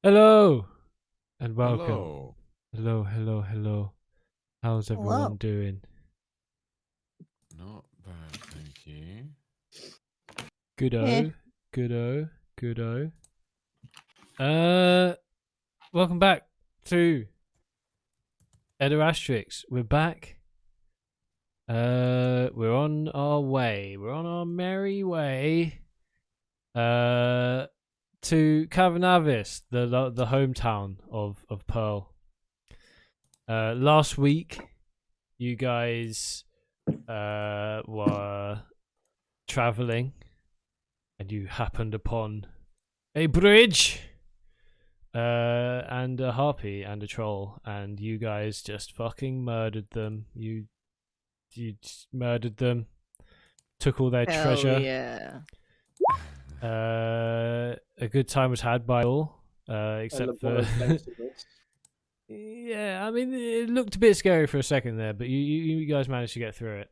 Hello and welcome. Hello. Hello, hello, hello. How's everyone Hello. doing? Not bad, thank you. Yeah. Goodo, goodo, goodo. Uh, welcome back to Edarastrix. We're back. We're on our way. We're on our merry way. To Cavernavis, the hometown of Pearl. Last week, you guys were traveling and you happened upon a bridge and a harpy and a troll, and you guys just fucking murdered them. You just murdered them, took all their Hell treasure. yeah. A good time was had by all, A except for laboratory thanks yeah. I mean, it looked a bit scary for a second there, but you guys managed to get through it.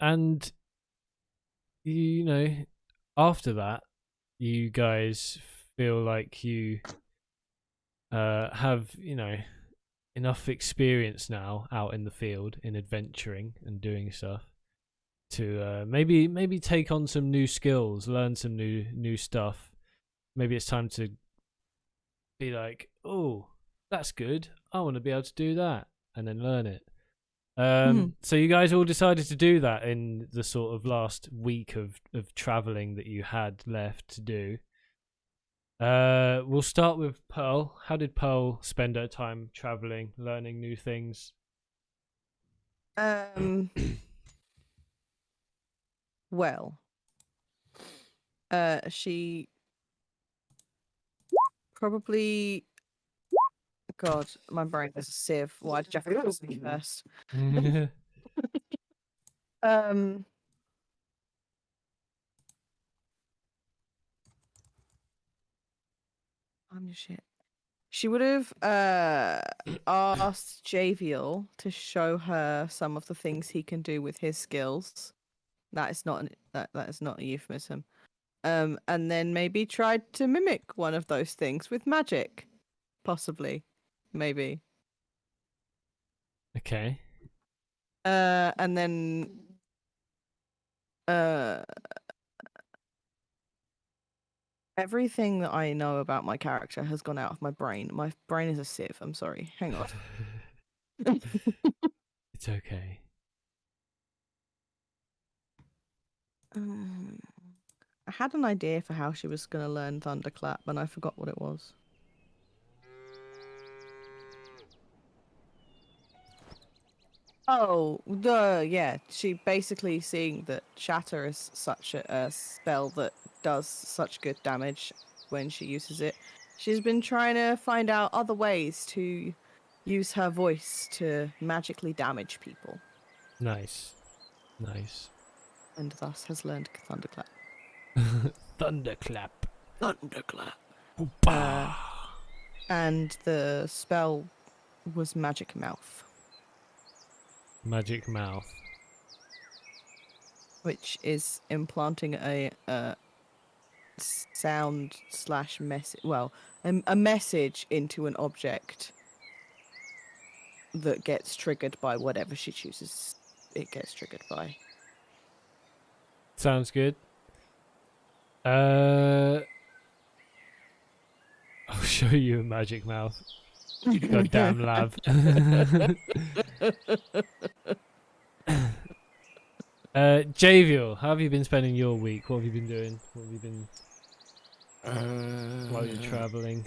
And you know, after that, you guys feel like you have enough experience now out in the field in adventuring and doing stuff to maybe take on some new skills, learn some new stuff. Maybe it's time to be like, oh, that's good. I want to be able to do that, and then learn it. So you guys all decided to do that in the sort of last week of traveling that you had left to do. We'll start with Pearl. How did Pearl spend her time traveling, learning new things? Um. Well. She probably. God, my brain is a sieve. Why did Jeffrey ask me first? Um. I'm shit. She would have asked Javiel to show her some of the things he can do with his skills. That is not that is not a euphemism. And then maybe tried to mimic one of those things with magic, possibly, maybe. Okay. And then, uh, everything that I know about my character has gone out of my brain. My brain is a sieve. I'm sorry. Hang on. It's okay. I had an idea for how she was going to learn Thunderclap, and I forgot what it was. Oh, yeah. She basically seeing that Shatter is such a spell that does such good damage when she uses it. She's been trying to find out other ways to use her voice to magically damage people, Nice. Nice. and thus has learned Thunderclap. Thunderclap. Thunderclap. Oopah. And the spell was Magic Mouth, Magic mouth. which is implanting a sound slash message, well, a message into an object that gets triggered by whatever she chooses it gets triggered by. Sounds good. I'll show you a magic mouth. Goddamn lab. Javiel, how have you been spending your week? What have you been doing? What have you been while you're traveling?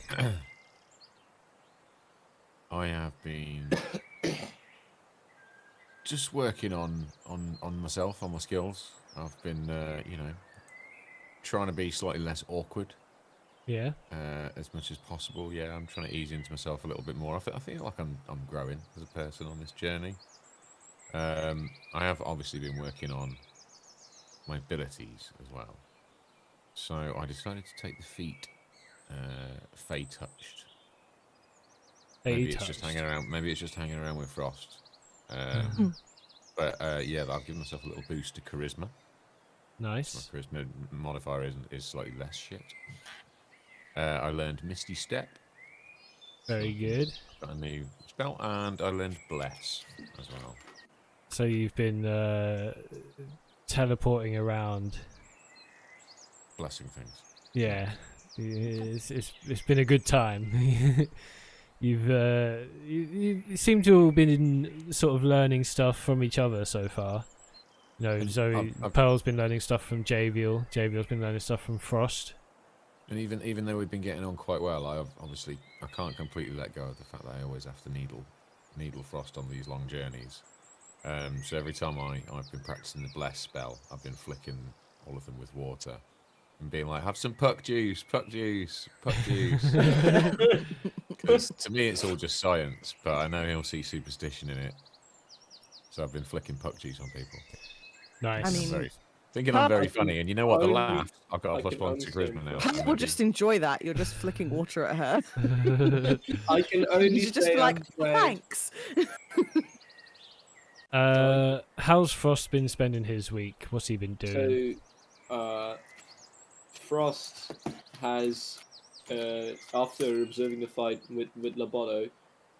I have been just working on myself, on my skills. I've been, trying to be slightly less awkward. Yeah. As much as possible. Yeah, I'm trying to ease into myself a little bit more. I feel like I'm growing as a person on this journey. I have obviously been working on my abilities as well. So I decided to take the feat Fey Touched. Maybe it's just hanging around. Maybe it's just hanging around with Frost. But yeah, I've given myself a little boost to charisma. Nice. My charisma modifier is slightly less shit. I learned Misty Step. Very good. Got a new spell, and I learned Bless as well. So you've been teleporting around. Blessing things. Yeah, it's been a good time. You seem to have been sort of learning stuff from each other so far. You know, And Zoe I've- Pearl's been learning stuff from Javiel. Javiel's been learning stuff from Frost. And even though we've been getting on quite well, I can't completely let go of the fact that I always have to needle Frost on these long journeys. So every time I've been practicing the Bless spell, I've been flicking all of them with water and being like, have some puck juice, puck juice, puck juice. Because to me, it's all just science, but I know he'll see superstition in it. So I've been flicking puck juice on people. Nice. I mean, Thinking I'm very I can funny, and you know what? The only- laugh, I've got I a plus can one to understand charisma now. that. so We'll maybe- just enjoy that. You're just flicking water at her. I can only You should just say be like, I'm glad. thanks. How's Frost been spending his week? What's he been doing? So, Frost has, after observing the fight with Labono,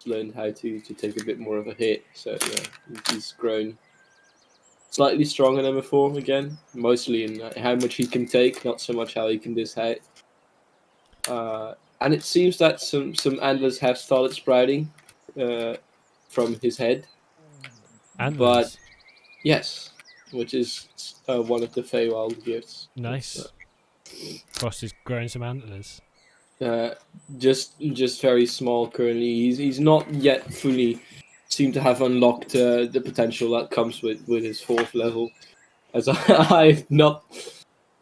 learned how to take a bit more of a hit. So yeah, he's grown slightly stronger than before again, mostly in how much he can take, not so much how he can dish out. And it seems that some antlers have started sprouting from his head. Antlers. Yes, which is one of the Feywild gifts. Nice. Frost is growing some antlers. Just very small currently. He's not yet fully seemed to have unlocked the potential that comes with his 4th level, as I've not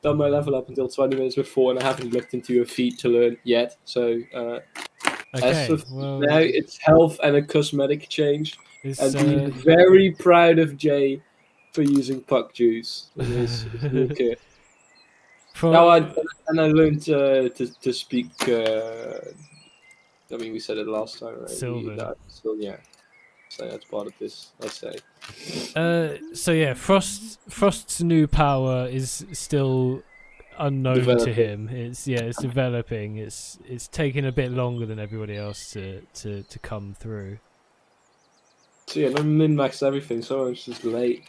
done my level up until 20 minutes before, and I haven't looked into your feat to learn yet. So as Okay. of Well, now, it's health and a cosmetic change, it's, and being very proud of Jay for using puck juice in his new kit. for, Now I learned to speak. I mean, we said it last time, right? Sylvan. So yeah, so that's part of this. Let's say. so yeah, Frost's new power is still unknown to Developing. him. It's developing. It's taking a bit longer than everybody else to come through. So yeah, I min-maxed everything, so it's just late.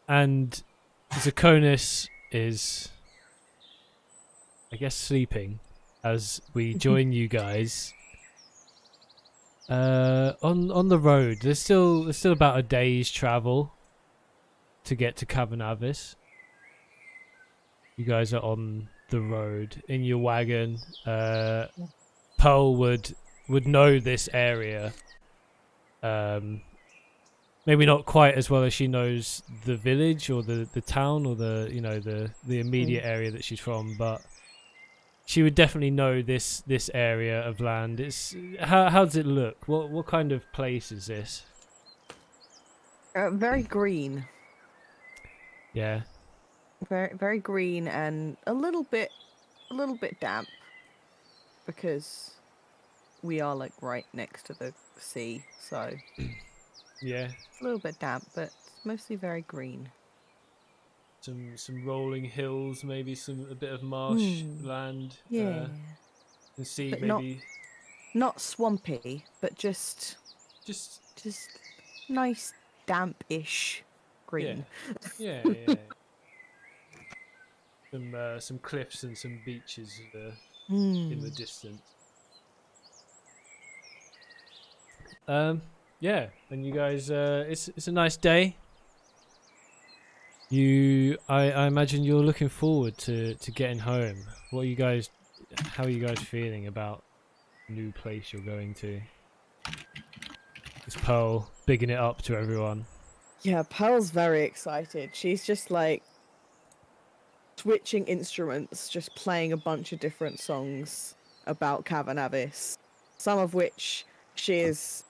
And Zakonis is, I guess, sleeping as we join you guys on the road. There's still about a day's travel to get to Cavernavis. You guys are on the road in your wagon. Pearl would know this area. Maybe not quite as well as she knows the village or the town or the immediate area that she's from, but she would definitely know this area of land. It's how does it look? What kind of place is this? Very green. Yeah. Very, very green and a little bit damp because we are like right next to the sea, so Yeah. it's a little bit damp, but it's mostly very green. Some rolling hills, maybe a bit of marsh land. Yeah, And sea But maybe not swampy, but just just nice damp-ish green. yeah. Some cliffs and some beaches in the distance. Yeah, and you guys, it's a nice day. I imagine you're looking forward to getting home. How are you guys feeling about the new place you're going to? Is Pearl bigging it up to everyone? Yeah, Pearl's very excited. She's just like switching instruments, just playing a bunch of different songs about Cavernavis, some of which she has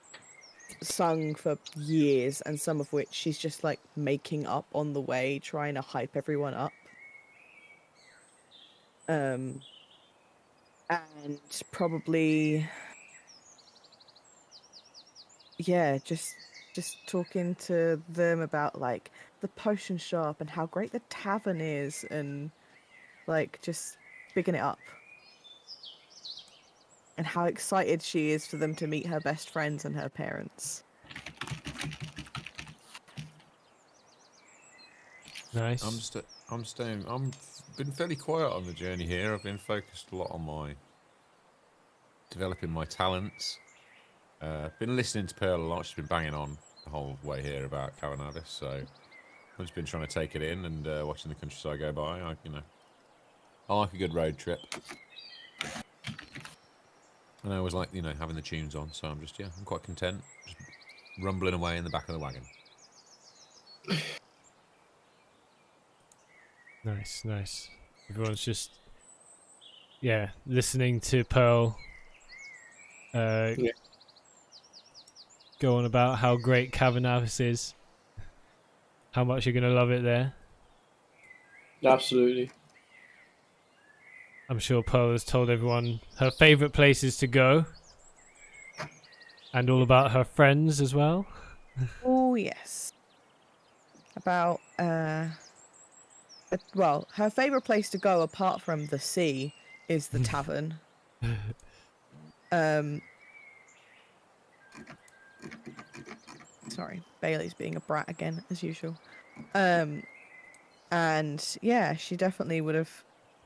sung for years and some of which she's just like making up on the way, trying to hype everyone up. And probably just just talking to them about like the potion shop and how great the tavern is, and like just bigging it up, and how excited she is for them to meet her best friends and her parents. Nice. I'm staying. I'm been fairly quiet on the journey here. I've been focused a lot on my developing my talents. Been listening to Pearl a lot. She's been banging on the whole way here about Cavernavis, so I've just been trying to take it in and watching the countryside go by. I like a good road trip, and I always like having the tunes on. So I'm quite content, just rumbling away in the back of the wagon. Nice. Everyone's just listening to Pearl go on about how great Cavernavis is, how much you're gonna love it there. Absolutely. I'm sure Pearl has told everyone her favourite places to go, and all about her friends as well. Oh yes. About well, her favorite place to go apart from the sea is the tavern. Sorry, Bailey's being a brat again as usual. And yeah, she definitely would have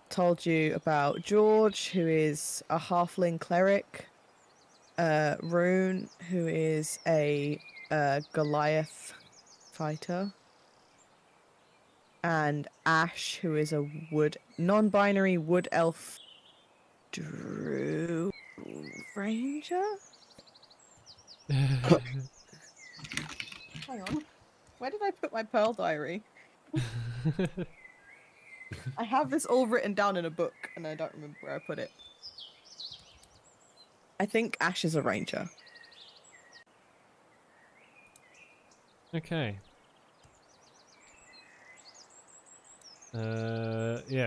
told you about George, who is a halfling cleric, Rune, who is a Goliath fighter, and Ash, who is a non-binary wood elf druid ranger. Hang on, where did I put my Pearl diary? I have this all written down in a book, and I don't remember where I put it. I think Ash is a ranger. Okay.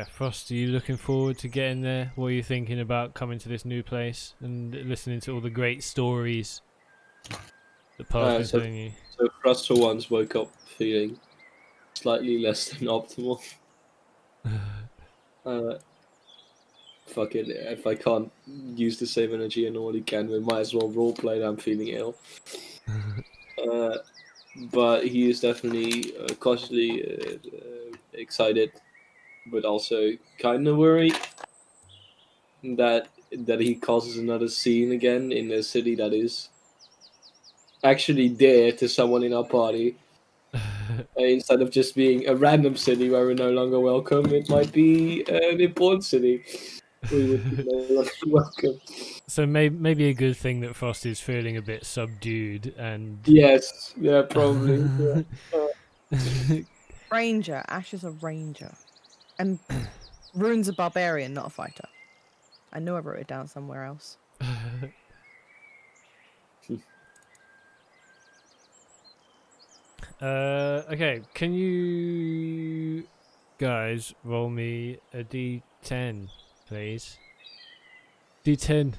Frost, are you looking forward to getting there? What are you thinking about coming to this new place and listening to all the great stories that Pearl's been telling you? So Frost for once woke up feeling slightly less than optimal. Fuck it, if I can't use the same energy I normally can, we might as well roleplay that I'm feeling ill. But he is definitely cautiously excited, but also kind of worried that he causes another scene again in a city that is actually dear to someone in our party. Instead of just being a random city where we're no longer welcome, it might be an important city. We would be no longer welcome. So maybe a good thing that Frost is feeling a bit subdued and... Yes, yeah, probably. Yeah. Ranger. Ash is a ranger. And Rune's a barbarian, not a fighter. I know I wrote it down somewhere else. Okay, can you guys roll me a d10, please? D10.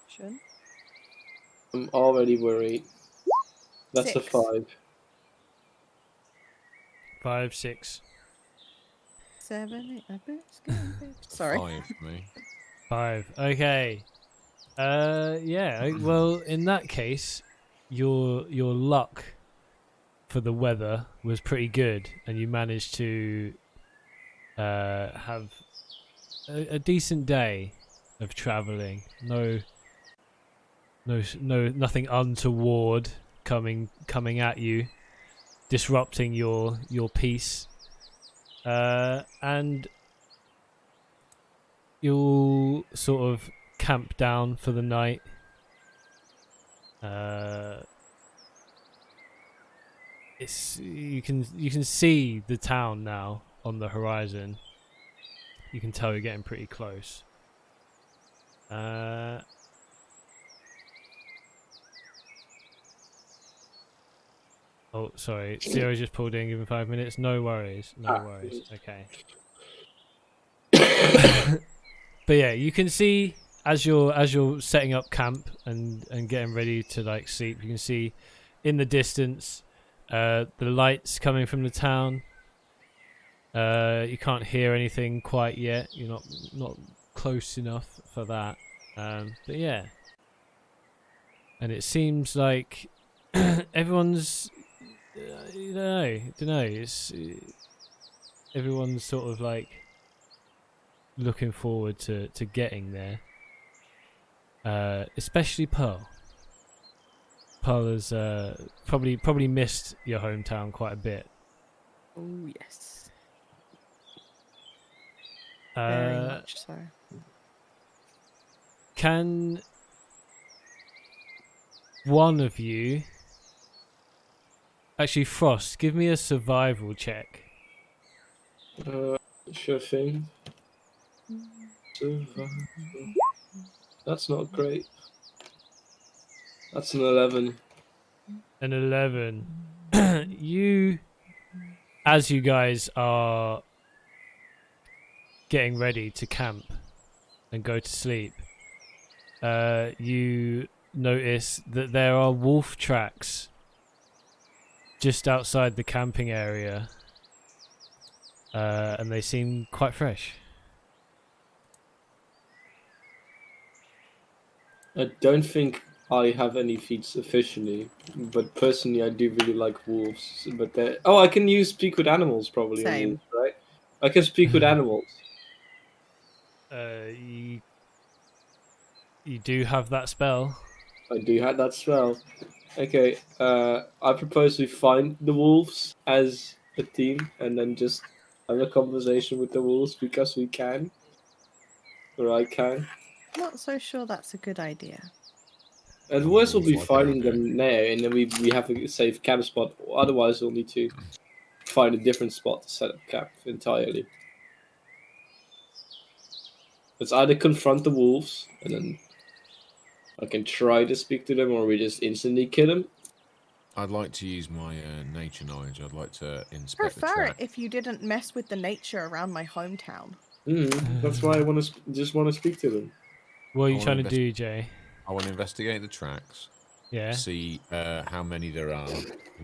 Sure. I'm already worried. That's 6. a 5. 5, 6. 7, 8, sorry. 5 for me. 5. Okay. Well, in that case, your luck for the weather was pretty good, and you managed to have a decent day of traveling. Nothing untoward coming at you, disrupting your peace, and you'll sort of camp down for the night. You can see the town now on the horizon. You can tell you're getting pretty close. Oh, sorry. Zero just pulled in. Give him 5 minutes. No worries. No worries. Okay. But yeah, you can see as you're setting up camp and getting ready to like sleep, you can see in the distance the lights coming from the town. You can't hear anything quite yet. You're not close enough for that. But yeah, and it seems like everyone's. Don't know. It's everyone's sort of like looking forward to getting there. Especially Pearl. Pearl has probably missed your hometown quite a bit. Oh yes, very much so. Can one of you, actually Frost, give me a survival check? Sure thing. Survival. That's not great. That's an 11. An 11. You, as you guys are getting ready to camp and go to sleep, you notice that there are wolf tracks just outside the camping area, and they seem quite fresh. I don't think I have any feats officially, but personally I do really like wolves. But I can use speak with animals probably. On Same. wolves, right? I can speak with animals. You do have that spell. I do have that spell. Okay, I propose we find the wolves as a team and then just have a conversation with the wolves because we can. Or I can. Not so sure that's a good idea. At worst, we'll be Like finding that, them there, and then we have a safe camp spot. Otherwise, we'll need to find a different spot to set up camp entirely. Let's either confront the wolves, and then I can try to speak to them, or we just instantly kill them. I'd like to use my nature knowledge. I'd like to inspect the Prefer it track. if you didn't mess with the nature around my hometown. That's why I just want to speak to them. What are you I trying wanna to do, Jay? I want to investigate the tracks. Yeah. See how many there are.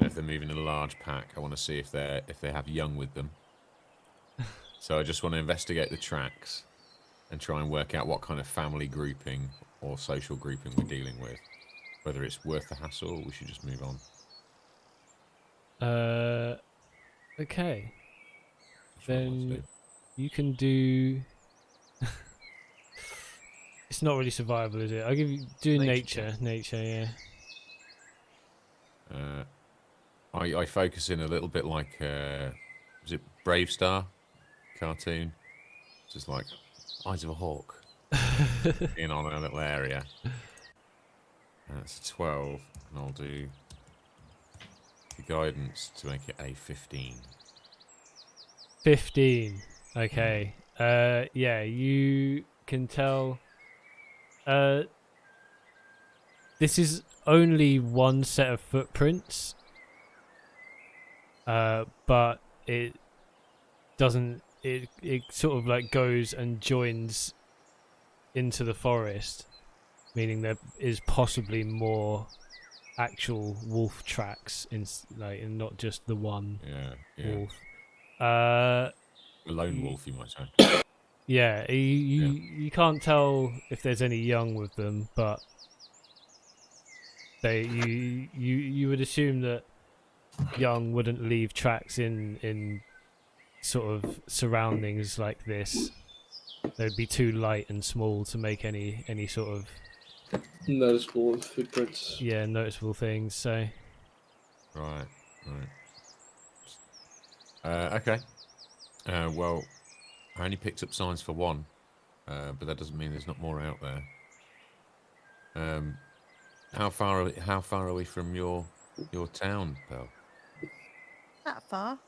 If they're moving in a large pack, I want to see if they have young with them. So I just want to investigate the tracks and try and work out what kind of family grouping or social grouping we're dealing with. Whether it's worth the hassle or we should just move on. Okay. That's what I want to Then do. you can do. It's not really survival, is it? I'll give you Nature. Nature, yeah. I focus in a little bit like was it Brave Star cartoon? Just like Eyes of a Hawk in on a little area. That's a 12, and I'll do the guidance to make it a 15. 15. Okay. Yeah, you can tell. This is only one set of footprints. But it doesn't. It sort of like goes and joins into the forest, meaning there is possibly more actual wolf tracks and not just the one Yeah. wolf. A lone wolf, you might say. Yeah, you can't tell if there's any young with them, but you would assume that young wouldn't leave tracks in sort of surroundings like this. They'd be too light and small to make any sort of Noticeable footprints. noticeable things. So Right. Okay. Well, I only picked up signs for one, but that doesn't mean there's not more out there. How far are we from your town, Pearl? That far?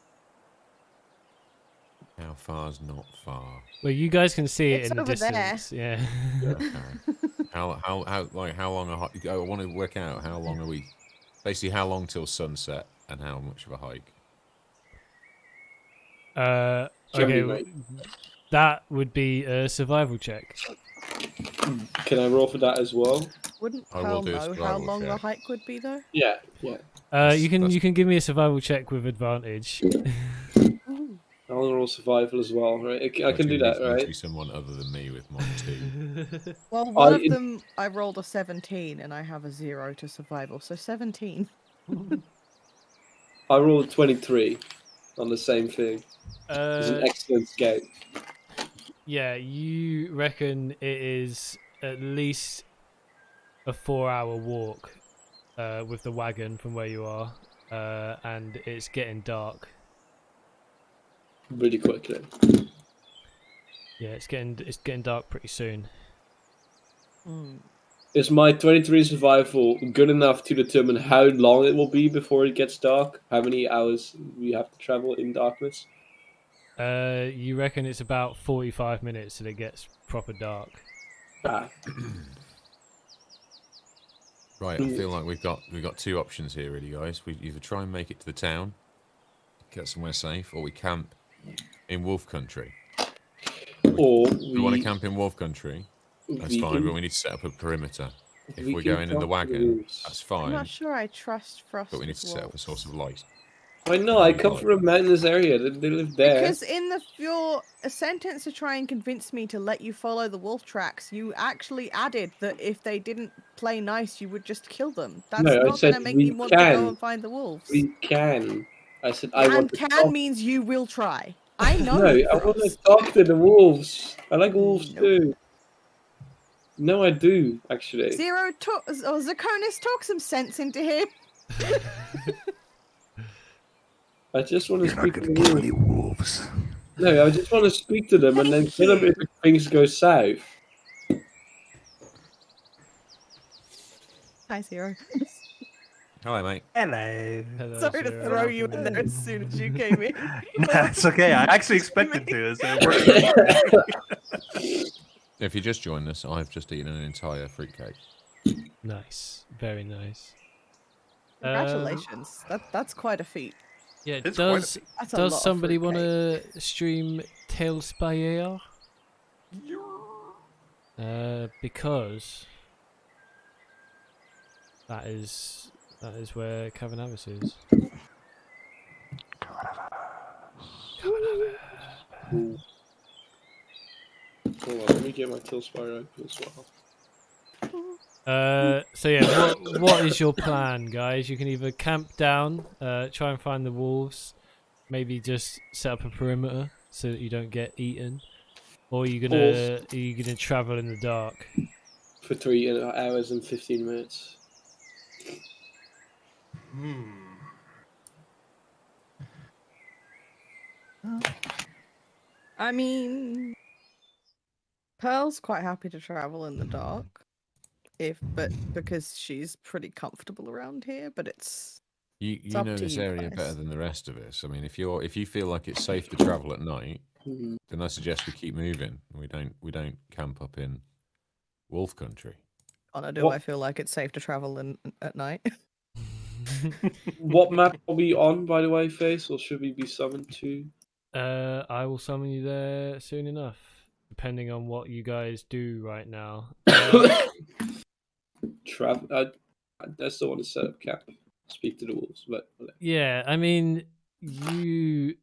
How far's not far? well, you guys can see it It's in the over there. distance. Yeah. Okay. how long a hike? I want to work out how long are we? Basically, how long till sunset, and how much of a hike? Okay, Generally, that would be a survival check. Can I roll for that as well? Wouldn't I will Pearl do a know how survival long the check. hike would be though? Yeah. You can give me a survival check with advantage. I'll roll survival as well, right? I can do that, Go right? to someone other than me with my 2. Well, one of them I rolled a 17 and I have a 0 to survival, so 17. I rolled 23 on the same thing. It's an excellent scout. Yeah, you reckon it is at least a 4-hour walk with the wagon from where you are, and it's getting dark. Really quickly. Yeah, it's getting dark pretty soon. Is my 23 survival good enough to determine how long it will be before it gets dark? How many hours we have to travel in darkness? You reckon it's about 45 minutes till it gets proper dark. Ah. Right, I feel like we've got 2 options here, really, guys. We either try and make it to the town, get somewhere safe, or we camp in Wolf Country. Or If we want to camp in Wolf Country, that's fine, but we need to set up a perimeter. If we're going in the wagon, that's fine. I'm not sure I trust Frost. But we need to set up a source of light. I know, I come from a mountainous area. They live there. Because in your sentence to try and convince me to let you follow the wolf tracks, you actually added that if they didn't play nice, you would just kill them. That's No, I not said going to make we me want to go can. and find the wolves. We can. I said I And want to can talk. means you will try. I know. No, you, I want to Frost. talk to the wolves. I like wolves Nope. too. No, I do actually. Zakonis, talk some sense into him. I just want to You're not speak to going the to kill wolves. any wolves. No, I just want to speak to them and then Thank kill them you. if things go south. Hi, Zero. Hello, mate. Hello. Hello, Sorry to Zero. throw you in there as soon as you came in. That's okay. I actually expected to, so it worked. If you just joined us, I've just eaten an entire fruitcake. Nice, very nice. Congratulations. That's quite a feat. Yeah, It's quite a does That's a lot of somebody want fruitcake. to stream Tailspire? Because that is where Cavernavis is. Hold on, let me get my Till Spire open as well. So yeah, what is your plan, guys? You can either camp down, try and find the wolves, maybe just set up a perimeter so that you don't get eaten, or are you gonna travel in the dark? For 3 hours and 15 minutes. I mean, Pearl's quite happy to travel in the dark, but because she's pretty comfortable around here. But it's You up know to this you area guys. better than the rest of us. I mean, if you feel like it's safe to travel at night, Mhm. then I suggest we keep moving. We don't camp up in Wolf Country. Anna, do What- I feel like it's safe to travel at night? What map are we on, by the way, Face? Or should we be summoned to? I will summon you there soon enough, depending on what you guys do right now. I still want to set up camp. Speak to the wolves, but Yeah, I mean, you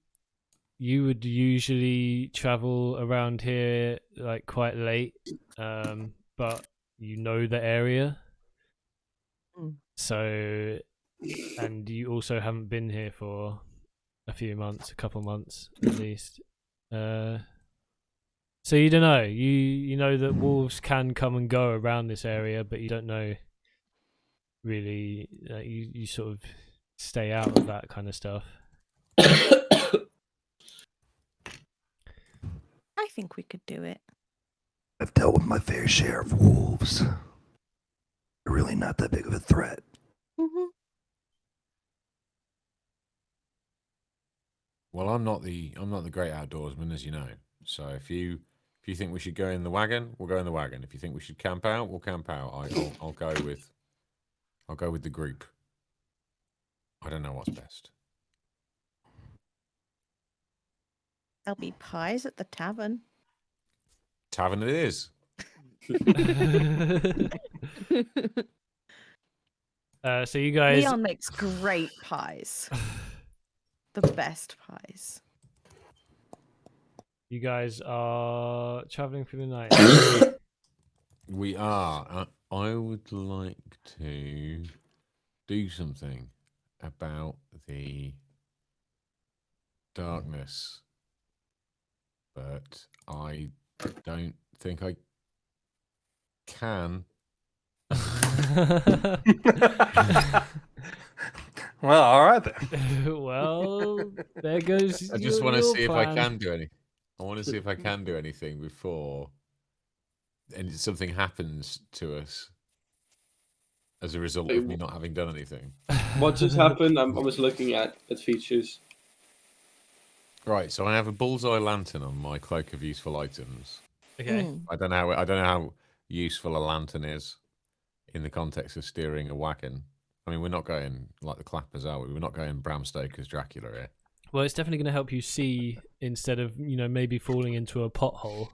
would usually travel around here like quite late, but you know the area, so, and you also haven't been here for a couple months at least. So you don't know. You know that wolves can come and go around this area, but you don't know really. You sort of stay out of that kind of stuff. I think we could do it. I've dealt with my fair share of wolves. They're really not that big of a threat. Well, I'm not the great outdoorsman, as you know. So if you think we should go in the wagon, we'll go in the wagon. If you think we should camp out, we'll camp out. I'll go with the group. I don't know what's best. There'll be pies at the tavern. Tavern it is. So you guys, Leon makes great pies. The best pies. you guys are traveling through the night. We are. I would like to do something about the darkness, but I don't think I can. Well, all right then. Well, there goes. I just want to your see if I plan. can do anything. I want to see if I can do anything before and something happens to us as a result of me not having done anything. What just happened? I was looking at features. Right, so I have a bullseye lantern on my cloak of useful items. Okay. Mm. I don't know how useful a lantern is in the context of steering a wagon. I mean, we're not going like the Clappers, are we? We're not going Bram Stoker's Dracula here. Well, it's definitely going to help you see instead of maybe falling into a pothole.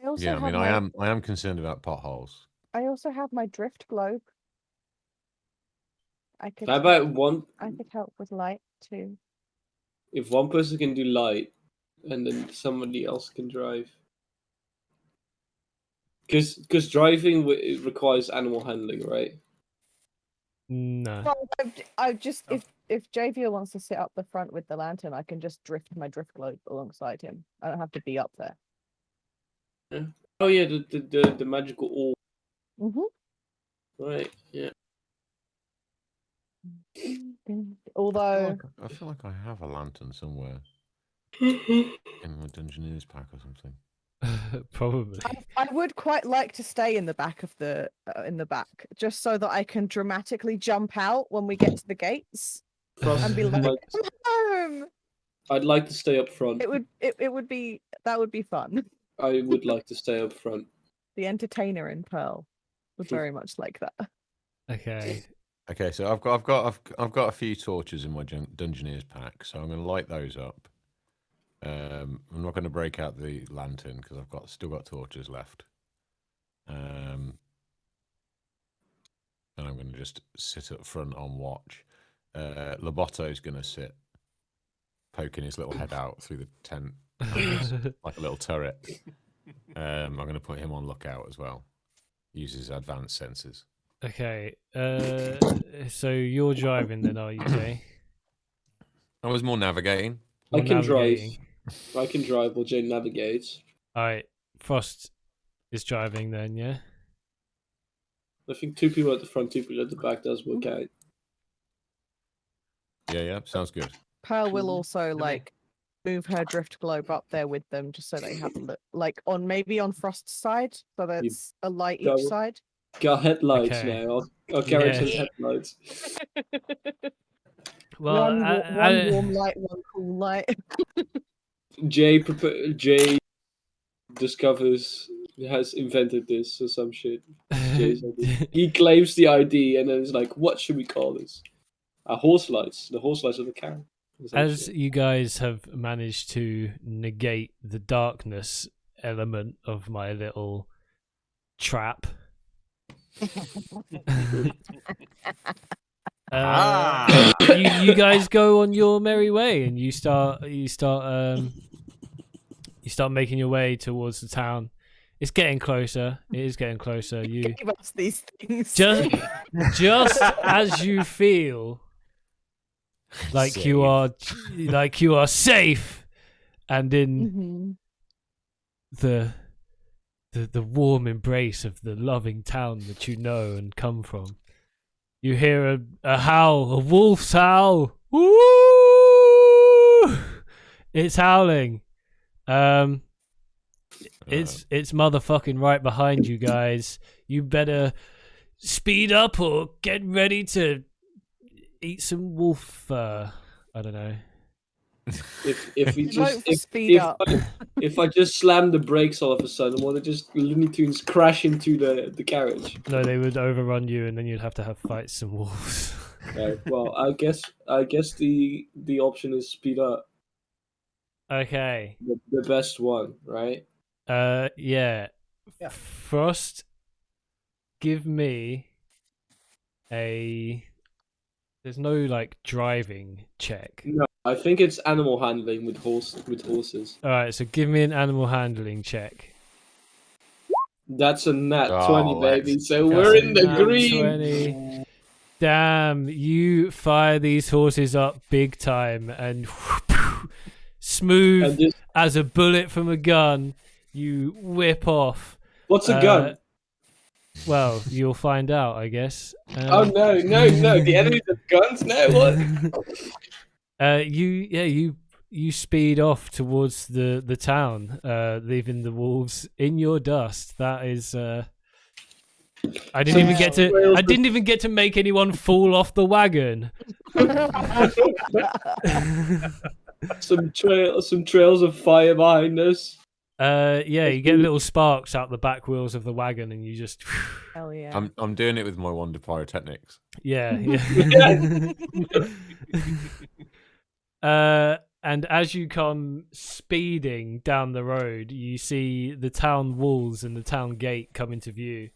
I also Yeah, I have mean, my, I am concerned about potholes. I also have my drift globe. I could How about one? I could help with light too. If one person can do light, and then somebody else can drive. Because driving it requires animal handling, right? No. Well, I just if Javier wants to sit up the front with the lantern, I can just drift my drift globe alongside him. I don't have to be up there. Yeah. Oh yeah, the magical orb. Mm-hmm. Right. Yeah. Although I feel like I have a lantern somewhere in my Dungeoneer's pack or something. Probably. I would quite like to stay in the back of the just so that I can dramatically jump out when we get to the gates Frost, and be like, "Come home!" I'd like to stay up front. It would be fun. I would like to stay up front. The entertainer in Pearl was very much like that. Okay. Okay, so I've got a few torches in my Dungeoneer's pack, so I'm going to light those up. I'm not going to break out the lantern because I've still got torches left. And I'm going to just sit up front on watch. Loboto's going to sit poking his little head out through the tent like a little turret. I'm going to put him on lookout as well. Use his advanced senses. Okay. So you're driving then, are you, Jay? I was more navigating. I Or can navigating? drive. I can drive while Jane navigates. All right. Frost is driving then, yeah. I think 2 people at the front, 2 people at the back does work out. Yeah, sounds good. Pearl will also like move her drift globe up there with them, just so they have a look, like maybe on Frost's side, so that's a light go. each side. Got headlights Okay. now. Our carriage has Yeah. headlights. Well, one warm light, one cool light. Jay has invented this or some shit. He claims the ID and then it's like, what should we call this? Horse lights. The horse lights of the car. as you guys have managed to negate the darkness element of my little trap. You guys go on your merry way and you start making your way towards the town. It's getting closer. It is getting closer. You Give us these things. just as you feel like you are safe and in the warm embrace of the loving town that you know and come from. You hear a howl, a wolf's howl. Woo! It's howling. It's motherfucking right behind you guys. You better speed up or get ready to eat some wolf fur. I don't know. If I just slam the brakes all of a sudden, will it just Looney Tunes crash into the carriage? No, they would overrun you, and then you'd have to have fight some wolves. Right. Well, I guess the option is speed up. Okay. The best one, right? Yeah. Yeah. Frost, give me a. There's no like driving check. No, I think it's animal handling with horses. All right, so give me an animal handling check. That's a nat Oh, 20, baby. let's- So That's we're a in the nat green. 20. Damn, you fire these horses up big time and smooth And just, as a bullet from a gun. You whip off. what's a gun? Well, you'll find out, I guess. Oh no! The enemies have guns now. What? You speed off towards the town, leaving the wolves in your dust. That is. I didn't even get to make anyone fall off the wagon. some trails of fire behind us. You get little sparks out the back wheels of the wagon, and you just. Hell yeah. I'm doing it with my wand of pyrotechnics. Yeah. And as you come speeding down the road, you see the town walls and the town gate come into view.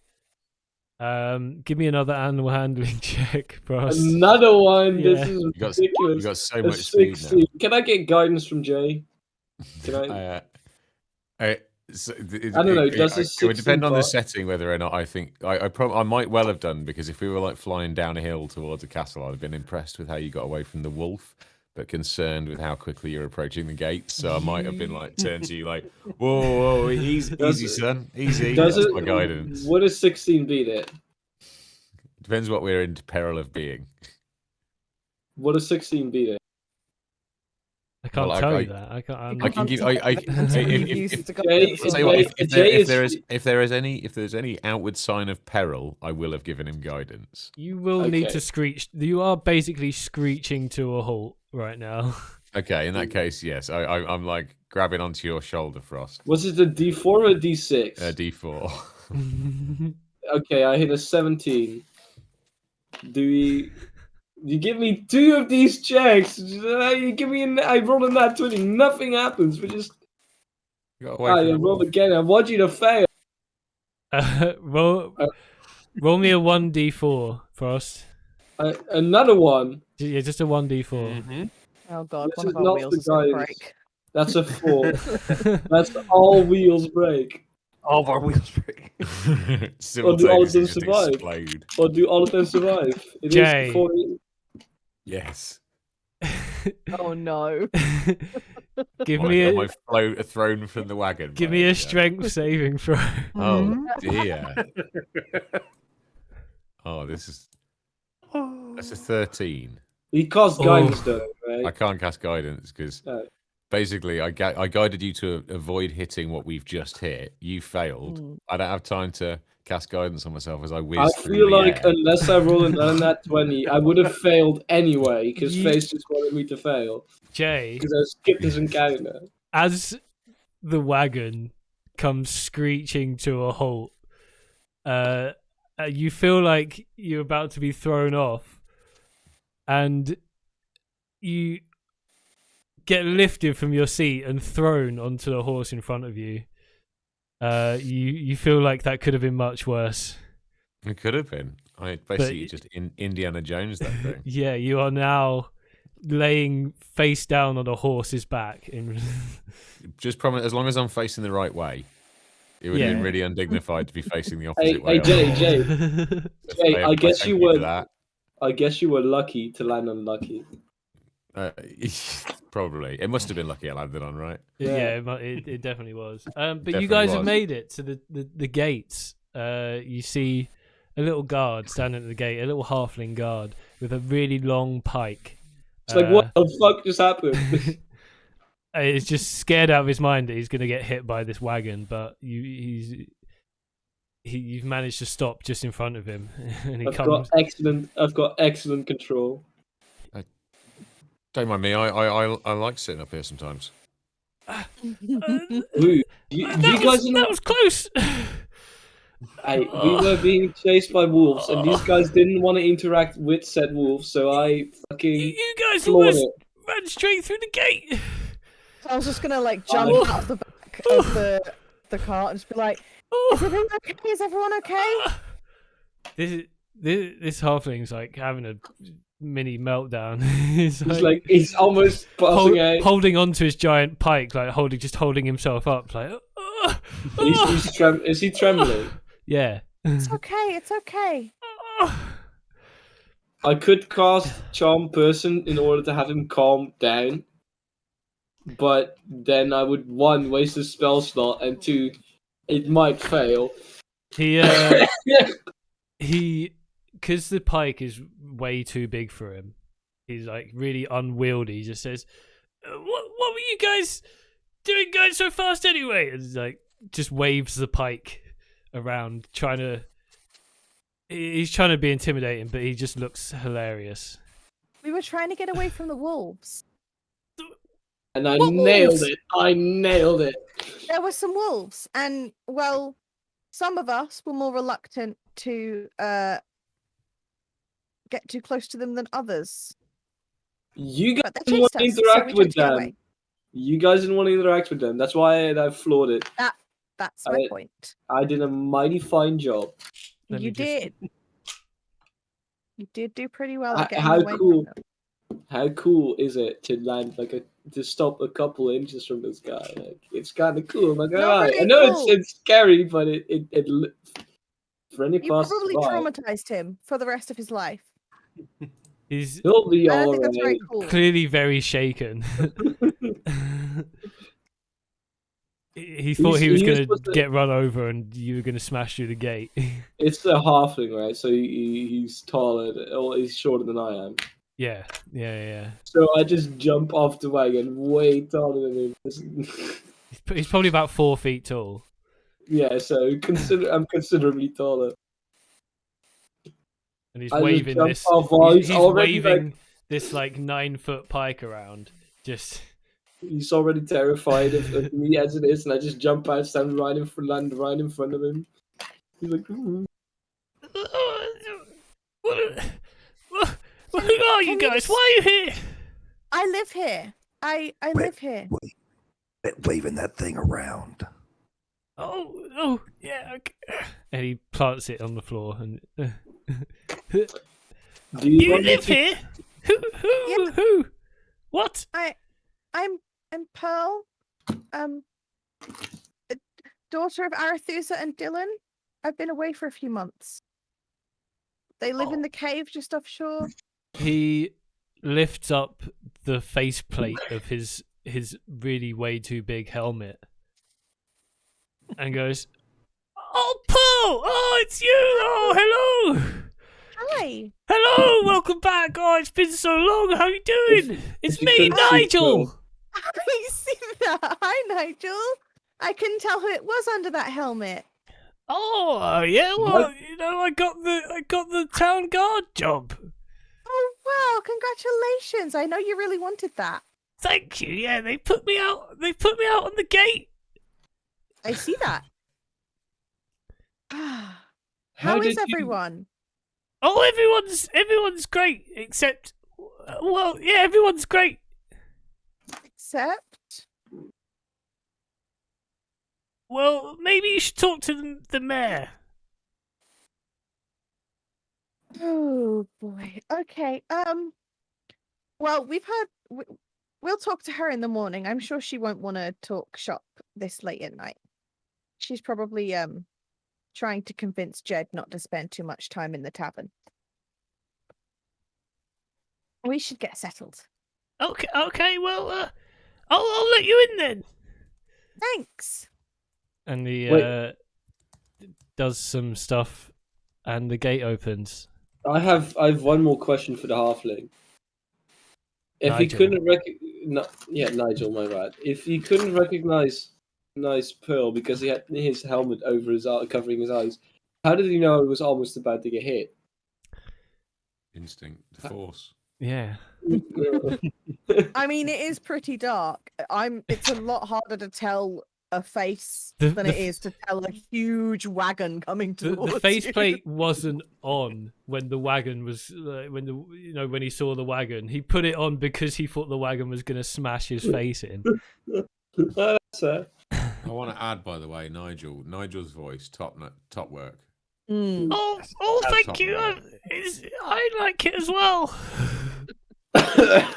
Give me another animal handling check, Frost. Another one. Yeah. This is You ridiculous. got so A much speed now. 16. Can I get guidance from Jay? Can I? I don't know, does it a would depend on 16 the bar- setting whether or not I think I might well have done, because if we were like flying down a hill towards a castle, I'd have been impressed with how you got away from the wolf, but concerned with how quickly you're approaching the gates. So I might have been like turned to you like, whoa, easy, son, easy. Does That's it? my guidance. What does 16 beat it? Depends what we're in peril of being. What does 16 beat it? I can't Well, tell I- you that. I can't. I can give. I Used to Jay- guidance I'll on tell you what, that. if there is any outward sign of peril, I will have given him guidance. You will need Okay. to screech. You are basically screeching to a halt right now. Okay, in that case, yes, I'm like grabbing onto your shoulder, Frost. Was it a D4 or a D6? D4. Okay, I hit a 17. You give me 2 of these checks. You give me I roll a nat 20. Nothing happens. We just You got away from I the roll wolf. again. I want you to fail. Roll me a 1d4, Frost. Another one. Yeah, just a 1d4. Mm-hmm. Oh god, This one is of our not wheels the is gonna guidance. break. That's a 4. That's all wheels break. All of our wheels break. Simultaneously them just survive? explode. Or do all of them survive? It is Jay. 40. Yes. Oh no. Give What, me am a I thrown from the wagon? give by me a any strength saving throw. chance? Oh dear. Oh, that's a 13. He caused Oh. guidance though, I right? can't cast guidance because No. basically I guided you to avoid hitting what we've just hit. You failed. Mm. I don't have time to cast guidance on myself as I whiz I through feel the like air. unless I roll another nat 20, I would have failed anyway because Ye- Face just wanted me to fail Jay, because I skipped his encounter. as the wagon comes screeching to a halt, you feel like you're about to be thrown off, and you get lifted from your seat and thrown onto the horse in front of you. You feel like that could have been much worse. It could have been. I basically just Indiana Jones that thing. Yeah, you are now laying face down on a horse's back. Just promise, as long as I'm facing the right way. It would have been really undignified to be facing the Hey, opposite way. Jay, Jay, I guess you were. That. I guess you were lucky to land unlucky. Probably. It must have been lucky I landed on, right? Yeah, it definitely was. But you Definitely guys have was. made it to the gates. You see a little guard standing at the gate, a little halfling guard with a really long pike. It's like, what the fuck just happened? He's just scared out of his mind that he's going to get hit by this wagon, but you've managed to stop just in front of him, and he I've comes. got excellent control. Don't mind me. I like sitting up here sometimes. Ooh, you guys are That not. was close. Hey, we were being chased by wolves, and these guys didn't want to interact with said wolves, so I fucking You guys floored almost it. ran straight through the gate. I was just gonna like jump out of the back of the cart and just be like, Is everyone okay? Is everyone okay? This halfling's like having a mini meltdown. He's almost passing out. Holding onto his giant pike, like holding himself up, like. Is he trembling? Yeah. It's okay. It's okay. I could cast Charm Person in order to have him calm down, but then I would 1 waste a spell slot, and 2, it might fail. Because the pike is way too big for him. He's like really unwieldy. He just says, "What were you guys doing going so fast anyway?" And he's like just waves the pike around, He's trying to be intimidating, but he just looks hilarious. We were trying to get away from the wolves. And I What nailed wolves? it. I nailed it. There were some wolves, and well, some of us were more reluctant to get too close to them than others. You guys But they didn't want chased to us, so interact we with tried to get them. away. You guys didn't want to interact with them. That's why I floored it. That's my point. I did a mighty fine job. Let me You just- did. You did do pretty well at getting How away cool. from them. How cool is it to land to stop a couple inches from this guy? Like, it's kind of cool. I'm not gonna Not lie. really I know cool. it's scary, but for any You class to probably survive, traumatized him for the rest of his life. He's he'll be I don't all think that's very right. cool. clearly very shaken. He thought he was he was going supposed to to- get run over and you were going to smash through the gate. It's a halfling, right? So he's taller. Or he's shorter than I am. Yeah. So I just jump off the wagon, way taller than him. He's probably about 4 feet tall. Yeah, so I'm considerably taller. And he's I just waving jump this. off while He's he's already, waving this like 9-foot pike around. Just. He's already terrified of me as it is, and I just jump out, land right in front of him. He's like, "Ooh." Who are you Can you guys? just- Why are you here? I live here. I live here. Quit waving that thing around. Oh, yeah. Okay. And he plants it on the floor. And Do you want me live to- here? Who? What? I'm Pearl, daughter of Arethusa and Dylan. I've been away for a few months. They live in the cave just offshore. He lifts up the faceplate of his really way too big helmet and goes, "Oh, Pearl! Oh, it's you! Oh, hello! Hi. Hello! Welcome back! Oh, it's been so long. How you doing? It's if you me, couldn't see Nigel." Pearl- I see that. Hi, Nigel. I couldn't tell who it was under that helmet. Oh, yeah. Well, I got the town guard job. Oh wow! Congratulations! I know you really wanted that. Thank you. Yeah, they put me out. They put me out on the gate. I see that. How How did is you- everyone? Oh, everyone's great except. Well, yeah, everyone's great. Except Well, maybe you should talk to the mayor. oh boy. Okay. Well, we'll talk to her in the morning. I'm sure she won't want to talk shop this late at night. She's probably trying to convince Jed not to spend too much time in the tavern. We should get settled. Okay. Well, I'll let you in then. Thanks. And he Wait. does some stuff, and the gate opens. I have one more question for the halfling. If he Nigel. couldn't Nigel, my bad. If he couldn't recognize Pearl because he had his helmet over his covering his eyes, how did he know it was almost about to get hit? Instinct, the force. Yeah. I mean, it is pretty dark. It's a lot harder to tell a face The- than the it is to tell a huge wagon coming The towards you. faceplate wasn't on when the wagon was when he saw the wagon. He put it on because he thought the wagon was going to smash his face in. That's fair. I want to add, by the way, Nigel's voice, top work. Mm. Oh, thank you. I like it as well.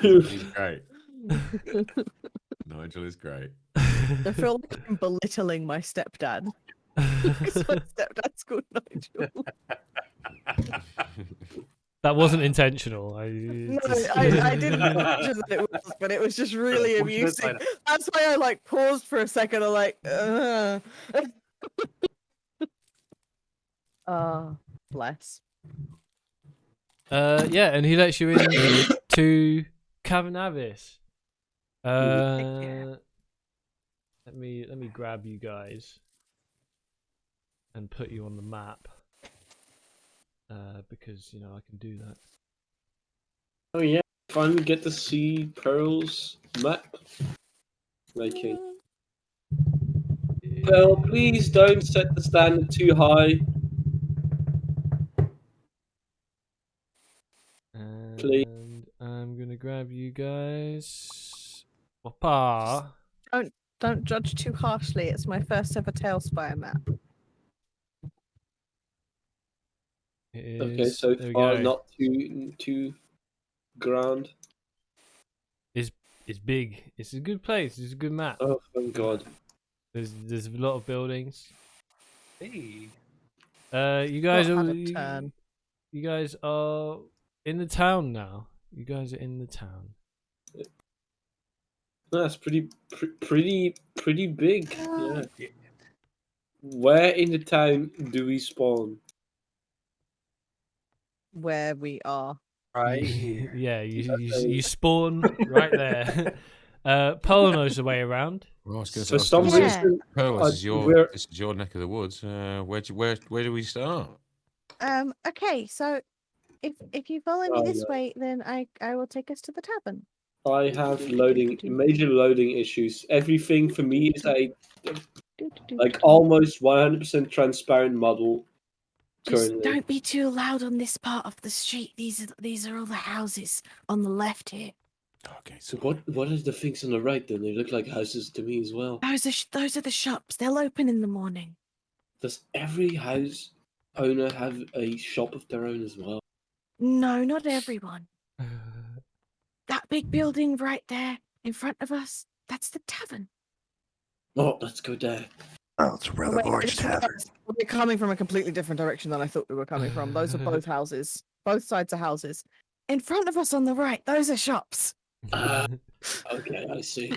He's great. Nigel is great. I feel like I'm belittling my stepdad because my stepdad's called Nigel. That wasn't intentional. I didn't imagine that it was, but it was just really amusing. That's why I like paused for a second. I'm like, bless. Yeah, and he lets you in to Cavernavis. Let me grab you guys and put you on the map. Because I can do that. Oh yeah, finally get to see Pearl's map. Okay. Pearl, please don't set the standard too high. Please. And I'm gonna grab you guys. Papa. Don't judge too harshly. It's my first ever Tailspire map. Okay, so far not too grand. It's big. It's a good place. It's a good map. Oh, thank God. There's a lot of buildings. Hey. You guys Not are had a turn. you guys are in the town now. You guys are in the town. That's pretty big. Yeah. Where in the town do we spawn? Where we are. Right here. Yeah, you spawn right there. Pearl knows the way around. Well, I was gonna For say, some reason, Pearl, this is your neck of the woods. Where do we start? Okay, so if you follow me this way, then I will take us to the tavern. I have major loading issues. Everything for me is a almost 100% transparent model. Just Currently. don't be too loud on this part of the street. These are all the houses on the left here. Okay, So what are the things on the right then? They look like houses to me as well. Those are the shops. They'll open in the morning. Does every house owner have a shop of their own as well? No, not everyone. That big building right there in front of us, that's the tavern. Oh, let's go there. Oh, it's a rather large tavern. We're coming from a completely different direction than I thought we were coming from. Those are both houses. Both sides are houses. In front of us on the right, those are shops. Okay, I see.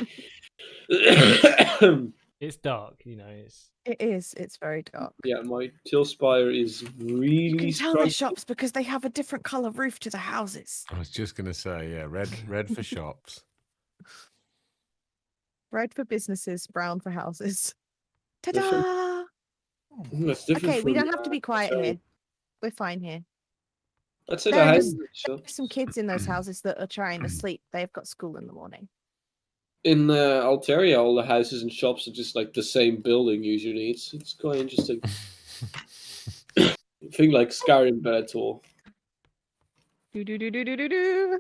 It's dark, it's. It is. It's very dark. Yeah, my Tilspire is really You can tell strong. they're shops because they have a different color roof to the houses. I was just gonna say, yeah, red for shops. Red for businesses, brown for houses. Ta-da! That's different Okay, we from, don't have to be quiet so- here. We're fine here. I'd say There the are houses There's some kids in those houses that are trying to sleep. They've got school in the morning. in Altaria, all the houses and shops are just like the same building usually. It's quite interesting. Thing like Skyrim Bellator. Do.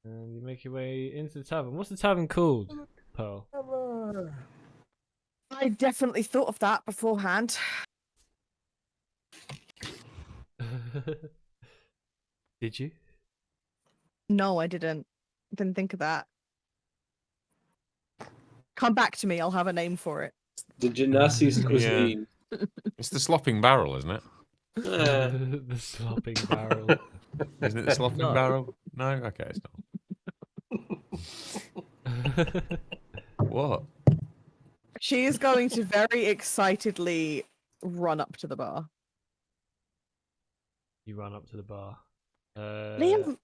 And you make your way into the tavern. What's the tavern called, Pearl? I definitely thought of that beforehand. Did you? No, I didn't. Didn't think of that. Come back to me. I'll have a name for it. The Genasi's cuisine. It's the slopping barrel, isn't it? The slopping barrel. Isn't it the slopping No. barrel? No, okay, it's not. What? She is going to very excitedly run up to the bar. You run up to the bar. Leon!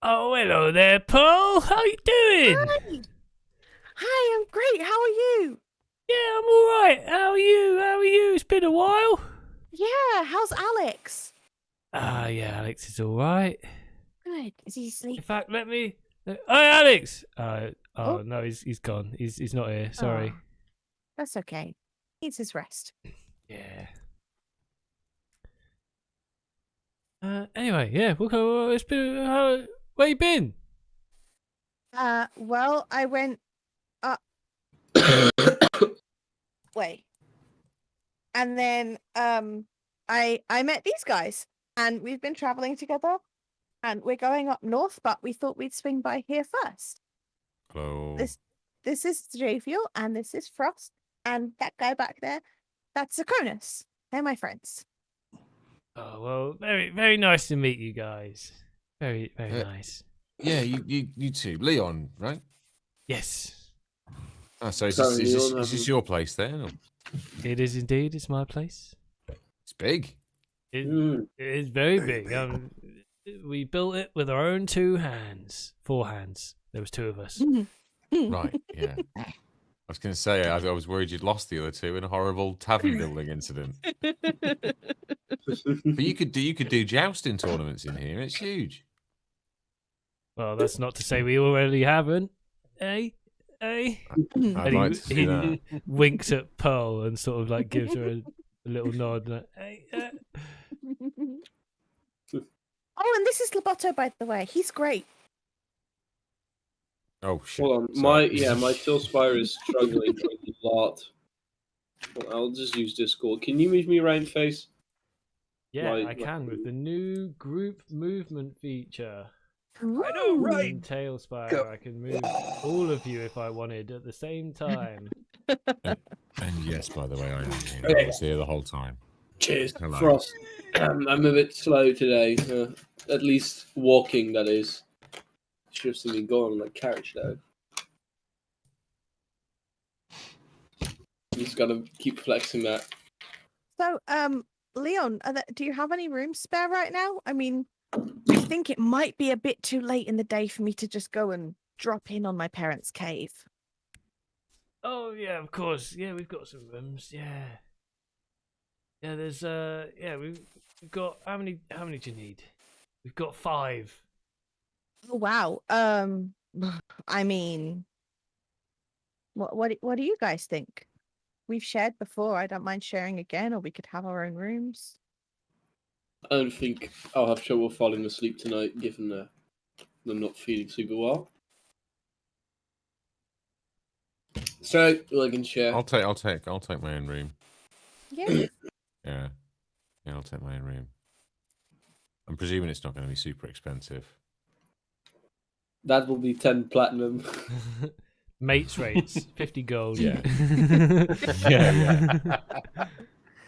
Oh, hello there, Pearl. How you doing? Hi, I'm great. How are you? Yeah, I'm all right. How are you? It's been a while. Yeah, how's Alex? Yeah, Alex is all right. Good. Is he In asleep? fact, Hi, Alex. Oh. No, he's gone. He's not here. Sorry. Oh, that's okay. Needs his rest. Yeah. Anyway, yeah. It's been. Where you been? Well, I went up. Wait. And then I met these guys, and we've been traveling together, and we're going up north, but we thought we'd swing by here first. Hello. This is Javiel, and this is Frost, and that guy back there, that's Zakonis. They're my friends. Oh well, very very nice to meet you guys. Very very nice. Yeah, you two. Leon, right? Yes, Oh, so is Sorry, Leon, this your place then? Or- it is indeed. It's my place. It's big. It, Mm. it is very big. We built it with our own 4 hands. There was 2 of us. Right, yeah. I was going to say, I was worried you'd lost the other 2 in a horrible tavern building incident. But you could do jousting tournaments in here. It's huge. Well, that's not to say we already haven't. Eh? I'd And like to see that. winks at Pearl and sort of like gives her a little nod. Like, Oh, and this is Loboto, by the way. He's great. Oh shit! Hold on, Sorry. my Till Spire is struggling a lot. Well, I'll just use Discord. Can you move me around, face? Yeah, Right, I right. can with the new group movement feature. I know, right? In Tailspire, Go. I can move all of you if I wanted at the same time. And yes, by the way, I am here. I was here the whole time. Cheers, Hello. Frost. I'm a bit slow today. At least walking, that is. Should have seen me go on that carriage, though. Just gotta keep flexing that. So, Leon, do you have any room spare right now? I mean, I think it might be a bit too late in the day for me to just go and drop in on my parents' cave. Oh yeah, of course. Yeah, we've got some rooms. Yeah. Yeah, there's we've got how many do you need? We've got 5. Oh wow. I mean, what do you guys think? We've shared before. I don't mind sharing again, or we could have our own rooms. I don't think I'll have trouble falling asleep tonight, given that I'm not feeling super well. So, I can share. I'll take my own room. Yeah. Yeah, I'll take my own room. I'm presuming it's not going to be super expensive. That will be 10 platinum. Mates rates 50 gold. Yeah. yeah.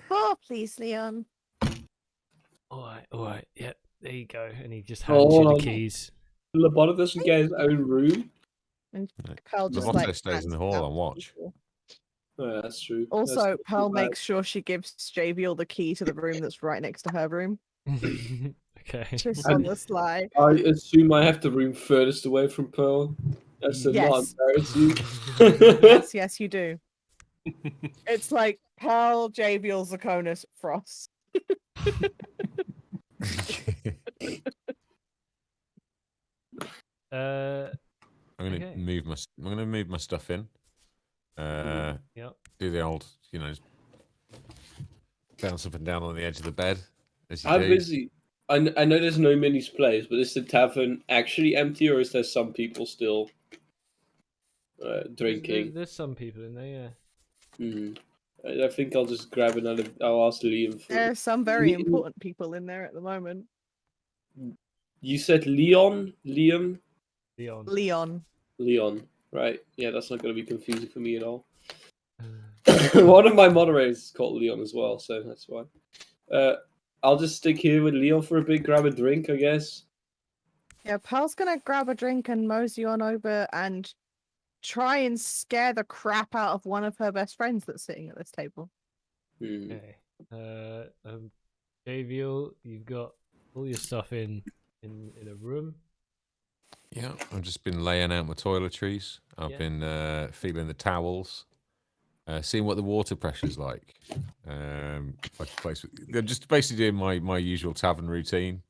4, please, Leon. All right. Yeah, there you go. And he just hands you the keys. Loboto doesn't get his own room. And Right. Pearl The just Loboto like stays in the hands hall out on to watch. people. Oh, that's true. Also, That's not Pearl too bad. makes sure she gives Javiel the key to the room that's right next to her room, Okay. just on the sly. I assume I have the room furthest away from Pearl. That's to not Yes. embarrass you. Yes, you do. It's like Pearl, Javiel, Zakonis, Frost. I'm going to Okay. move my stuff in. Yep. Do the old, just bounce up and down on the edge of the bed as you How do. busy? I know there's no minis plays, but is the tavern actually empty, or is there some people still drinking? There's some people in there, yeah. Hmm. I think I'll just grab another. I'll ask Liam for. There are some very Liam- important people in there at the moment. You said Leon, Liam, Leon. Leon. right? Yeah, that's not going to be confusing for me at all. One of my moderators is called Leon as well, so that's why. I'll just stick here with Leon for a bit, grab a drink, I guess. Yeah, Pearl's gonna grab a drink and mosey on over and try and scare the crap out of one of her best friends that's sitting at this table. Hmm. Okay. Javiel, you've got all your stuff in a room. Yeah, I've just been laying out my toiletries. I've Yeah. been feeling the towels, seeing what the water pressure's like. I'm just basically doing my usual tavern routine,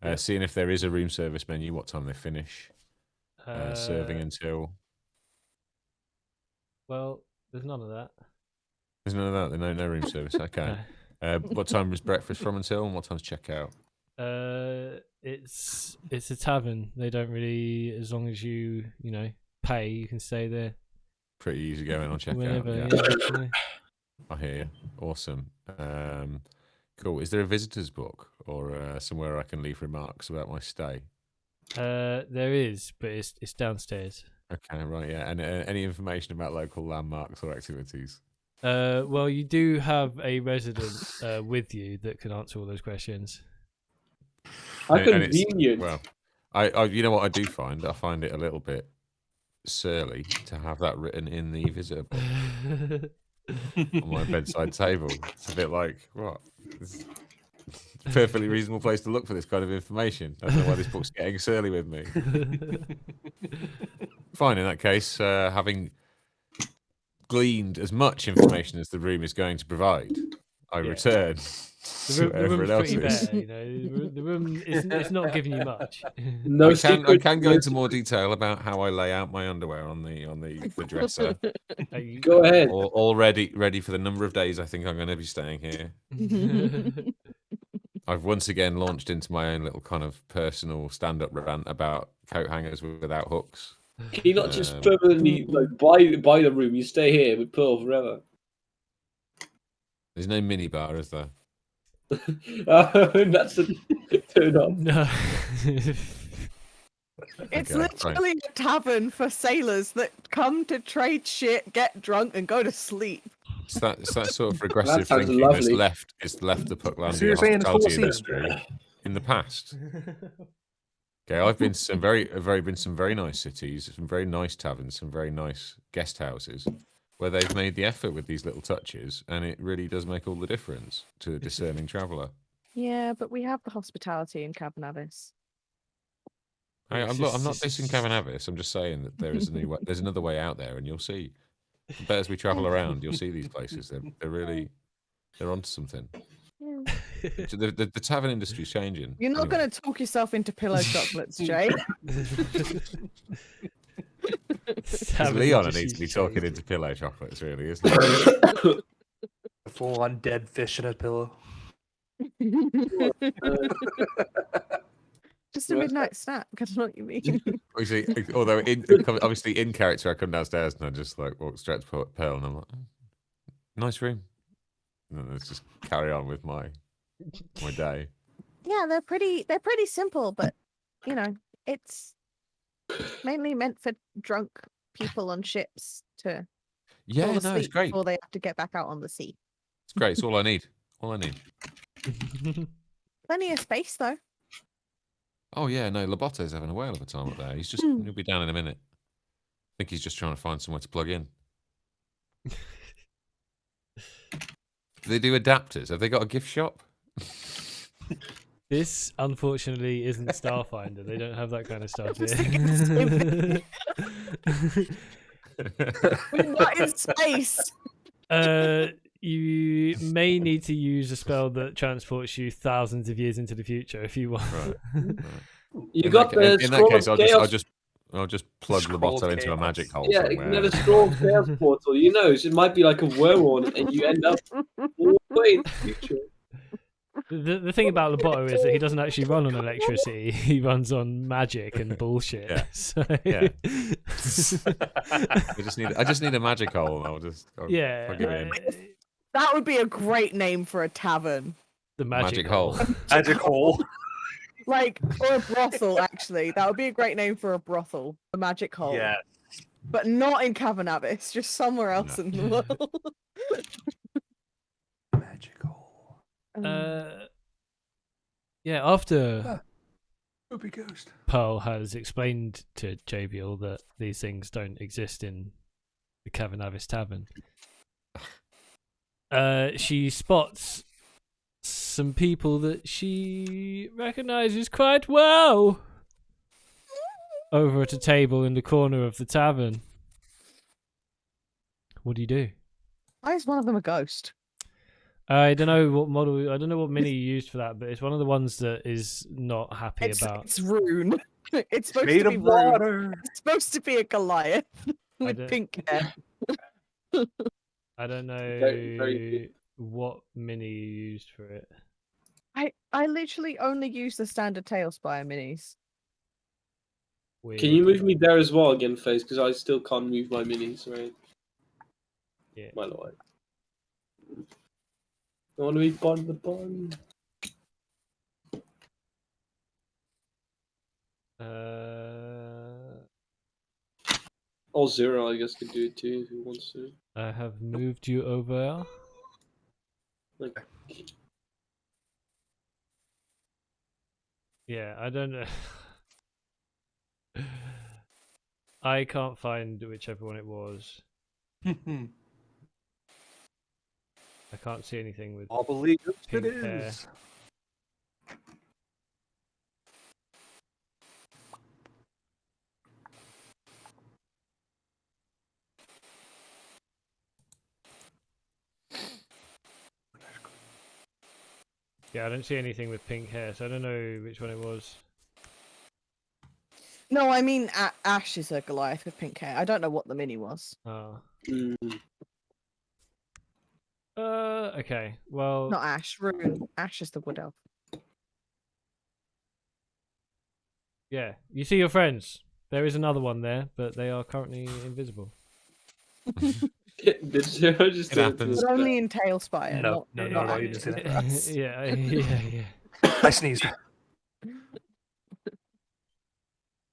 Yeah. seeing if there is a room service menu, what time they finish, serving Uh, until. Well, there's none of that. There's none of that. No room service. Okay. What time is breakfast from until, and what time's checkout? It's a tavern. They don't really, as long as you pay, you can stay there Pretty easy going on checkout. whenever. Yeah. Yeah. I hear you. Awesome. Cool. Is there a visitor's book or somewhere I can leave remarks about my stay? There is, but it's downstairs. Okay, right, yeah. And any information about local landmarks or activities? Well, you do have a resident with you that can answer all those questions. How And it's- convenient. well, I you know what I do find? I find it a little bit surly to have that written in the visitor book on my bedside table. It's a bit like, what? It's a perfectly reasonable place to look for this kind of information. I don't know why this book's getting surly with me. Fine, in that case, having gleaned as much information as the room is going to provide, I return The to room's everyone pretty else's. bare, the room it's not giving you much. No I secret. can go into more detail about how I lay out my underwear on the dresser. Go ahead. All ready for the number of days I think I'm going to be staying here. I've once again launched into my own little kind of personal stand-up rant about coat hangers without hooks. Can you not just Um, permanently buy the room? You stay here with Pearl forever. There's no minibar, is there? That's a turn on. No. It's Okay, literally a tavern for sailors that come to trade shit, get drunk, and go to sleep. It's that sort of regressive sounds thinking that's lovely. left the So Pucklandia you're saying it's hospitality full industry in the past. Okay, I've been to some very nice cities, some very nice taverns, some very nice guest houses, where they've made the effort with these little touches, and it really does make all the difference to a discerning traveller. Yeah, but we have the hospitality in Cavernavis. I'm not dissing Cavernavis. I'm just saying that there is there's another way out there, and you'll see. I bet as we travel around, you'll see these places. They're onto something. Yeah. The tavern industry's changing. You're not Anyway. going to talk yourself into pillow chocolates, Jay. It's Leon that needs to be talking into pillow chocolates, really, isn't it? A full-on dead fish in a pillow. Just a midnight snack. I don't know what you mean. Although obviously in character, I come downstairs and I just like walk straight to Pearl, and I'm like, nice room. And then let's just carry on with my day. Yeah, they're pretty simple, but it's mainly meant for drunk people on ships to Yeah, fall no, it's asleep great. before they have to get back out on the sea. It's great. It's all I need. All I need. Plenty of space though. Oh yeah, no, Laboto's having a whale of a time up there. He'll be down in a minute. I think he's just trying to find somewhere to plug in. Do they do adapters? Have they got a gift shop? This unfortunately isn't Starfinder. They don't have that kind of stuff was thinking the here. We're not in space. You may need to use a spell that transports you thousands of years into the future if you want. Right. You In got that, the in scroll that case, of I'll chaos. just plug Scroll of Loboto into a chaos. magic hole Yeah, somewhere. you never scroll of chaos portal. You know, it might be like a wormhole, and you end up all the way in the future. The thing about Loboto is that he doesn't actually run on electricity. He runs on magic and bullshit. Yeah. So... Yeah. I just need a magic hole, and I'll yeah. plug it in. That would be a great name for a tavern. The Magic hole. Magic hole. Like, or a brothel, actually. That would be a great name for a brothel. A magic hole. Yeah. But not in Cavernavis, just somewhere else in the world. Magic hole. Yeah, after Ruby ghost. Pearl has explained to Javiel that these things don't exist in the Cavernavis Tavern, she spots some people that she recognizes quite well over at a table in the corner of the tavern. What do you do? Why is one of them a ghost? I don't know what model. I don't know what mini you used for that, but it's one of the ones that is not happy about. It's Rune. It's supposed Made to be of Rune. water. It's supposed to be a Goliath with don't- pink hair. I don't know Very good. what mini you used for it. I literally only use the standard Tailspire minis. Weird. Can you move me there as well again, Face? Because I still can't move my minis, right? Yeah. My lord. I want to be part of the bun. All Zero, I guess, could do it too if he wants to. I have moved you over. Like, Yeah, I don't know. I can't find whichever one it was. I can't see anything with. I believe it Pink hair. is. Yeah, I don't see anything with pink hair, so I don't know which one it was. No, I mean Ash is a Goliath with pink hair. I don't know what the mini was. Oh. mm, Okay. Well, Not Ash, Rune. Ash is the wood elf. yeah. You see your friends. There is another one there, but they are currently invisible. did Zero just It do happens. But only in Tailspire. No, not no, not you didn't see actually that. for us. yeah. I sneezed.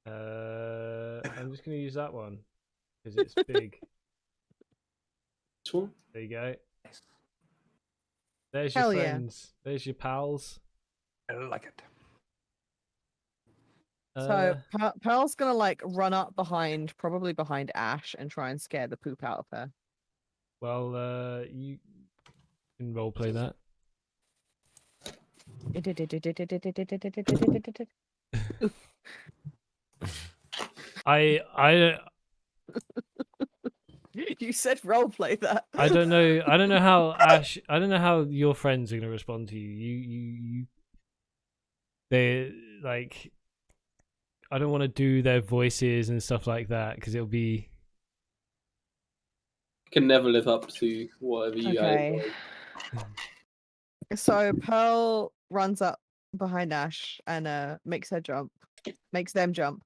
I'm just gonna use that one because it's big. This one? There you go. There's your Hell yeah. friends. There's your pals. I like it. So Pearl's gonna like run up behind, probably behind Ash, and try and scare the poop out of her. well, you can roleplay that. I You said roleplay that. I don't know. I don't know how Ash. I don't know how your friends are gonna respond to you. You. They like. I don't want to do their voices and stuff like that because it'll be. Can never live up to whatever you Okay. guys So Pearl runs up behind Ash and makes them jump.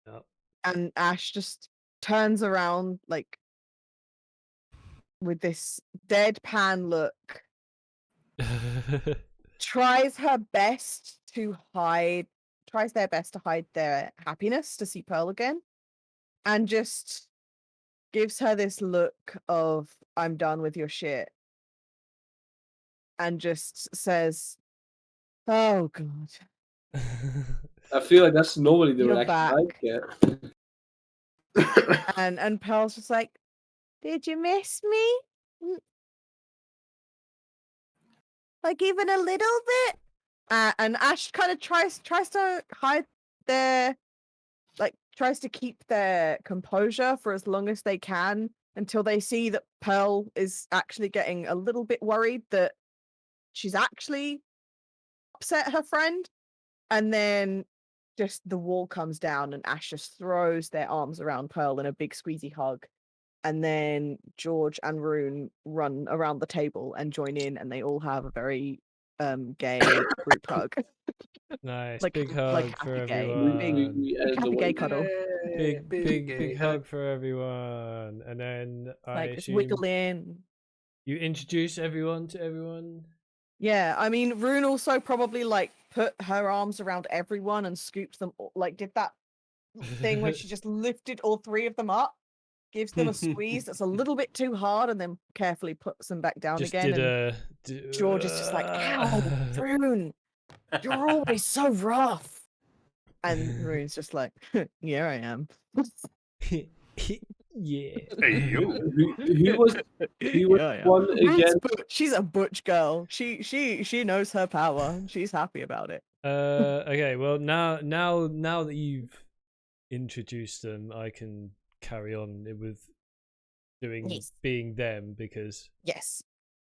Yep. And Ash just turns around like with this deadpan look, tries their best to hide their happiness to see Pearl again, and just gives her this look of "I'm done with your shit," and just says, "Oh God, I feel like that's normally the You're reaction I back." get. and Pearl's just like, "Did you miss me? Like even a little bit?" And Ash kind of tries to hide tries to keep their composure for as long as they can until they see that Pearl is actually getting a little bit worried that she's actually upset her friend. And then just the wall comes down and Ash just throws their arms around Pearl in a big squeezy hug. And then George and Rune run around the table and join in, and they all have a very gay group hug. Nice. Like Big hug happy for gay. everyone. Happy gay cuddle. Big hug for everyone. And then I Like just assume wiggle in. you introduce everyone to everyone. Yeah, I mean, Rune also probably like put her arms around everyone and scooped them, like did that thing where she just lifted all three of them up, gives them a squeeze that's a little bit too hard, and then carefully puts them back down Just again. did And a. George is just like, "Ow, Rune, you're always so rough." And Rune's just like, "Yeah, I am." Yeah. Hey, you. Who was Yeah, I am. one Rune's again? she's a butch girl. She knows her power. She's happy about it. Okay. Well, now that you've introduced them, I can carry on with doing Yes. being them because Yes.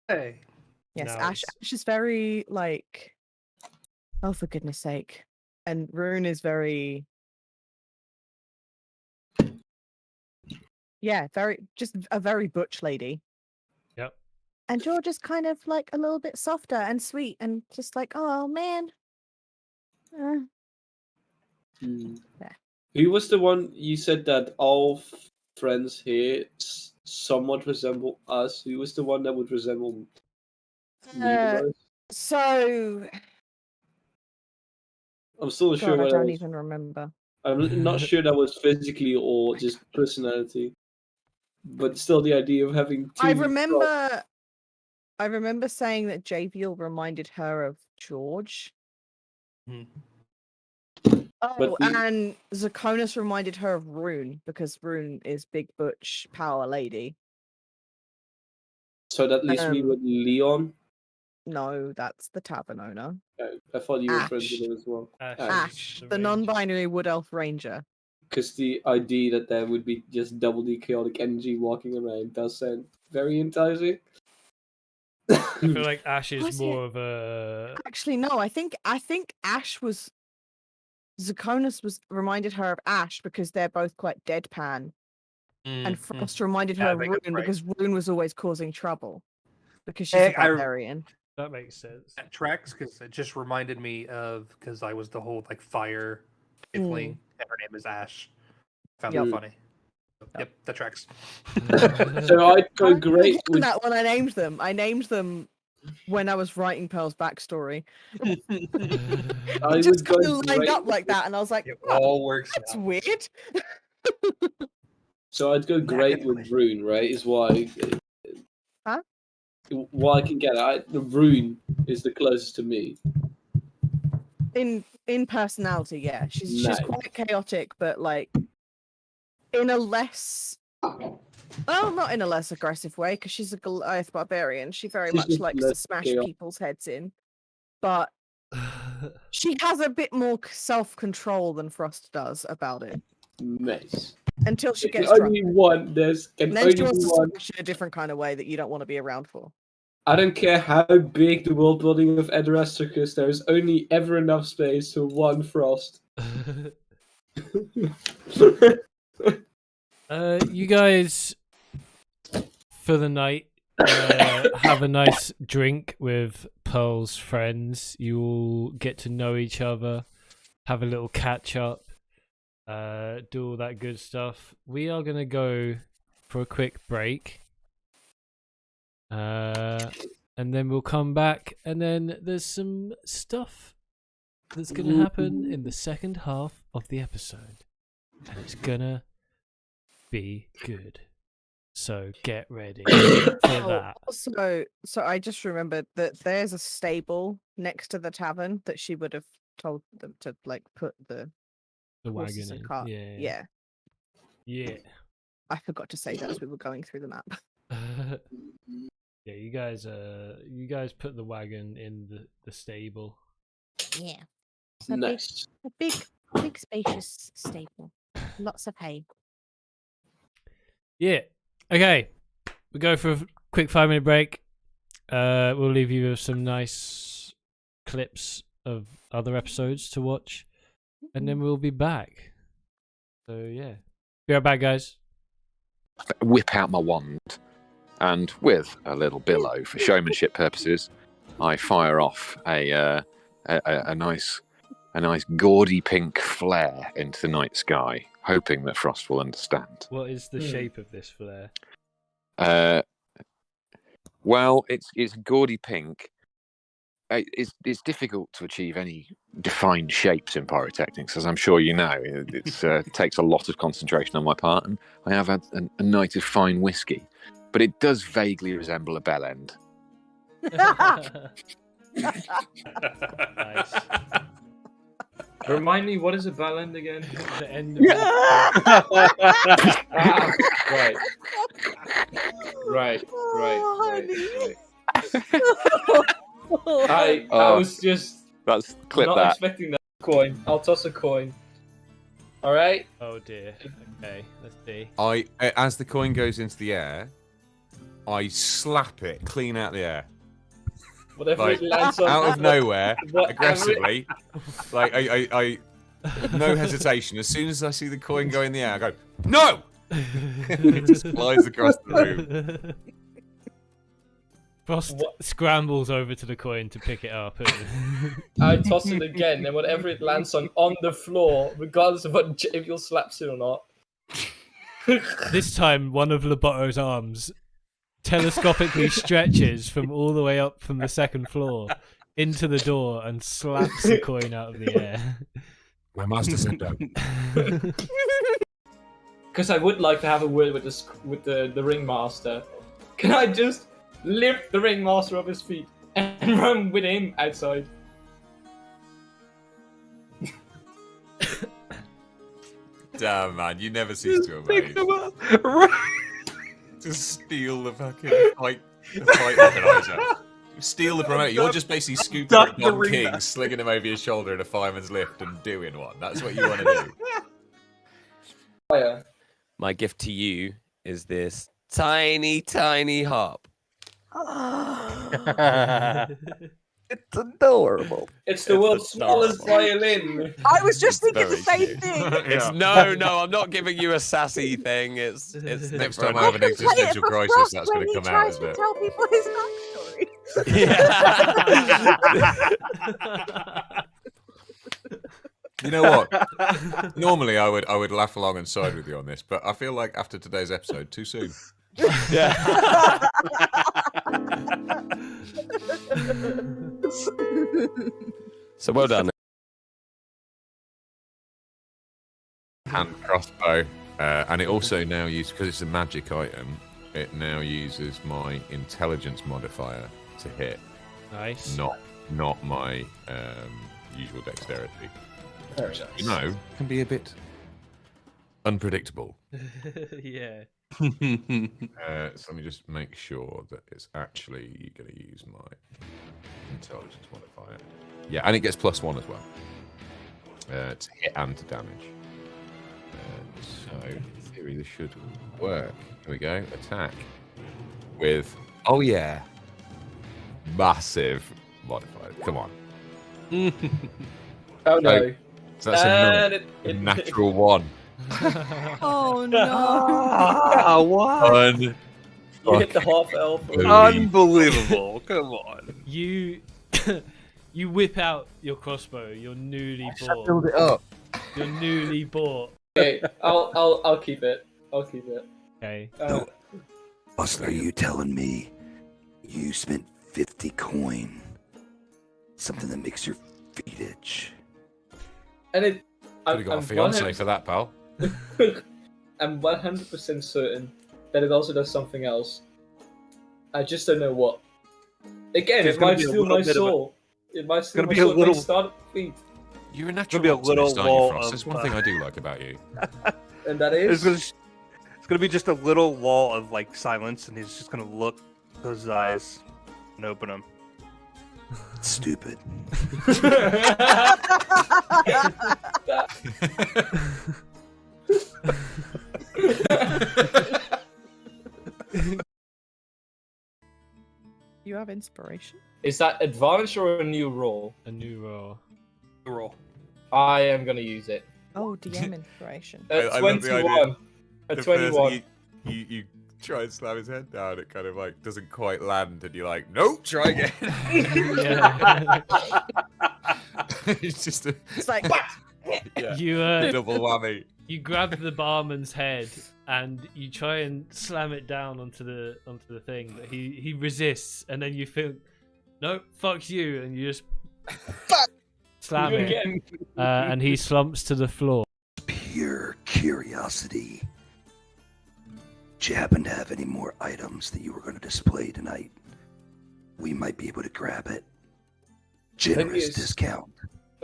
Hey. Yes, now Ash it's- is very like, "Oh, for goodness sake." And Rune is very, yeah, very, just a very butch lady. Yep. And George is kind of like a little bit softer and sweet and just like, oh man. Hmm. Yeah. Who was the one you said that all friends here somewhat resemble us? Who was the one that would resemble me the Uh, most? so I'm still not sure God, I whether don't even remember. I'm not sure that was physically or just personality. But still, the idea of having two. I remember saying that Javiel reminded her of George. Hmm. Oh, But and Zakonis reminded her of Rune because Rune is big butch power lady. So that leaves me Um, with Leon. No, that's the tavern owner. I thought you were friends with Ash. him as well. Ash, the ranger. non-binary wood elf ranger. Because the idea that there would be just double the chaotic energy walking around does sound very enticing. I feel like Ash is Was more of a. Actually, no. I think Ash was. Zakonis was reminded her of Ash because they're both quite deadpan, and Frost reminded her Yeah, of that Rune makes right. because Rune was always causing trouble because she's Hey, a barbarian. That makes sense. That tracks because it just reminded me of because I was the whole like fire tiefling, and her name is Ash. Found Yep. that funny. Yep, that tracks. So I'd go I great did with. that when I named them. I named them when I was writing Pearl's backstory. I It just would go kind of lined great. up like that, and I was like, It "Oh, all works that's out. weird." So I'd go great with Rune, right? Is why. Huh? What I can get at, the Rune is the closest to me. In personality, yeah, she's Nice. quite chaotic, but like in a less, well, not in a less aggressive way because she's a Goliath barbarian. She very She's much just likes to less smash chaotic. people's heads in, but she has a bit more self-control than Frost does about it Nice. until she There's gets drunk. only one. There's can And then only she wants be to one. smash in a different kind of way that you don't want to be around for. I don't care how big the world building of Edarastrix is. There is only ever enough space for one Frost. You guys, for the night, have a nice drink with Pearl's friends. You all get to know each other, have a little catch up, do all that good stuff. We are gonna go for a quick break, and then we'll come back, and then there's some stuff that's gonna happen in the second half of the episode, and it's gonna be good. So get ready for that. Also, so I just remembered that there's a stable next to the tavern that she would have told them to like put the horses wagon and in. cart. Yeah. Yeah. I forgot to say that as we were going through the map. Yeah, you guys put the wagon in the stable. Yeah. So Nice. a big spacious stable. Lots of hay. Yeah. Okay. We go for a quick 5-minute break. We'll leave you with some nice clips of other episodes to watch, and then we'll be back. So yeah, be right back, guys. Whip out my wand, and with a little billow for showmanship purposes, I fire off a nice gaudy pink flare into the night sky, hoping that Frost will understand. What is the shape of this flare? Well, it's gaudy pink. It's difficult to achieve any defined shapes in pyrotechnics, as I'm sure you know. It takes a lot of concentration on my part, and I have had a night of fine whiskey, but it does vaguely resemble a bell end. Nice. Remind me, what is a bell end again? The end of Right. Oh, I Oh. was just That's clip not that. expecting that coin. I'll toss a coin. All right. Oh dear. Okay, let's see. As the coin goes into the air, I slap it clean out the air, Whatever like it lands on. out of nowhere, Whatever aggressively. Like I no hesitation. As soon as I see the coin go in the air, I go no. It just flies across the room. Frost What? scrambles over to the coin to pick it up. I toss it again, and whatever it lands on the floor, regardless of what Javiel slaps it or not. This time, one of Loboto's arms telescopically stretches from all the way up from the second floor into the door and slaps the coin out of the air. My master said that. Because I would like to have a word with the ringmaster. Can I just lift the ringmaster off his feet and run with him outside? Damn, man, you never cease to amaze. Just steal the fucking fight organizer. Steal the promoter. You're just basically scooping Duck up the Don ring King, back. slinging him over your shoulder in a fireman's lift and doing one. That's what you want to do. Fire. My gift to you is this tiny, tiny harp. It's adorable. It's the world's smallest adorable. violin. I was just It's thinking the very same cute. thing. It's no, I'm not giving you a sassy thing. It's Next different. time I have an can play it existential for crisis, Frost that's when going to he come out, tries isn't to it? tell people his backstory. You know what? Normally, I would laugh along and side with you on this, but I feel like after today's episode, too soon. Yeah. So well done. Hand crossbow, and it also now uses, because it's a magic item, it now uses my intelligence modifier to hit, Nice. not my usual dexterity. Very Which, nice. you know, can be a bit unpredictable. Yeah. So let me just make sure that it's actually going to use my intelligence modifier. Yeah, and it gets +1 as well to hit and to damage. So in theory, this should work. Here we go. Attack with massive modifier. Come on. Oh no. So that's And a natural 1. Oh no! Oh, what? You hit the half elf. Unbelievable. Come on. You you whip out your crossbow, your newly bought. Build it up. Your newly bought. Okay, I'll keep it. I'll keep it. Okay. No. Austin, are you telling me you spent 50 coin? Something that makes your feet itch. And it. Could have got a fiance for that, pal. I'm 100% certain that it also does something else. I just don't know what. Again, There's it gonna might be a steal little my bit of a- soul. It might steal gonna my be a soul. It might little- start at feet. You're a natural be a little optimist, aren't you, wall Frost? of, There's one thing I do like about you. And that It's is. gonna be just a little wall of like silence, and he's just gonna look close his eyes and open them. Stupid. You have inspiration. Is that advantage or a new roll? A new roll. Roll. I am gonna use it. Oh, DM inspiration. At I love the idea. 21. At The first 21. you try and slam his head down, it kind of like doesn't quite land, and you're like, nope, try again. Yeah. It's just a It's like yeah, You double whammy. you grab the barman's head and you try and slam it down onto the thing, but he resists, and then you think, nope, fuck you, and you just slam You it, again. and he slumps to the floor. Pure curiosity. Do you happen to have any more items that you were going to display tonight? We might be able to grab it. Generous it's- discount.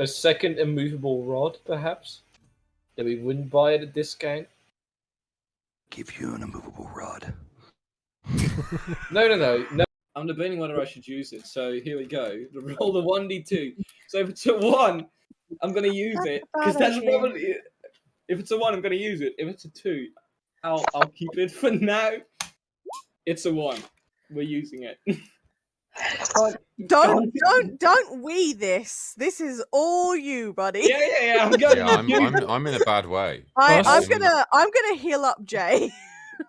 A second immovable rod, perhaps? That we wouldn't buy at a discount? Give you an immovable rod. No. I'm debating whether I should use it, so here we go. Roll the 1d2. So if it's a 1, I'm going to use it. Because That's that's bad idea. probably it. If it's a 1, I'm going to use it. If it's a 2, I'll keep it for now. It's a 1. We're using it. Don't we this. This is all you, buddy. Yeah. I'm going Yeah, I'm in a bad way. I'm Awesome. gonna heal up Jay.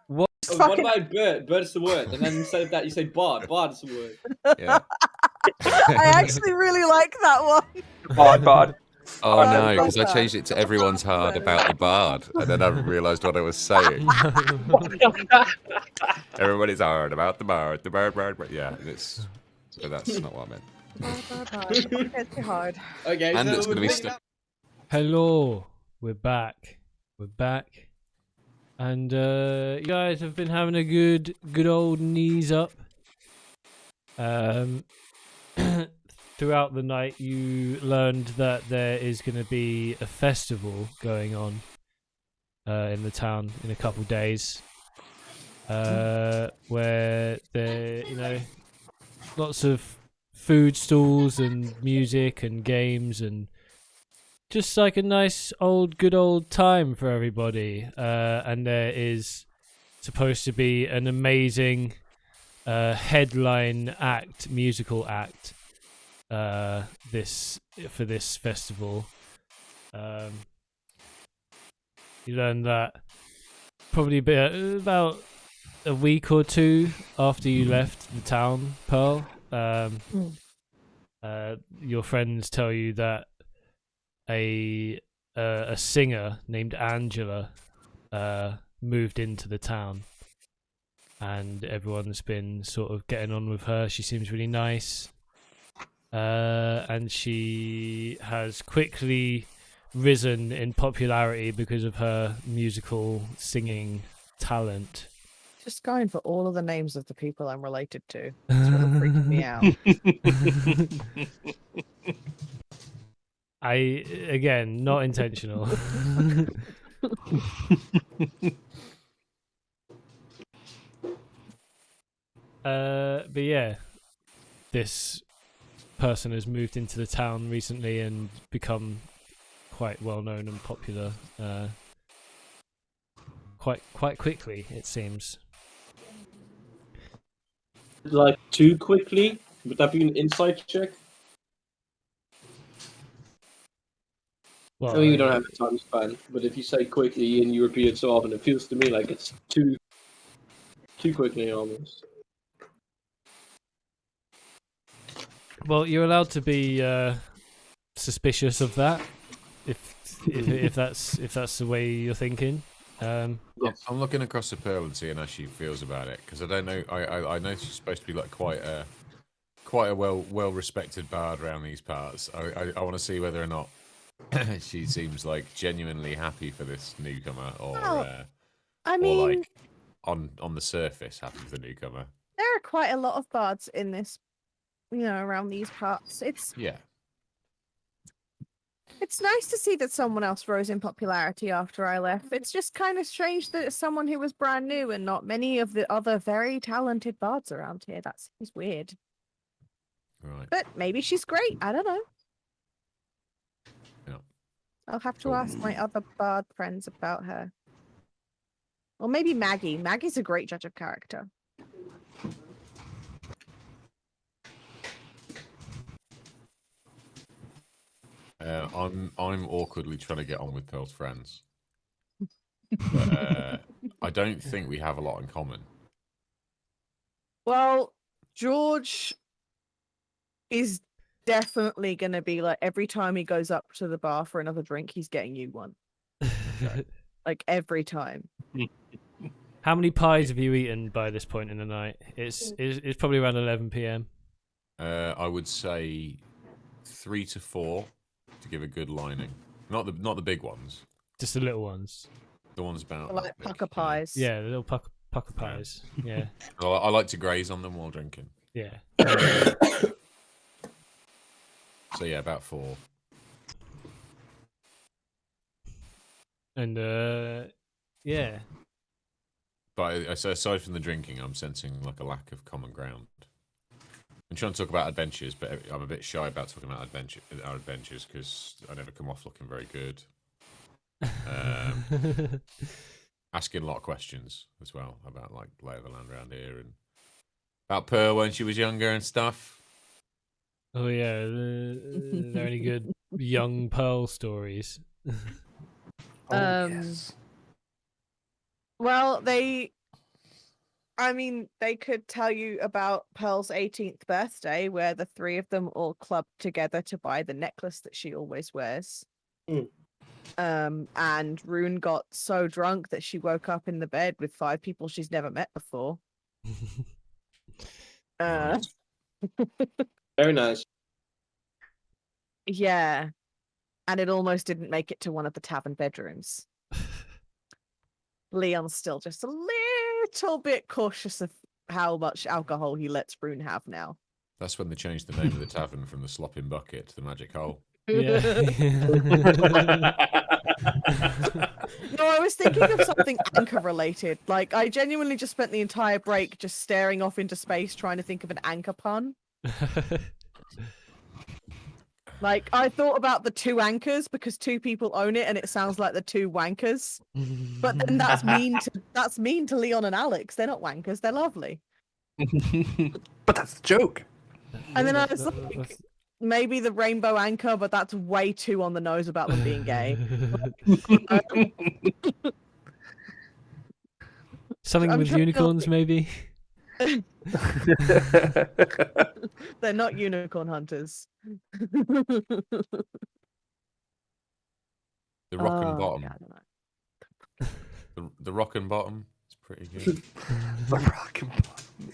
What's Just What fucking. about bird? Bird is the word, and then instead of that, you say bard. Bard is the word. Yeah. I actually really like that one. Bard. Oh Bard, no, because I bard. changed it to everyone's hard about the bard, and then I realised what I was saying. Everybody's hard about the bard, but yeah, but that's not what I meant. It's too hard. Okay, And so it's gonna be stuck. Hello, we're back. We're back, and you guys have been having a good old knees up. Throughout the night, you learned that there is going to be a festival going on in the town in a couple days, where there, lots of food stalls and music and games and just like a nice good old time for everybody. And there is supposed to be an amazing headline musical act for this festival. You learn that probably about a week or two after you left the town, Pearl. Your friends tell you that a singer named Angela moved into the town, and everyone's been sort of getting on with her. She seems really nice. And she has quickly risen in popularity because of her musical singing talent. Just going for all of the names of the people I'm related to. It's really freaking me out. Again, not intentional. But yeah, this person has moved into the town recently and become quite well known and popular quite quickly, it seems. Like too quickly? Would that be an insight check? Well, I mean, we don't have a time span, but if you say quickly and you repeat it so often, it feels to me like it's too quickly almost. well, you're allowed to be suspicious of that if that's the way you're thinking. I'm looking across the Pearl and seeing how she feels about it, because I don't know. I know she's supposed to be like quite a well respected bard around these parts. I want to see whether or not she seems like genuinely happy for this newcomer, or I mean, or like on the surface happy for the newcomer. there are quite a lot of bards in this, around these parts. Yeah. It's nice to see that someone else rose in popularity after I left. It's just kind of strange that it's someone who was brand new and not many of the other very talented bards around here. That seems weird. Right. But maybe she's great. I don't know. Yeah. I'll have to ask my other bard friends about her. Or maybe Maggie. Maggie's a great judge of character. I'm awkwardly trying to get on with Pearl's friends. But, I don't think we have a lot in common. Well, George is definitely going to be like, every time he goes up to the bar for another drink, he's getting you one. Like every time. How many pies have you eaten by this point in the night? It's probably around 11 p.m. I would say 3 to 4 to give a good lining. Not the big ones. Just the little ones. The ones about Like pucker pies. Yeah, the little pucker pies. Yeah. I like to graze on them while drinking. Yeah. So yeah, about 4. And yeah. But aside from the drinking, I'm sensing like a lack of common ground. I'm trying to talk about adventures, but I'm a bit shy about talking about our adventures because I never come off looking very good. Asking a lot of questions as well about like lay of the land around here and about Pearl when she was younger and stuff. Oh yeah, they're any good young Pearl stories. Yes. Well, they I mean, they could tell you about Pearl's 18th birthday, where the three of them all clubbed together to buy the necklace that she always wears. And Rune got so drunk that she woke up in the bed with 5 people she's never met before. Nice. Very nice. Yeah. And it almost didn't make it to one of the tavern bedrooms. Leon's still just a little bit cautious of how much alcohol he lets Rune have now. That's when they changed the name of the tavern from the Slopping Bucket to the Magic Hole. Yeah. No, I was thinking of something anchor related. Like, I genuinely just spent the entire break just staring off into space trying to think of an anchor pun. Like, I thought about the 2 anchors because 2 people own it and it sounds like the 2 wankers. But then that's mean to Leon and Alex. They're not wankers, they're lovely. But that's the joke. And then I was like, maybe the rainbow anchor, but that's way too on the nose about them being gay. Something I'm with trying to unicorns, maybe. They're not unicorn hunters. The Rock and Oh, Bottom. yeah, I don't know. The Rock and Bottom. It's pretty good. The rock and bottom, yeah.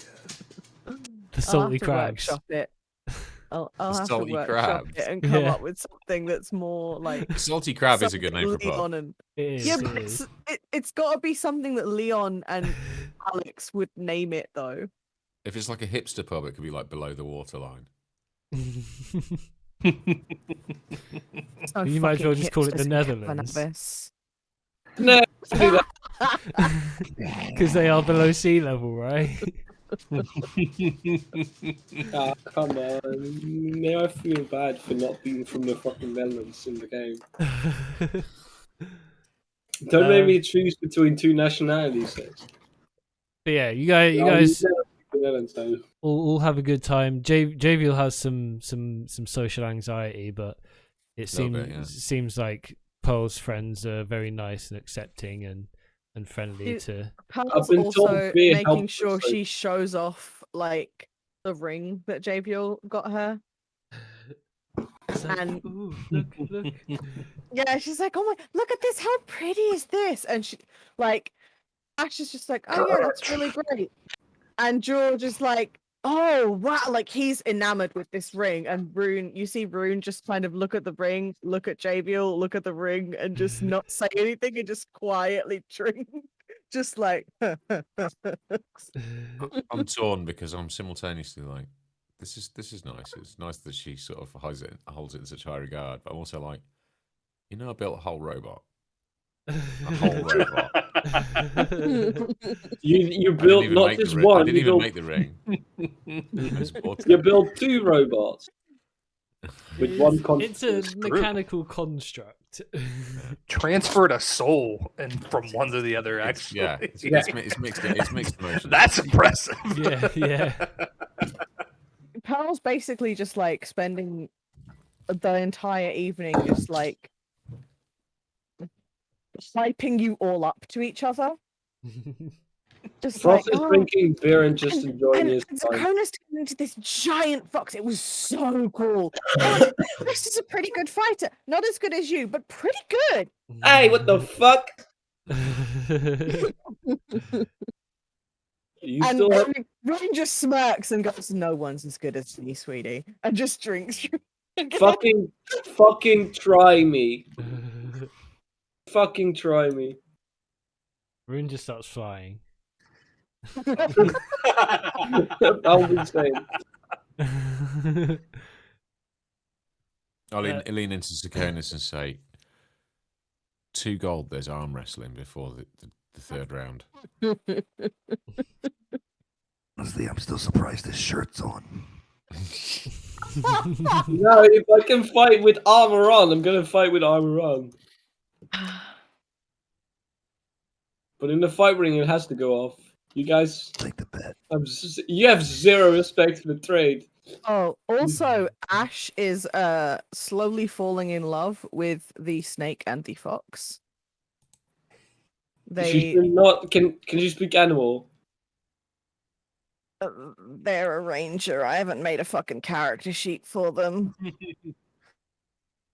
The salty I'll have to crabs. workshop it. I'll The have to salty workshop crabs. it and come Yeah. up with something that's more like Salty Crab is a good name for a something pub. Leon and It is, yeah, it but is. it's got to be something that Leon and Alex would name it though. If it's like a hipster pub, it could be like below the waterline. So You might as well fucking just call it the hipsters in Netherlands. Cavernavis. No, do that. Because they are below sea level, right? Ah, come on. Now I feel bad for not being from the fucking Netherlands in the game. Don't make me choose between 2 nationalities. Sis. But yeah, you I'll guys never pick the Netherlands, though. all have a good time. JVL has some social anxiety, but it Little seems bit, yeah. seems like Pearl's friends are very nice and accepting and friendly You- to. Pearl's been told also be making helpful, sure so- she shows off like the ring that JVL got her. It's like, And- ooh, look. Yeah, she's like, "Oh my, look at this! How pretty is this?" And she, like, Ash is just like, "Oh yeah, that's really great." And George is like, "Oh wow!" Like he's enamored with this ring. And Rune, you see Rune just kind of look at the ring, look at JVL, look at the ring, and just not say anything and just quietly drink, just like. I'm torn because I'm simultaneously like, this is nice. It's nice that she sort of holds it in such high regard, but I'm also like, I built a whole robot. A whole robot. You I didn't built even not make the just ring. I one, didn't you even built, make the ring. I just bought you it. built 2 robots with one It's a screw. mechanical construct. Transferred a soul and from one to the other. It's- Actually, yeah, it's mixed emotions. That's impressive. yeah. Pearl's basically just like spending the entire evening just like hyping you all up to each other. Just Frost like, is "Oh, drinking beer and just enjoying and his time. Zakona's turned into this giant fox. It was so cool. Oh, Chris is a pretty good fighter. Not as good as you, but pretty good. Hey, what the fuck? You And still have... Ryan just smirks and goes, "No one's as good as me, sweetie," and just drinks. fucking try me. Fucking try me. Rune just starts flying. I'll be saying. I'll lean into Zakonis and say, 2 gold, there's arm wrestling before the 3rd round. Honestly, I'm still surprised his shirt's on. No, if I can fight with armor on, I'm gonna fight with armor on. But in the fight ring, it has to go off. You guys, Take the bet. you have 0 respect for the trade. Oh, also, Ash is slowly falling in love with the snake and the fox. She should not. Can you speak animal? They're a ranger. I haven't made a fucking character sheet for them.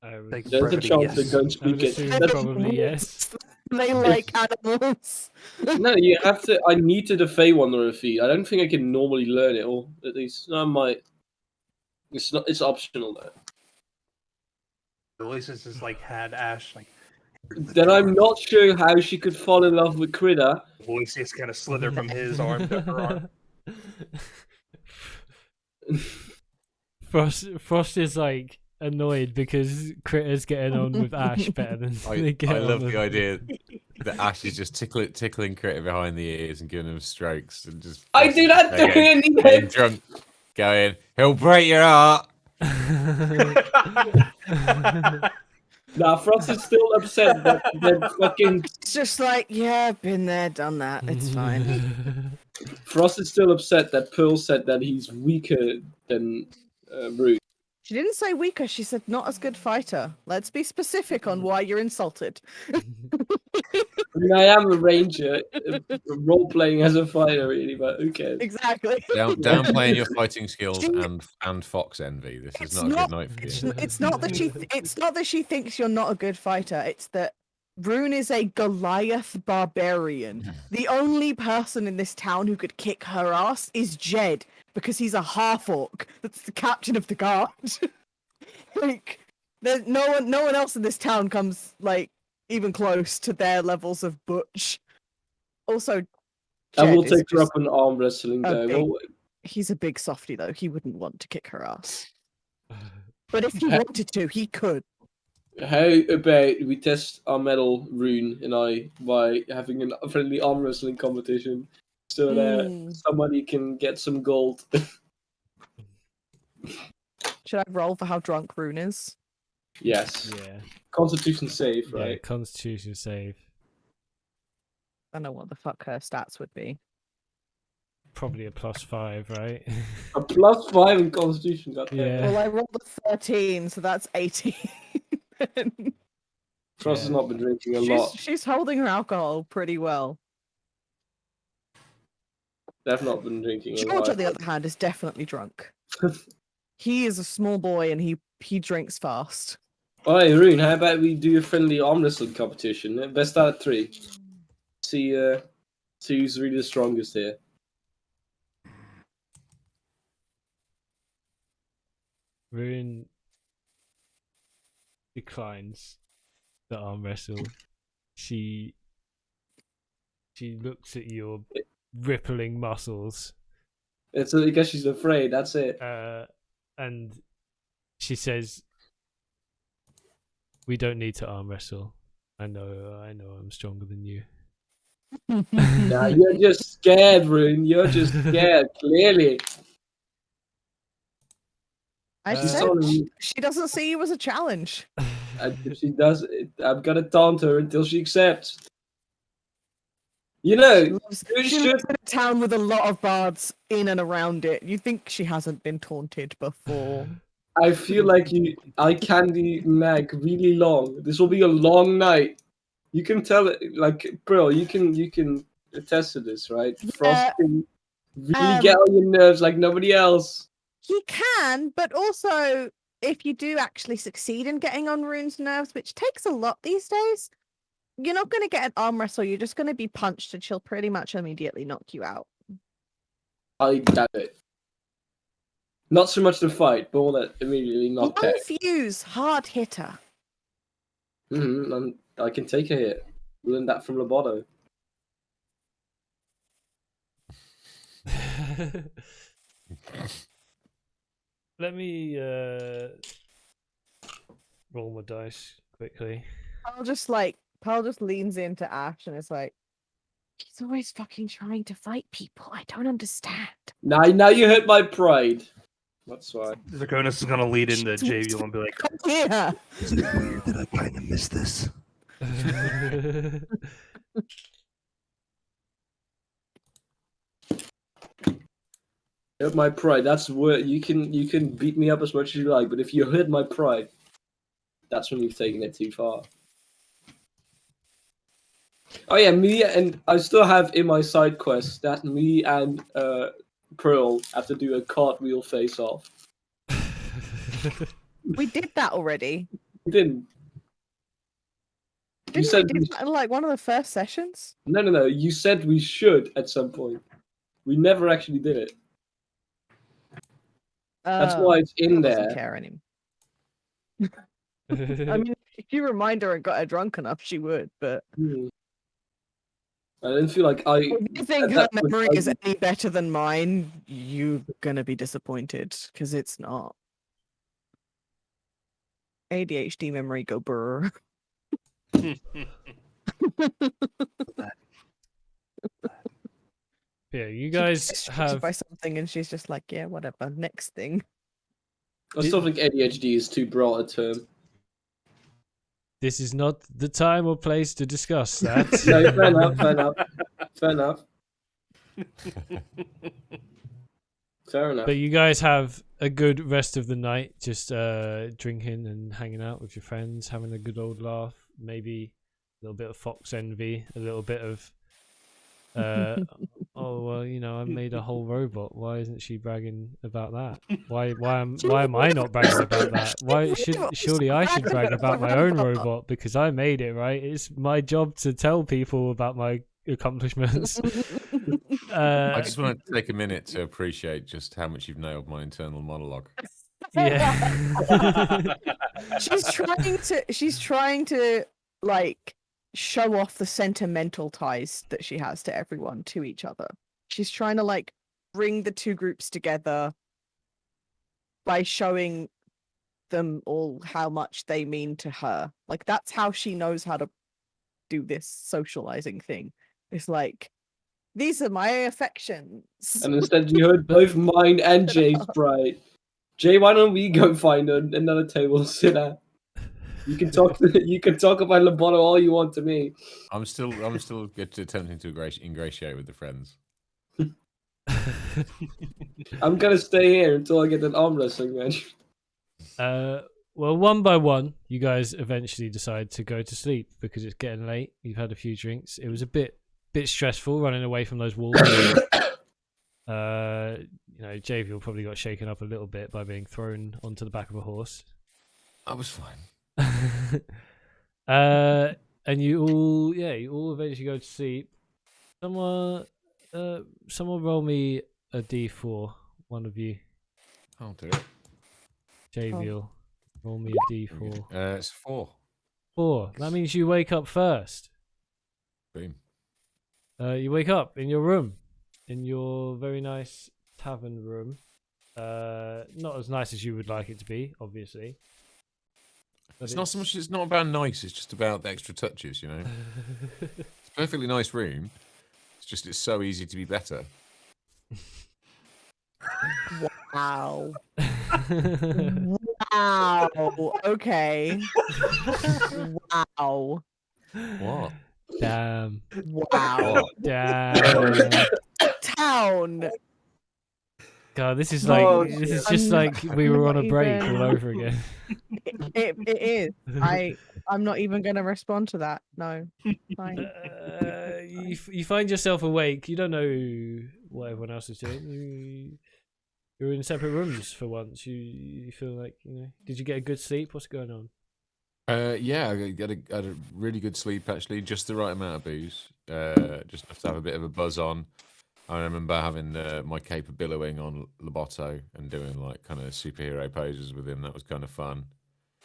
Like, There's a brevity, chance yes. they're going I to would speak it. assume That's- probably yes. They like animals. No, you have to. I need to defay one of the feet. I don't think I can normally learn it, or at least I might. It's not. It's optional though. At least it's just like had Ash like Then I'm not sure how she could fall in love with Critter. voice just kind of slither from his arm to her arm. Frost is like annoyed because Critter's getting on with Ash better than they I get love on with... the idea that Ash is just tickling Critter behind the ears and giving him strokes and just. I do not do getting anything. drunk, going. He'll break your heart. Nah, Frost is still upset that fucking. It's just like, yeah, I've been there, done that. It's fine. Frost is still upset that Pearl said that he's weaker than Root. She didn't say weaker. She said not as good fighter. Let's be specific on why you're insulted. I mean, I am a ranger, role playing as a fighter, really, but who cares? Exactly. Downplaying your fighting skills and fox envy. This is It's not a not- good night for you. It's not that it's not that she thinks you're not a good fighter. It's that Rune is a Goliath barbarian. The only person in this town who could kick her ass is Jed, because he's a half orc. That's the captain of the guard. Like, there's no one else in this town comes like even close to their levels of butch. Also, I will Jed is take her up just in arm wrestling, a though. big- Well, he's a big softy though. He wouldn't want to kick her ass. But if he wanted to, he could. how about we test our metal, Rune and I, by having a friendly arm wrestling competition so that somebody can get some gold? Should I roll for how drunk Rune is? Yes. Yeah. Constitution save, Yeah, right? Constitution save. I don't know what the fuck her stats would be. Probably a +5, right? A +5 in Constitution, goddamn. Yeah. Well, I rolled a 13, so that's 18. Frost has not been drinking a she's, lot. she's holding her alcohol pretty well. They've not been drinking a George, lot. on the other hand, is definitely drunk. He is a small boy and he drinks fast. Alright, Rune, how about we do a friendly arm wrestling competition? Best out of 3. See who's really the strongest here. Rune declines the arm wrestle. She looks at your rippling muscles, It's I guess she's afraid, that's it. and she says, "We don't need to arm wrestle. I know I'm stronger than you." Nah, you're just scared, Rune. You're just scared, clearly. I She's said totally- she doesn't see you as a challenge. And if she does, I'm gonna taunt her until she accepts. You know, She should- lives in a town with a lot of bards in and around it. You think she hasn't been taunted before? I feel like I candy Mag really long. This will be a long night. You can tell it, like, bro. You can attest to this, right? Frost can really get on your nerves like nobody else. He can, but also if you do actually succeed in getting on Rune's nerves, which takes a lot these days, you're not going to get an arm wrestle. You're just going to be punched, and she'll pretty much immediately knock you out. I doubt it. Not so much the fight, but all that immediately knocked out. Long fuse, hard hitter. I can take a hit. Learned that from Loboto. Let me roll my dice quickly. Pearl just leans into Ash and is like, he's always fucking trying to fight people. I don't understand. Now you hurt my pride. That's why. Zakonis is gonna lead into JV and be like, Come here. Is it weird that I kind of miss this? Hurt my pride. That's where you can beat me up as much as you like, but if you hurt my pride, that's when you've taken it too far. Oh yeah, me and I still have in my side quest that me and Pearl have to do a cartwheel face off. We did that already. We didn't. Didn't said we do we- that in like one of the first sessions? No. You said we should at some point. We never actually did it. That's why it's in Doesn't there. care anymore. I mean, if you remind her and got her drunk enough, she would. But I didn't feel like I. if you think at her that point, memory I- is any better than mine, you're gonna be disappointed because it's not. ADHD memory go brr. Yeah, you She guys gets distracted have. by something, and she's just like, "Yeah, whatever. Next thing." I still think ADHD is too broad a term. This is not the time or place to discuss that. No, fair enough. Fair enough. But you guys have a good rest of the night, just drinking and hanging out with your friends, having a good old laugh. Maybe a little bit of fox envy, a little bit of, oh well, you know, I made a whole robot. Why isn't she bragging about that? Why am I not bragging about that? Why surely I should brag about my own robot because I made it, right? It's my job to tell people about my accomplishments. I just want to take a minute to appreciate just how much you've nailed my internal monologue. Yeah. She's trying to like show off the sentimental ties that she has to everyone, to each other. She's trying to like bring the two groups together by showing them all how much they mean to her. Like that's how she knows how to do this socializing thing. It's like, these are my affections. And instead, you heard both mine and Jay's bright. Jay, why don't we go find another table to sit at? You can talk. You can talk about Loboto all you want to me. I'm still attempting to ingratiate with the friends. I'm gonna stay here until I get an arm wrestling match. Well, one by one, you guys eventually decide to go to sleep because it's getting late. You've had a few drinks. It was a bit stressful running away from those walls. You know, Javier probably got shaken up a little bit by being thrown onto the back of a horse. I was fine. And you all eventually go to sleep. Someone roll me a d4. One of you. I'll do it. Javier, roll me a d4. It's 4. 4. That means you wake up first. Boom. You wake up in your room, in your very nice tavern room. Not as nice as you would like it to be, obviously. But It's not so much. It's not about nice. It's just about the extra touches. You know, it's a perfectly nice room. It's so easy to be better. Wow. Wow. Okay. Wow. What? Damn. Wow. Damn. Town. God, this is Oh, like this is just I'm like we were on a not break even- all over again. It is. I'm not even gonna respond to that. No. Fine. You find yourself awake. You don't know what everyone else is doing. You're in separate rooms for once. You feel like, you know. Did you get a good sleep? What's going on? Yeah, I had a really good sleep actually. Just the right amount of booze. Just enough to have a bit of a buzz on. I remember having my cape billowing on Loboto and doing like kind of superhero poses with him. That was kind of fun.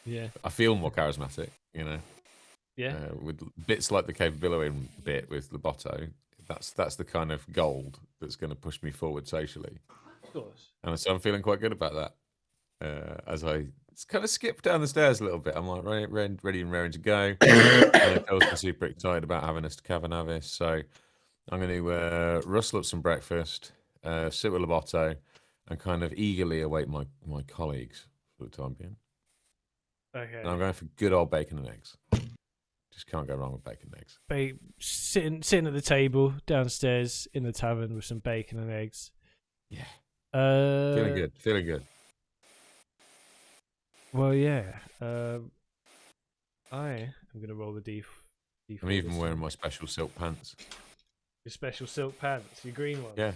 Yeah. I feel more charismatic, you know. Yeah. With bits like the cape billowing bit with Loboto. That's the kind of gold that's going to push me forward socially. Of course. And so I'm feeling quite good about that. As I kind of skip down the stairs a little bit, I'm like ready and raring to go. And I was super excited about having us to Cavernavis, so I'm going to rustle up some breakfast, sit with Loboto, and kind of eagerly await my colleagues for the time being. Okay. And I'm going for good old bacon and eggs. Just can't go wrong with bacon and eggs. Sitting at the table downstairs in the tavern with some bacon and eggs. Yeah. Feeling good. Well, yeah. I am going to roll the D4. I'm even wearing my special silk pants. Your special silk pants, your green ones. Yeah.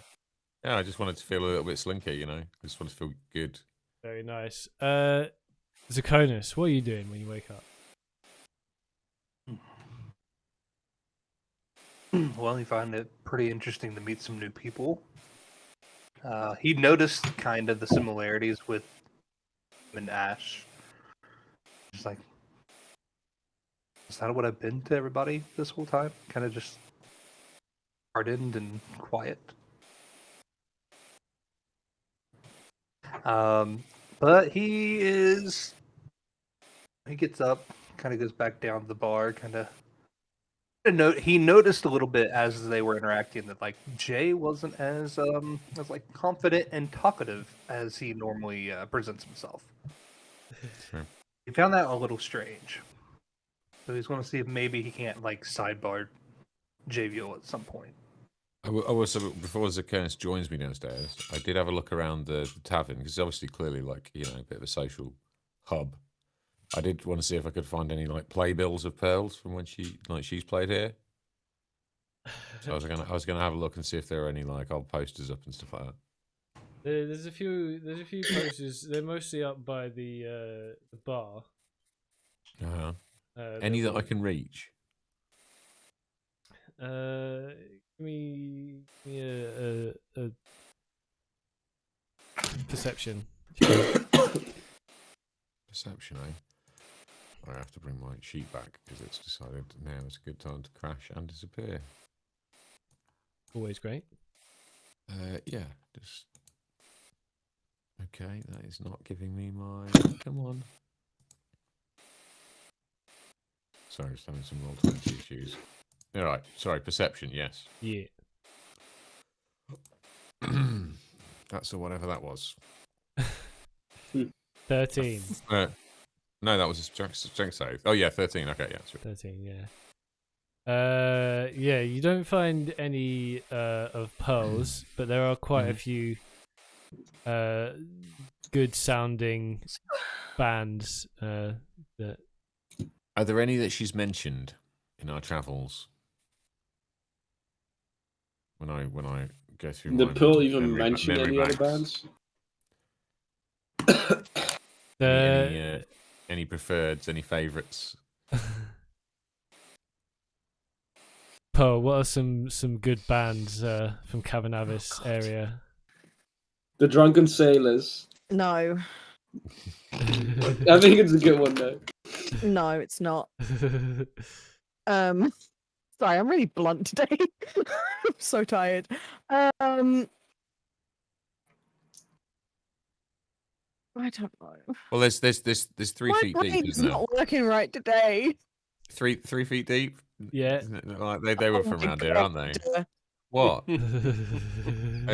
Yeah, I just wanted to feel a little bit slinky, you know. I just wanted to feel good. Very nice. Zakonis, what are you doing when you wake up? Well, he found it pretty interesting to meet some new people. He noticed kind of the similarities with him and Ash. Just like, is that what I've been to everybody this whole time? Kind of just hardened and quiet. But he gets up, kind of goes back down to the bar, he noticed a little bit as they were interacting that like Jay wasn't as like confident and talkative as he normally presents himself. Sure. He found that a little strange. So he's going to see if maybe he can't like sidebar JVL at some point. Also, before Zakonis joins me downstairs, I did have a look around the tavern because obviously, clearly, like a bit of a social hub. I did want to see if I could find any like playbills of Pearls from when she's played here. So I was gonna have a look and see if there are any like old posters up and stuff like that. There's a few posters. They're mostly up by the bar. Uh-huh. Any that I can reach? Give me a perception. Perception, eh? I have to bring my sheet back because it's decided now is a good time to crash and disappear. Always great. Yeah, just okay. That is not giving me my. Come on. Sorry, just having some roll-20 issues. All right. Sorry, perception. Yes. Yeah. That's whatever that was. 13. No, that was a strength save. Oh yeah, 13. Okay, yeah, sure. 13. Yeah. Yeah. You don't find any of pearls, but there are quite a few good sounding bands that. Are there any that she's mentioned in our travels? When I go through The my Pearl even memory mentioned any banks. other bands? Any preferreds, any favourites? Pearl, what are some good bands from Cavernavis area? The Drunken Sailors. No, I think it's a good one though. no, it's not. Sorry, I'm really blunt today. I'm so tired. I don't know. Well, there's 3 My feet deep, brain's isn't there? not working right today. 3 feet deep. Yeah. Isn't it? Like, they were Oh from my around here, aren't they? God. What? I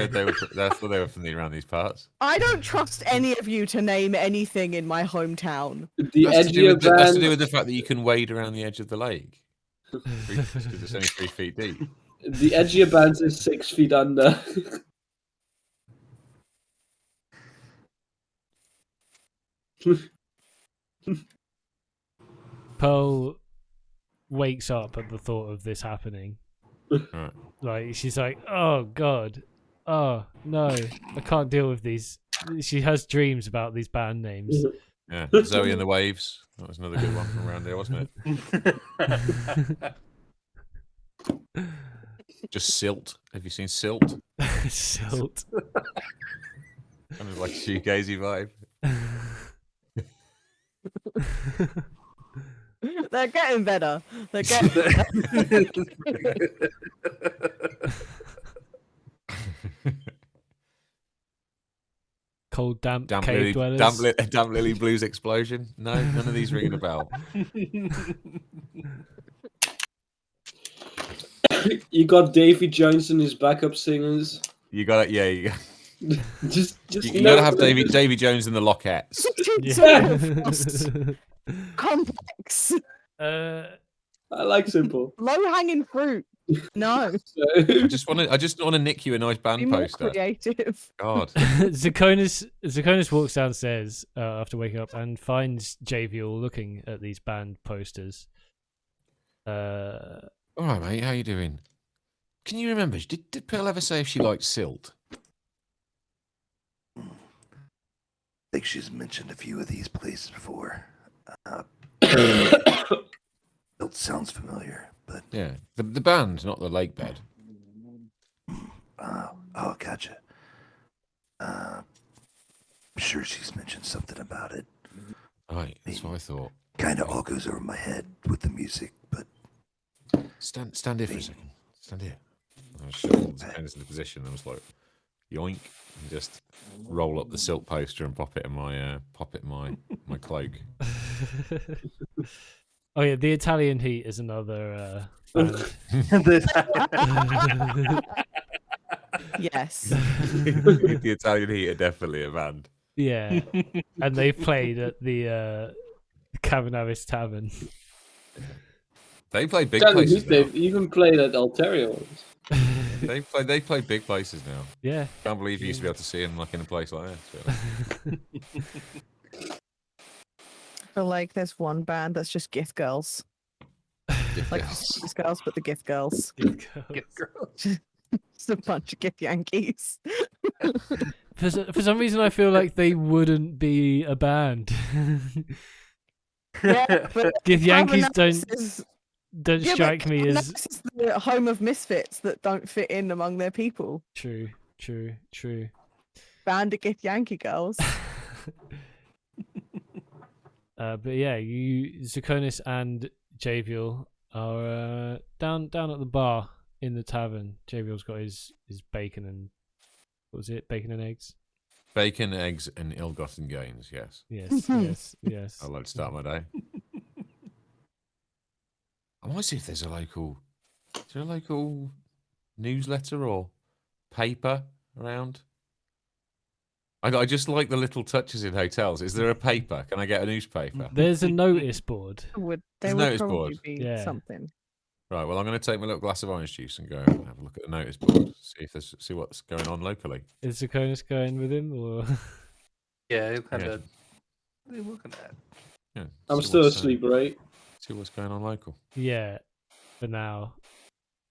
thought they were from around these parts. I don't trust any of you to name anything in my hometown. The That's to do edgier with that's to do band. with the fact that you can wade around the edge of the lake. Because it's only 3 feet deep. The edgier bands is 6 feet under. Pearl wakes up at the thought of this happening. Right. Like she's like, "Oh God, oh no, I can't deal with these." She has dreams about these band names. Yeah, Zoe and the Waves. That was another good one from around here, wasn't it? Just Silt. Have you seen Silt? Silt. Kind of like shoegazy vibe. They're getting better. They're getting Cold, damp cave dwellers. Damp Lily Blues Explosion. No, none of these ringing a bell. You got Davy Jones and his backup singers. You got it. Yeah, you got. Just You gotta have Davy Jones and the Lockets. complex. I like simple. Low hanging fruit. No. I just want to nick you a nice Be band more poster. creative. God. Zakonis walks downstairs after waking up and finds Javiel looking at these band posters. All right, mate. How you doing? Can you remember? Did Pearl ever say if she liked Silt? think she's mentioned a few of these places before. It sounds familiar, but Yeah, the band, not the lake bed. oh, gotcha. I'm sure she's mentioned something about it. Right, that's what I thought. Kind of all goes over my head with the music, but Stand here for a second. Stand here. I shuffled into the position and was like, yoink, and just roll up the silk poster and pop it in my my cloak. Oh yeah, the Italian Heat is another band. Yes. The Italian Heat are definitely a band. Yeah, and they've played at the Cavernavis Tavern. They play big Italian places Heat, now. they've even played at Altaria once. They play big places now. Yeah, Can't believe you used to be able to see them like in a place like this. I feel like there's one band that's just Gift Girls. Like Spice Girls, but the Gift Girls. Gift Girls. Just a bunch of Gift Yankees. For some reason, I feel like they wouldn't be a band. Yeah, but Gift Yankees Cavernavis don't yeah, strike but me as Cavernavis is the home of misfits that don't fit in among their people. true. Band of Gift Yankee girls. But yeah, Zuconis and Javiel are down at the bar in the tavern. Javiel's got his bacon and what was it? Bacon and eggs. Bacon, eggs, and ill-gotten gains. Yes, Yes. I'd like to start my day. I might see if there's a local. Is there a local newsletter or paper around? I just like the little touches in hotels. Is there a paper? Can I get a newspaper? There's a notice board. There There's a would notice probably board. be Yeah. something. Right. Well, I'm going to take my little glass of orange juice and go and have a look at the notice board. See what's going on locally. Is Zuconis going with him or? Yeah, he'll kind Yeah. of. What are you looking at? Yeah. I'm see still what's, asleep, right? See what's going on local. Yeah, for now.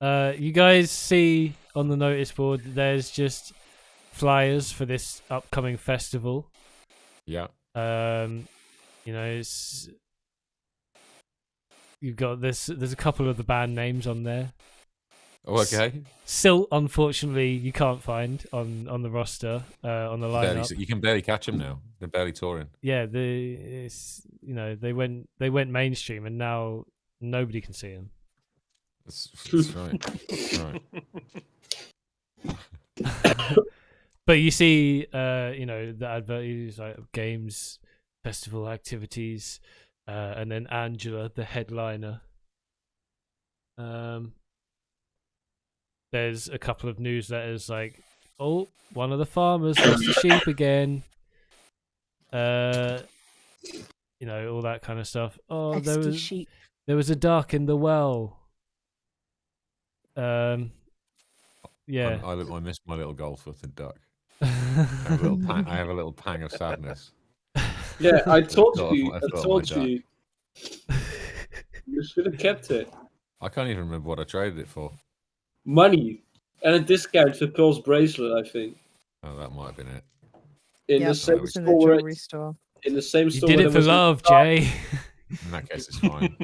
You guys see on the notice board there's just flyers for this upcoming festival. Yeah. You've got this. There's a couple of the band names on there. Oh, okay. Silt, unfortunately, you can't find on the roster on the lineup. You can barely catch them now. They're barely touring. Yeah, they went mainstream and now nobody can see them. That's right. That's right. But you see, the adverts like games, festival activities, and then Angela, the headliner. There's a couple of newsletters like, oh, one of the farmers lost a sheep again. All that kind of stuff. Oh, Sheep. there was a duck in the well. Yeah. I missed my little gold-footed duck. I have a little pang of sadness. Yeah, I told thought you. I I thought told my you. You should have kept it. I can't even remember what I traded it for. Money and a discount for Pearl's bracelet, I think. Oh, that might have been it. In Yeah, the it same was in the store. where jewelry it- store. In the same You store. did where it there for was a love, duck. Jay. In that case, it's fine.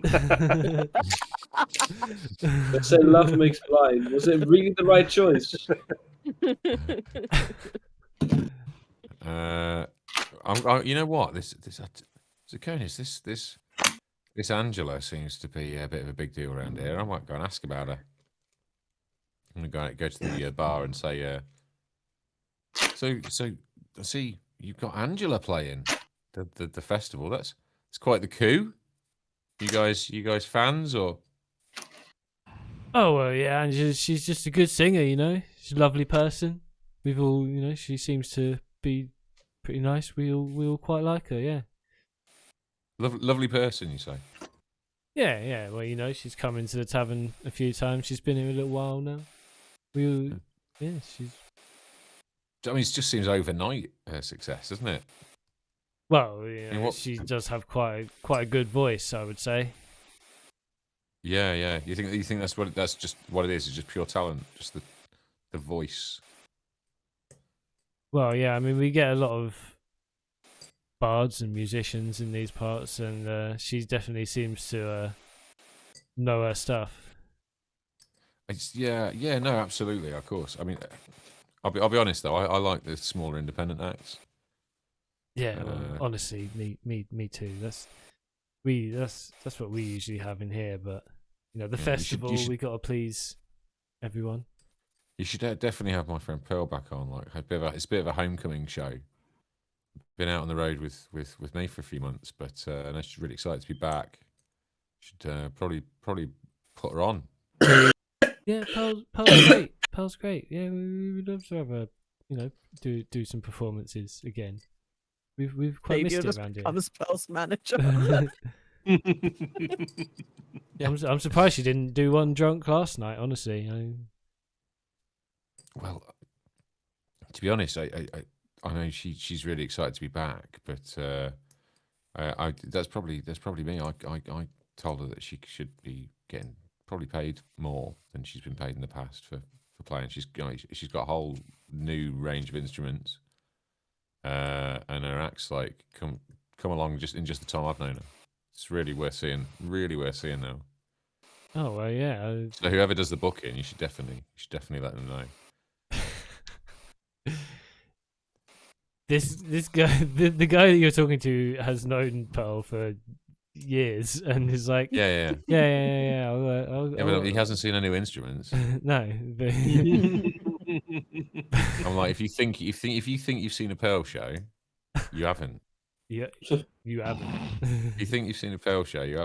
They say love makes blind. Was it really the right choice? You know what? Zuconis, this Angela seems to be a bit of a big deal around here. I might go and ask about her. I'm gonna go to the bar and say, so I see you've got Angela playing the festival. It's quite the coup. You guys fans or? Oh well, yeah, and she's just a good singer, She's a lovely person. We've all, she seems to be pretty nice. We all quite like her, yeah. Lovely person, you say? Yeah. Well, she's come into the tavern a few times. She's been here a little while now. She's. I mean, it just seems overnight success, doesn't it? Well, she does have quite a good voice, I would say. Yeah. You think that's just what it is? It's just pure talent, just the voice. Well, yeah. I mean, we get a lot of bards and musicians in these parts, and she definitely seems to know her stuff. Yeah, no, absolutely, of course. I mean, I'll be honest though. I like the smaller independent acts. Yeah, well, honestly, me too. That's what we usually have in here. But the Yeah, festival, you should- we got to please everyone. You should definitely have my friend Pearl back on. Like, it's a bit of a homecoming show. Been out on the road with me for a few months, but and she's really excited to be back. Should probably put her on. Yeah, Pearl's great. Pearl's great. Yeah, we would love to have her, do some performances again. We've quite Maybe missed you'll it around just become here. a spells manager. I'm surprised she didn't do one drunk last night. Honestly, Well, to be honest, I know she's really excited to be back, but that's probably me. I told her that she should be getting probably paid more than she's been paid in the past for playing. She's got a whole new range of instruments, and her act's like come along just in the time I've known her. It's really worth seeing. Really worth seeing now. oh well, yeah. So whoever does the booking, you should definitely let them know. This guy, the guy that you're talking to, has known Pearl for years, and is like, Yeah. yeah. Yeah, but he hasn't seen any new instruments. No, but I'm like, if you think you've seen a Pearl show, you haven't. yeah, you haven't. If you think you've seen a Pearl show, you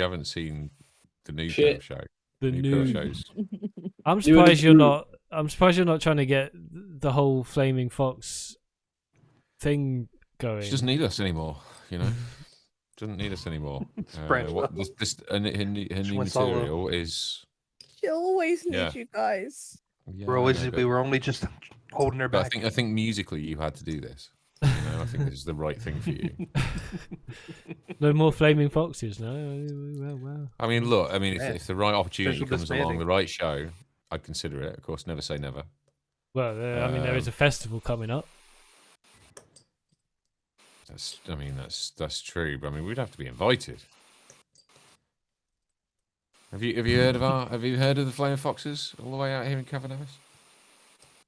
haven't seen the new Shit. Pearl show. The Pearl new. shows. I'm You and surprised the you're crew. not. I'm surprised you're not trying to get the whole Flaming Fox thing going. She doesn't need us anymore. Doesn't need us anymore. Branch What out. her new went solo. material is. She always needs Yeah. you guys. Yeah, We're I always know, we were only just holding her but back. I think musically you had to do this. I think this is the right thing for you. No more Flaming Foxes, no. Well. I mean, look. I mean, Yeah. if the right opportunity Special comes along, disbanding. the right show, I'd consider it. Of course, never say never. Well, I mean, there is a festival coming up. That's true. But I mean, we'd have to be invited. Have you heard of the Flaming Foxes all the way out here in Cavernavis?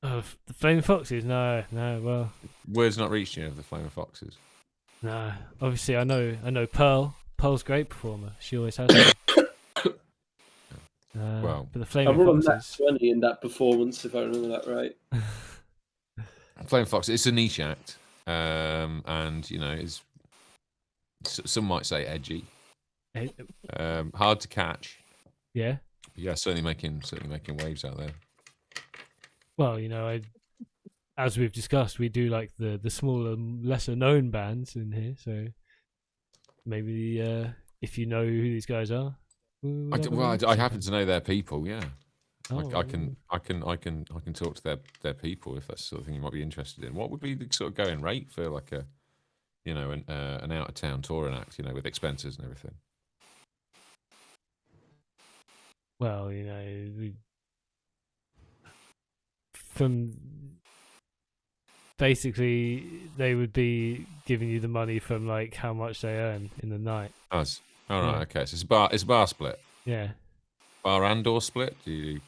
Oh, the Flaming Foxes? No. Well, Word's not reached you of the Flaming Foxes. no. Obviously, I know Pearl. Pearl's a great performer. She always has been. Well, but the I Flaming rolled a nat Foxes. 20 in that performance, if I remember that right. Flaming Fox. It's a niche act, and it's some might say edgy, hard to catch. Yeah. Yeah, certainly making waves out there. Well, as we've discussed, we do like the smaller, lesser known bands in here. So maybe if you know who these guys are, I happen to know their people. Yeah, Oh, I can talk to their people if that's the sort of thing you might be interested in. What would be the sort of going rate for like a an out of town touring act, with expenses and everything? Well, from basically they would be giving you the money from like how much they earn in the night. All right, Yeah. okay. So it's a bar split, Yeah. bar and door split. Do you?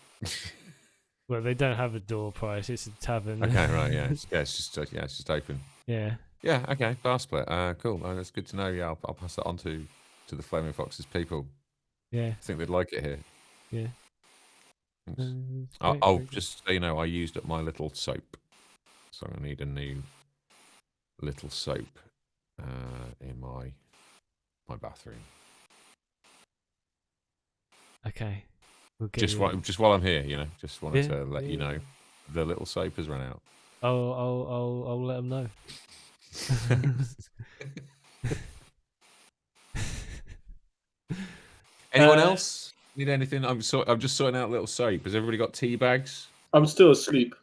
Well, they don't have a door price. It's a tavern. Okay, right, yeah, it's just open. Yeah. Yeah, okay, bar split. Cool. That's good to know. Yeah, I'll pass that on to the Flaming Foxes people. Yeah. I think they'd like it here. Yeah. Thanks. Great, I'll great. just so you know, I used up my little soap, so I need a new little soap in my bathroom. Okay. We'll get Just you. while I'm here, just wanted Yeah, to let you yeah. know the little soap has run out. I'll let them know. Anyone Uh, else need anything? I'm just sorting out little soap. Has everybody got tea bags? I'm still asleep.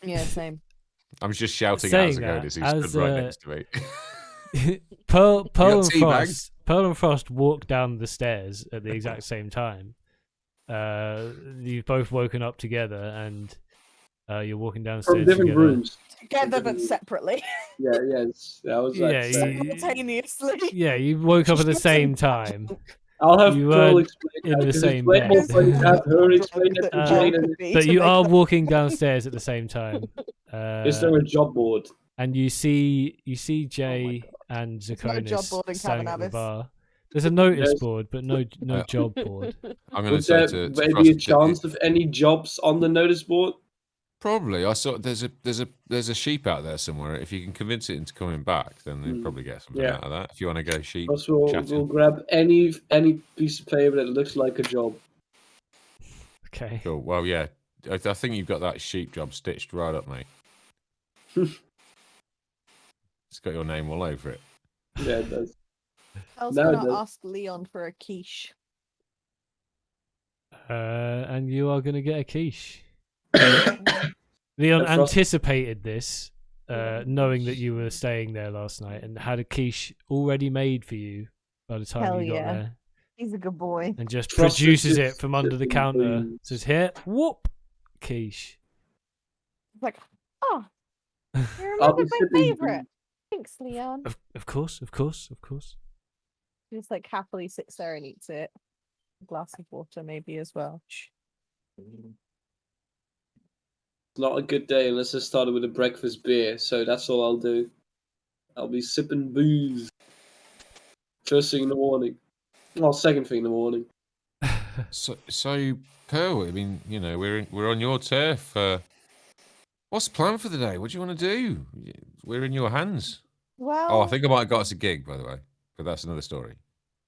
Yeah, same. I'm just shouting Saying as I go. that, As he as, stood right uh, next to me. Pearl and tea bags? Pearl and Frost walk down the stairs at the exact same time. You've both woken up together, and you're walking downstairs From different together. rooms. Together but separately. Yeah, yes. I was Yeah, like, Simultaneously. Yeah, you woke up at the same time. I'll have You Pearl weren't explain in that the because same it's way more bed. funny to have her explain it to Uh, Jane. And But you are walking downstairs at the same time. is there a job board? And you see Jay and no job Zakonis board in standing at the Cavernavis. bar. There's a notice There's- board, but no job board. I'm going Would to say there to maybe Frost, a chance of any jobs on the notice board? probably. I saw there's a sheep out there somewhere. If you can convince it into coming back, then you'll probably get something Yeah. out of that. If you want to go sheep Plus, we'll chatting. grab any piece of paper that looks like a job. Okay. Cool. Well, yeah. I think you've got that sheep job stitched right up, mate. It's got your name all over it. Yeah, it does. I was No, gonna no. ask Leon for a quiche. And you are going to get a quiche. Leon And Frost- anticipated this, knowing that you were staying there last night, and had a quiche already made for you by the time Hell you got yeah. there, He's a good boy. and just Frost is produces it just from under the sipping counter. booze. Says, "Here, whoop, quiche." It's like, oh, you I'll be remembered my sipping favorite. Thanks, Leon. Of course. He just like happily sits there and eats it. A glass of water, maybe as well. It's not a good day unless I started with a breakfast beer, so that's all I'll do. I'll be sipping booze. First thing in the morning. Well, second thing in the morning. So Pearl, I mean, you know, we're on your turf. What's the plan for the day? What do you want to do? We're in your hands. Well, Oh, I think I might have got us a gig, by the way, but that's another story.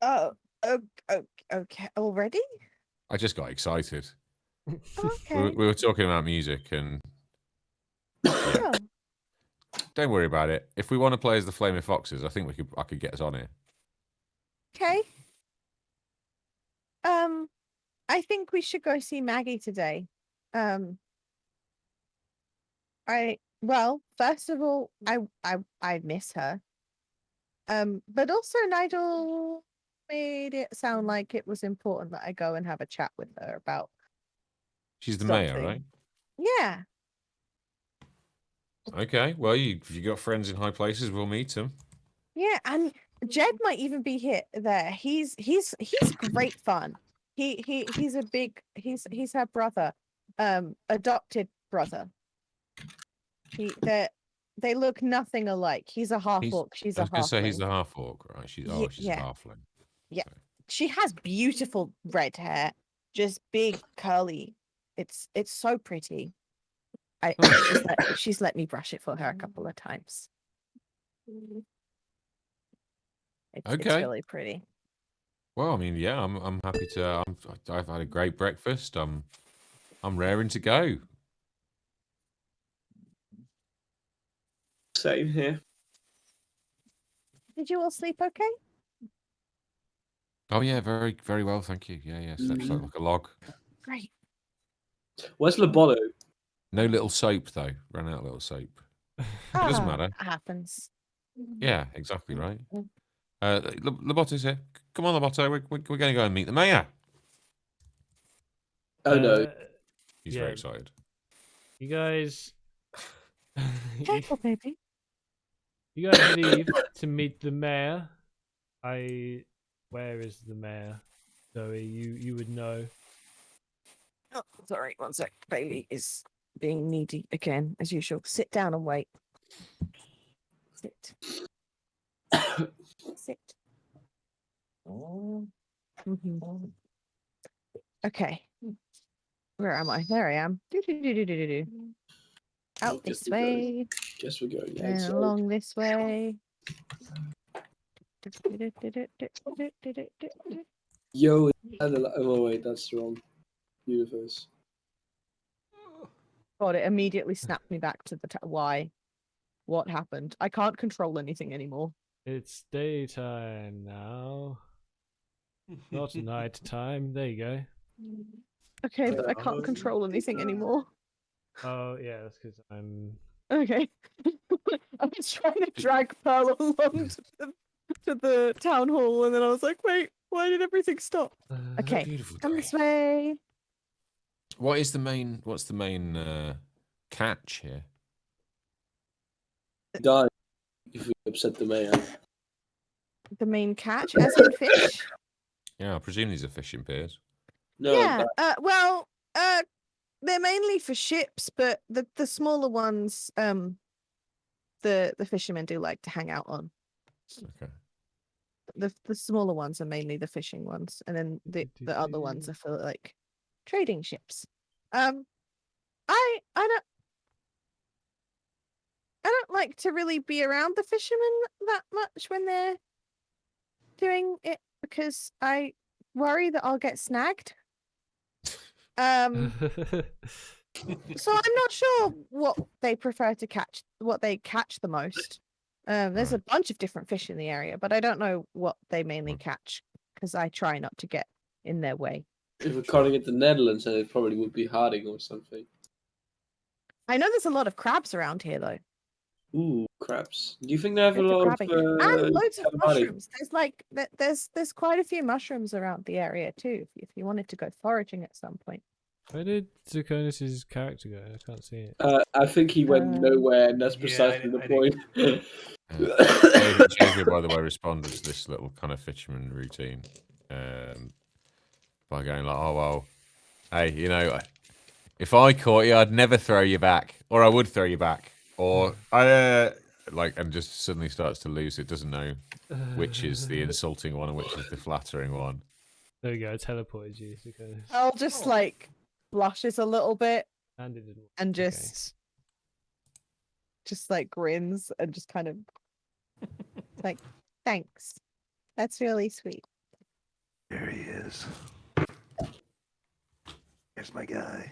oh, okay, already? I just got excited. Okay. We were talking about music, and Oh, don't worry about it. If we want to play as the Flaming Foxes, I think I could get us on here. okay. I think we should go see Maggie today. Well, first of all, I miss her. But also Nigel made it sound like it was important that I go and have a chat with her about She's the mayor, something. right? Yeah. Okay. Well, if you got friends in high places, we'll meet them. Yeah, and Jed might even be there. He's great fun. He's her brother, adopted brother. They look nothing alike. He's a half orc. She's I a was going to say halfling. he's the half orc, right? She's a halfling. Yeah. She has beautiful red hair, just big curly. It's so pretty. She's let me brush it for her a couple of times. It's really pretty. Well, I mean, yeah, I'm happy to. I've had a great breakfast. I'm raring to go. Same here. Did you all sleep okay? Oh yeah, very very well, thank you. Yeah, slept like a log. Great. Where's Loboto? No little soap though. Ran out of little soap. It doesn't matter. It happens. Yeah, exactly right. Loboto's here. Come on, Loboto. We're going to go and meet the mayor. Oh no. He's very excited. You guys. Careful, baby. You guys leave to meet the mayor. Where is the mayor? Zoe, you would know. Oh, sorry, one sec. Bailey is being needy again, as usual. Sit down and wait. Sit. Sit. Mhm. Okay. Where am I? There I am. Out this way. Guess we're going And outside. along this way. Yo, oh wait, that's the wrong universe. God, it immediately snapped me back to the why. What happened? I can't control anything anymore. It's daytime now. Not night time. There you go. Okay, but I can't control anything anymore. Oh yeah, that's because I'm. Okay. I was trying to drag Pearl along to the town hall, and then I was like, wait, why did everything stop? Okay, Beautiful come day. this way. What's the main catch here? Die. if we upset the mayor. The main catch, as in fish. Yeah, I presume these are fishing piers. No, Yeah. Well, they're mainly for ships, but the smaller ones, the fishermen do like to hang out on. Okay. The smaller ones are mainly the fishing ones, and then the other ones are for like trading ships. I don't like to really be around the fishermen that much when they're doing it because I worry that I'll get snagged. So I'm not sure what they prefer to catch, what they catch the most. There's a bunch of different fish in the area, but I don't know what they mainly catch because I try not to get in their way. if we're calling it the Netherlands, then it probably would be Harding or something. I know there's a lot of crabs around here, though. Ooh, crabs. Do you think they have a Loads of lot of crabbing. And loads of calamari? mushrooms. There's like there's quite a few mushrooms around the area too. If you wanted to go foraging at some point. Where did Zuconis' character go? I can't see it. I think he went nowhere, and that's yeah, precisely the I point. Jacob, by the way, responded to this little kind of fisherman routine by going like, "Oh well, hey, you know, if I caught you, I'd never throw you back, or I would throw you back, or I like," and just suddenly starts to lose it. Doesn't know which is the insulting one and which is the flattering one. There we go. I teleported you. Zuconis. I'll just like blushes a little bit And it didn't. and Okay. just like grins and just kind of like, thanks. That's really sweet. There he is. Here's my guy.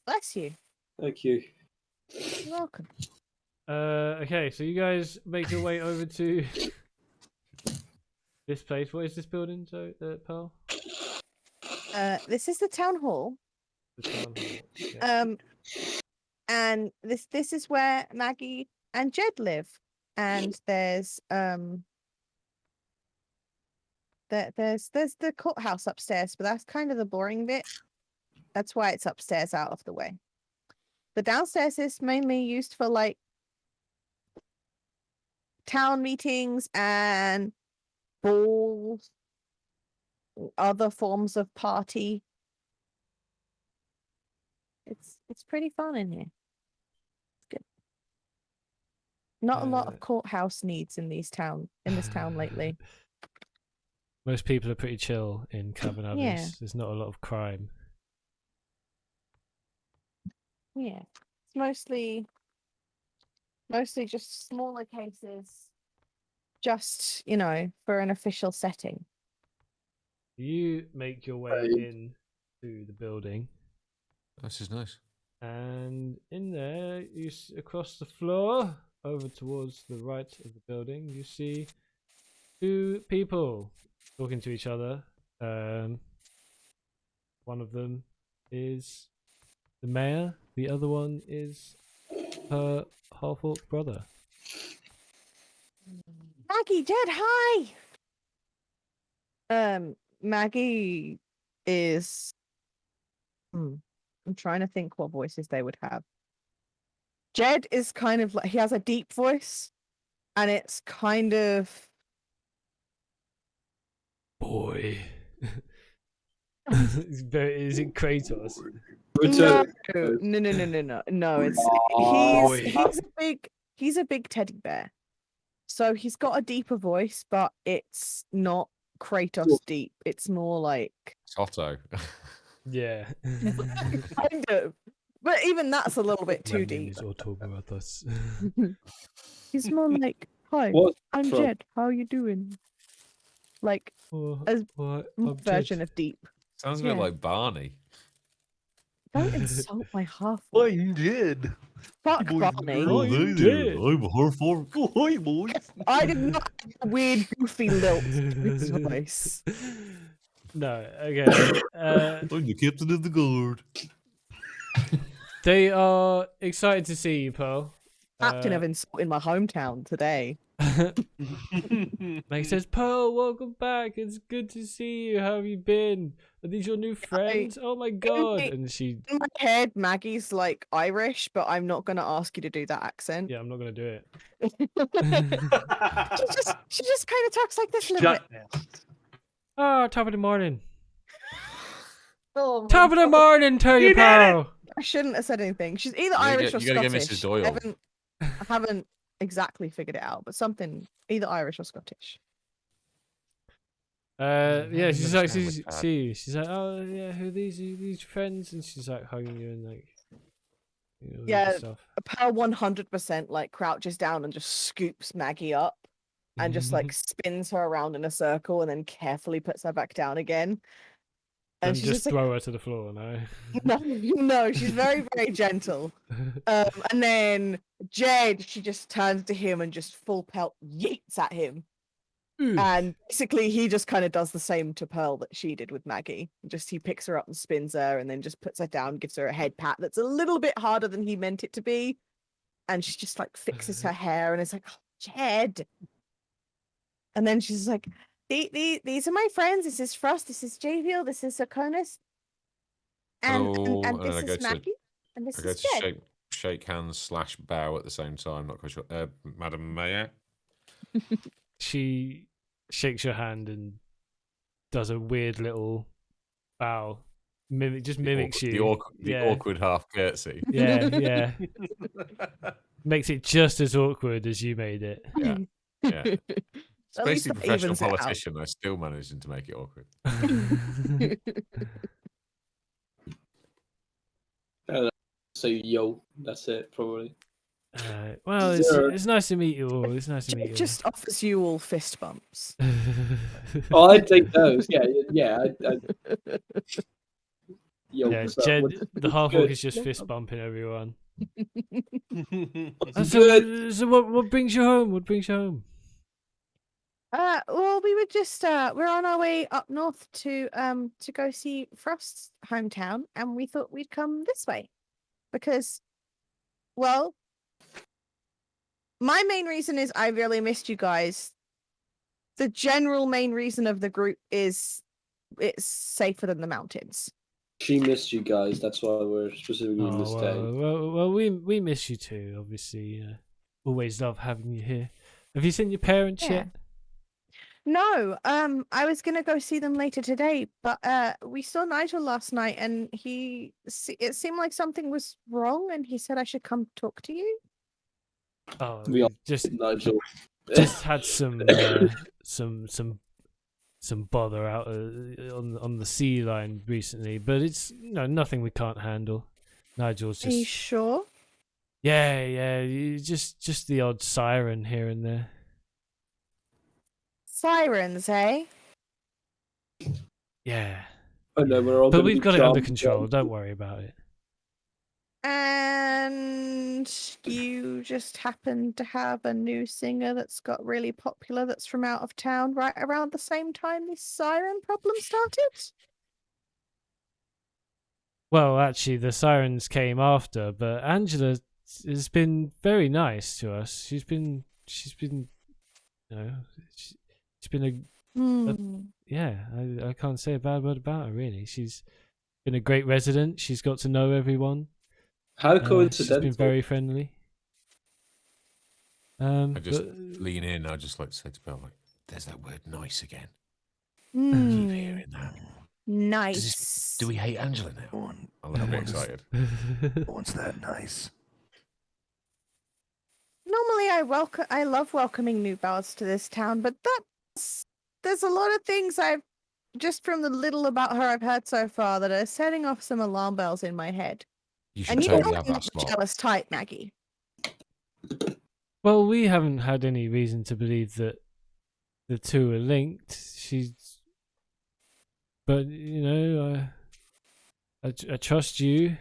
Bless you. Thank you. You're welcome. Okay, so you guys make your way over to this place. What is this building, Pearl? This is the town hall. The town hall. Okay. And this is where Maggie and Jed live. And there's there's the courthouse upstairs, but that's kind of the boring bit. That's why it's upstairs out of the way. The downstairs is mainly used for like town meetings and balls, other forms of party. It's pretty fun in here. It's good. Not a lot of courthouse needs in this town lately. Most people are pretty chill in Cavernavis. Yeah. There's not a lot of crime. Yeah. It's mostly just smaller cases. Just, for an official setting. You make your way in to the building. This is nice. And in there, across the floor, over towards the right of the building, you see two people talking to each other. One of them is the mayor. The other one is her half-orc brother. Maggie, Jed, hi! Maggie is... I'm trying to think what voices they would have. Jed is kind of like... He has a deep voice. And it's kind of... Boy. Is it Kratos? No. He's a big teddy bear. So he's got a deeper voice, but it's not Kratos deep. It's more like Otto. Yeah. kind of. But even that's a little bit too deep. He's more like, "Hi, I'm Jed. How are you doing?" Like a version of deep. Sounds a bit like Barney. Don't insult my half. I'm Jed. Fuck Barney. I'm a half-orc. Hi, boys. I did not have a weird goofy lilt to his voice. No, okay. I'm the captain of the guard. They are excited to see you, Pearl. Captain of insult in my hometown today. Meg says, Pearl, welcome back. It's good to see you. How have you been? Are these your new friends? Oh my god. And she... In my head, Maggie's like Irish, but I'm not going to ask you to do that accent. Yeah, I'm not going to do it. she just kind of talks like this a little bit. Oh, top of the morning. Oh my Top of the God. morning to you, Pearl. I shouldn't have said anything. She's either You gotta Irish get- or you gotta get Scottish. Mrs. Doyle. I haven't exactly figured it out, but something either Irish or Scottish. Yeah, she's like, understand with that. she's like, oh yeah, who are these friends? And she's like hugging you and like, you know, all Yeah. the stuff. Pearl 100% like crouches down and just scoops Maggie up and just like spins her around in a circle and then carefully puts her back down again. And And she's just just like, throw her to the floor, no? no, she's very, very gentle. And then Jed, she just turns to him and just full pelt yeets at him. And basically, he just kind of does the same to Pearl that she did with Maggie. Just he picks her up and spins her, and then just puts her down, gives her a head pat that's a little bit harder than he meant it to be. And she just like fixes her hair, and it's like, oh, Jed. And then she's like, these are my friends. This is Frost. This is Javiel. This is Akonis. Hello, And and then this I go is to- Maggie. And this I go is to Jed. shake hands / bow at the same time. Not quite sure. Madam Mayor. She shakes your hand and does a weird little bow. Mimics you. The awkward half curtsy. Yeah, yeah. Makes it just as awkward as you made it. Yeah. Yeah. It's At least basically that professional evens it out. politician. I still managing to make it awkward. Say yo. That's it, probably. Well, it's nice to meet you all. It's nice to Jed meet you all. just offers you all fist bumps. Oh, I'd take those. Yeah. Yo, Yeah, what's up? Jed, What's the half orc good? is just fist bumping everyone. What's So, good? so what brings you home? What brings you home? Well, we were just we're on our way up north to go see Frost's hometown, and we thought we'd come this way because, well, my main reason is I really missed you guys. The general main reason of the group is it's safer than the mountains. She missed you guys. That's why we're specifically in this town. Well, we miss you too. Obviously, always love having you here. Have you seen your parents Yeah. yet? No, I was gonna go see them later today, but we saw Nigel last night, and it seemed like something was wrong, and he said I should come talk to you. Oh, We all just Nigel. had some bother out on the sea line recently, but it's nothing we can't handle. Nigel's Are you just sure? yeah, just the odd siren here and there. Sirens, eh? Yeah, I know we're all. but gonna we've be got it under charmed control. down. Don't worry about it. And you just happen to have a new singer that's got really popular that's from out of town right around the same time this siren problem started? Well, actually, the sirens came after, but Angela has been very nice to us. She's been, she's been yeah. I can't say a bad word about her. Really, she's been a great resident. She's got to know everyone. How She's coincidental. been very friendly. I just but- lean in. I just like to say to Bill, like, "There's that word nice again. Hmm, Keep hearing that. nice. Do we hate Angela now?" I'm a little bit excited. What's that nice? Normally, I love welcoming new bards to this town, but there's a lot of things I've just from the little about her I've heard so far that are setting off some alarm bells in my head. You should And you totally know have I'm that not a slot. jealous type, Maggie. Well, we haven't had any reason to believe that the two are linked. But I trust you.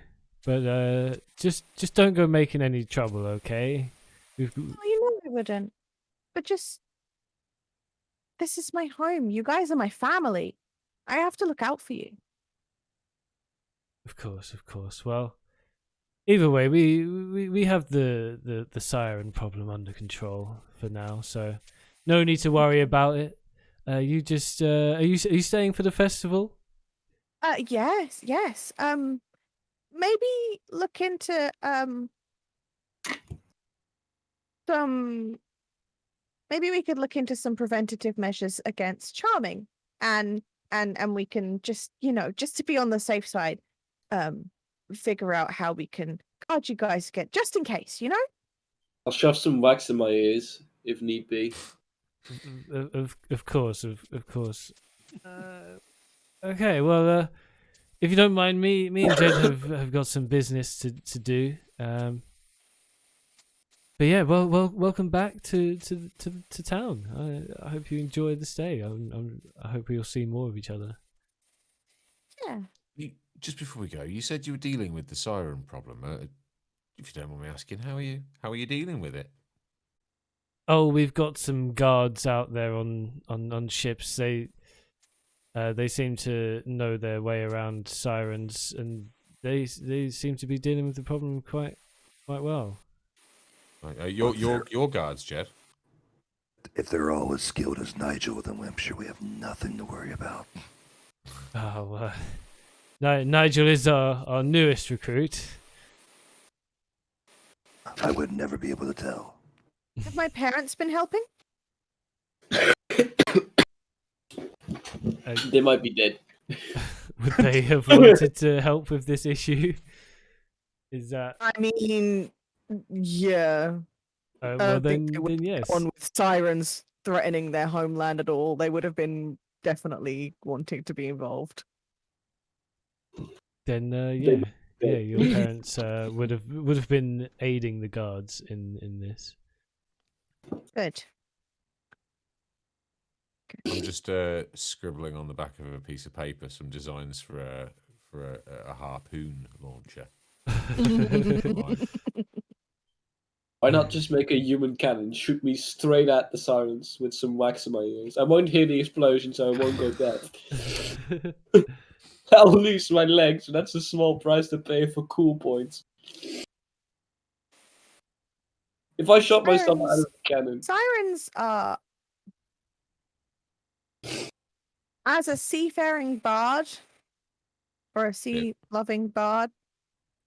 But just don't go making any trouble, okay? Oh, you know I wouldn't. But just this is my home. You guys are my family. I have to look out for you. Of course. Well, either way, we have the siren problem under control for now, so no need to worry about it. You just are you staying for the festival? Yes. Maybe look into some. Maybe we could look into some preventative measures against charming, and we can just just to be on the safe side, figure out how we can guard you guys again, just in case, I'll shove some wax in my ears if need be. Of course, of course. Okay, well, if you don't mind, me and Jed have got some business to do. But yeah, well, welcome back to town. I hope you enjoy the stay. I hope we'll see more of each other. Yeah. Just before we go, you said you were dealing with the siren problem. If you don't mind me asking, how are you dealing with it? Oh, we've got some guards out there on ships. They seem to know their way around sirens, and they seem to be dealing with the problem quite well. Your guards, Jed. If they're all as skilled as Nigel, then I'm sure we have nothing to worry about. Oh, Nigel is our newest recruit. I would never be able to tell. Have my parents been helping? They might be dead. Would they have wanted to help with this issue? Is that? I mean, yeah. Well, then yes. On with sirens threatening their homeland at all, they would have been definitely wanting to be involved. Then yeah, your parents would have been aiding the guards in this. Good. I'm just scribbling on the back of a piece of paper some designs for a harpoon launcher. Why not just make a human cannon, shoot me straight at the sirens with some wax in my ears? I won't hear the explosion, so I won't go deaf. I'll lose my legs, and that's a small price to pay for cool points. If I shot myself out of the cannon. Sirens are, as a seafaring bard, or a sea-loving bard,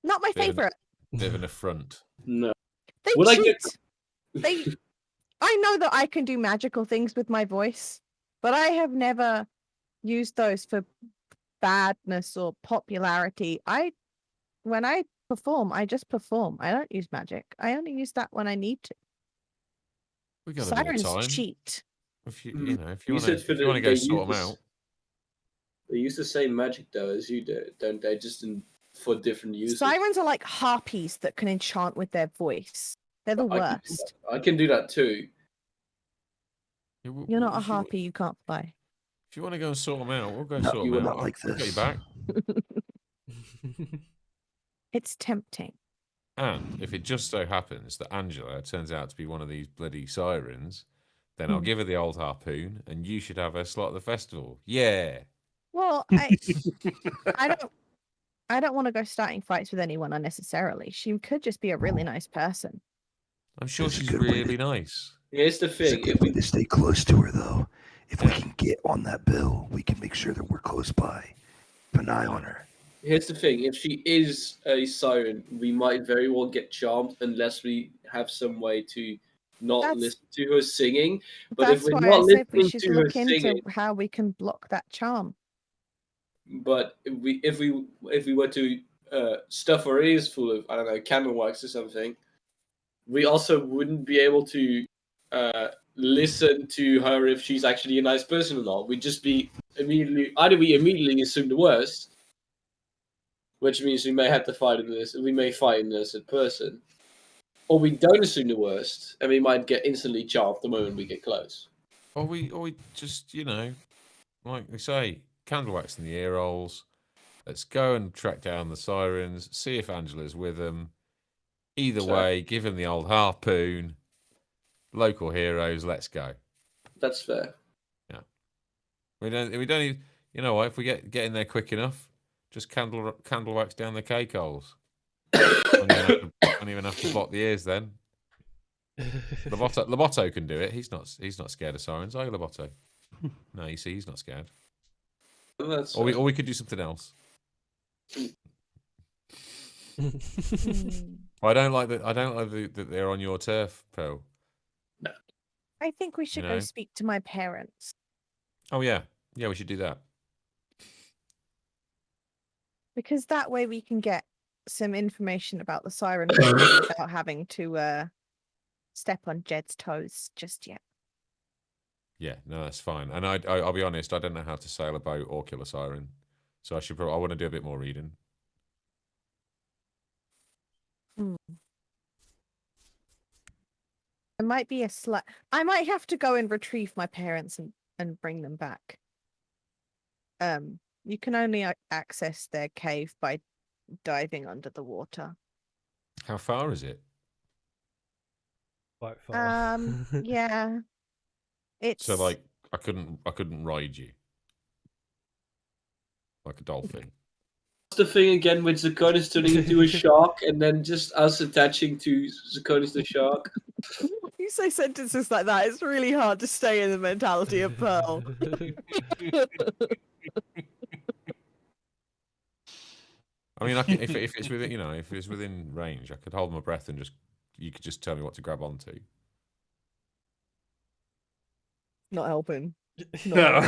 not my favorite. Bit of an affront. No. They Would I cheat. I know that I can do magical things with my voice, but I have never used those for badness or popularity. When I perform, I just perform. I don't use magic. I only use that when I need to. We got Sirens a bit of time. cheat. If you want to go sort them out. They use the same magic though as you do, don't they? Just for different uses. Sirens are like harpies that can enchant with their voice. They're the worst. I can do that too. You're not a harpy. You can't fly. If you want to go and sort them out, we'll go No, sort you them will out. not like I'll get this. you back. It's tempting. And if it just so happens that Angela turns out to be one of these bloody sirens, then I'll give her the old harpoon, and you should have her slot at the festival. Yeah. Well, I don't want to go starting fights with anyone unnecessarily. She could just be a really nice person. I'm sure That's a she's good way really nice. Here's the It's a thing: good way to stay close to her, though. If we can get on that bill, we can make sure that we're close by. Keep an eye on her. Here's the thing: if she is a siren, we might very well get charmed unless we have some way to not listen to her singing. But That's if we're why not I said we listening should to her look into singing, how we can block that charm. but if we were to stuff our ears full of, I don't know, candle wax or something, we also wouldn't be able to listen to her if she's actually a nice person or not. We'd just be immediately assume the worst, which means we may have to fight in this. We may fight in this in person, or we don't assume the worst, and we might get instantly charmed the moment we get close. Or we just, like we say, candle wax in the ear holes. Let's go and track down the sirens, see if Angela's with them. Either way, give him the old harpoon. Local heroes, let's go. That's fair. Yeah. We don't need, you know what, if we get in there quick enough, just candle wax down the cake holes. Don't even have to block the ears then. Loboto can do it. He's not scared of sirens, are you, Loboto? No, you see, he's not scared. That's Or we could do something else. I don't like that they're on your turf, Pearl. I think we should You go know? speak to my parents. Oh yeah, we should do that. Because that way we can get some information about the siren family without having to step on Jed's toes just yet. Yeah, no, that's fine. And I'll be honest, I don't know how to sail a boat or kill a siren, so I want to do a bit more reading. It might be I might have to go and retrieve my parents and bring them back. You can only access their cave by diving under the water. How far is it? Quite far. Yeah. It's So like I couldn't ride you like a dolphin. the thing again with Zakonis turning into a shark and then just us attaching to Zakonis the shark. You say sentences like that, it's really hard to stay in the mentality of Pearl. I mean, if it's within if it's within range, I could hold my breath and you could just tell me what to grab onto. Not helping. No.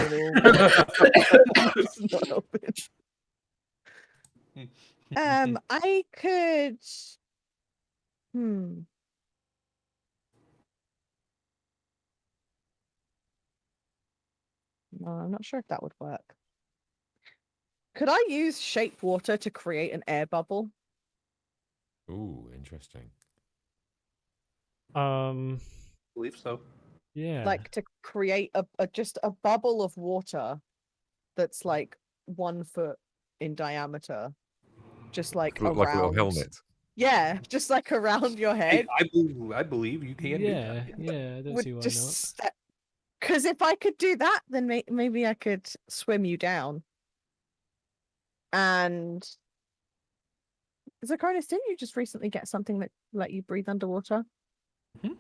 It's not helping. I could. No, I'm not sure if that would work. Could I use shape water to create an air bubble? Ooh, interesting. believe so. Yeah. Like to create just a bubble of water that's like 1 foot in diameter, just like around. Like a little helmet. Yeah, just like around your head. I believe you can do that. Yeah, I don't see why not. Because if I could do that, then maybe I could swim you down. And Zakonis, didn't you just recently get something that let you breathe underwater? Mhm.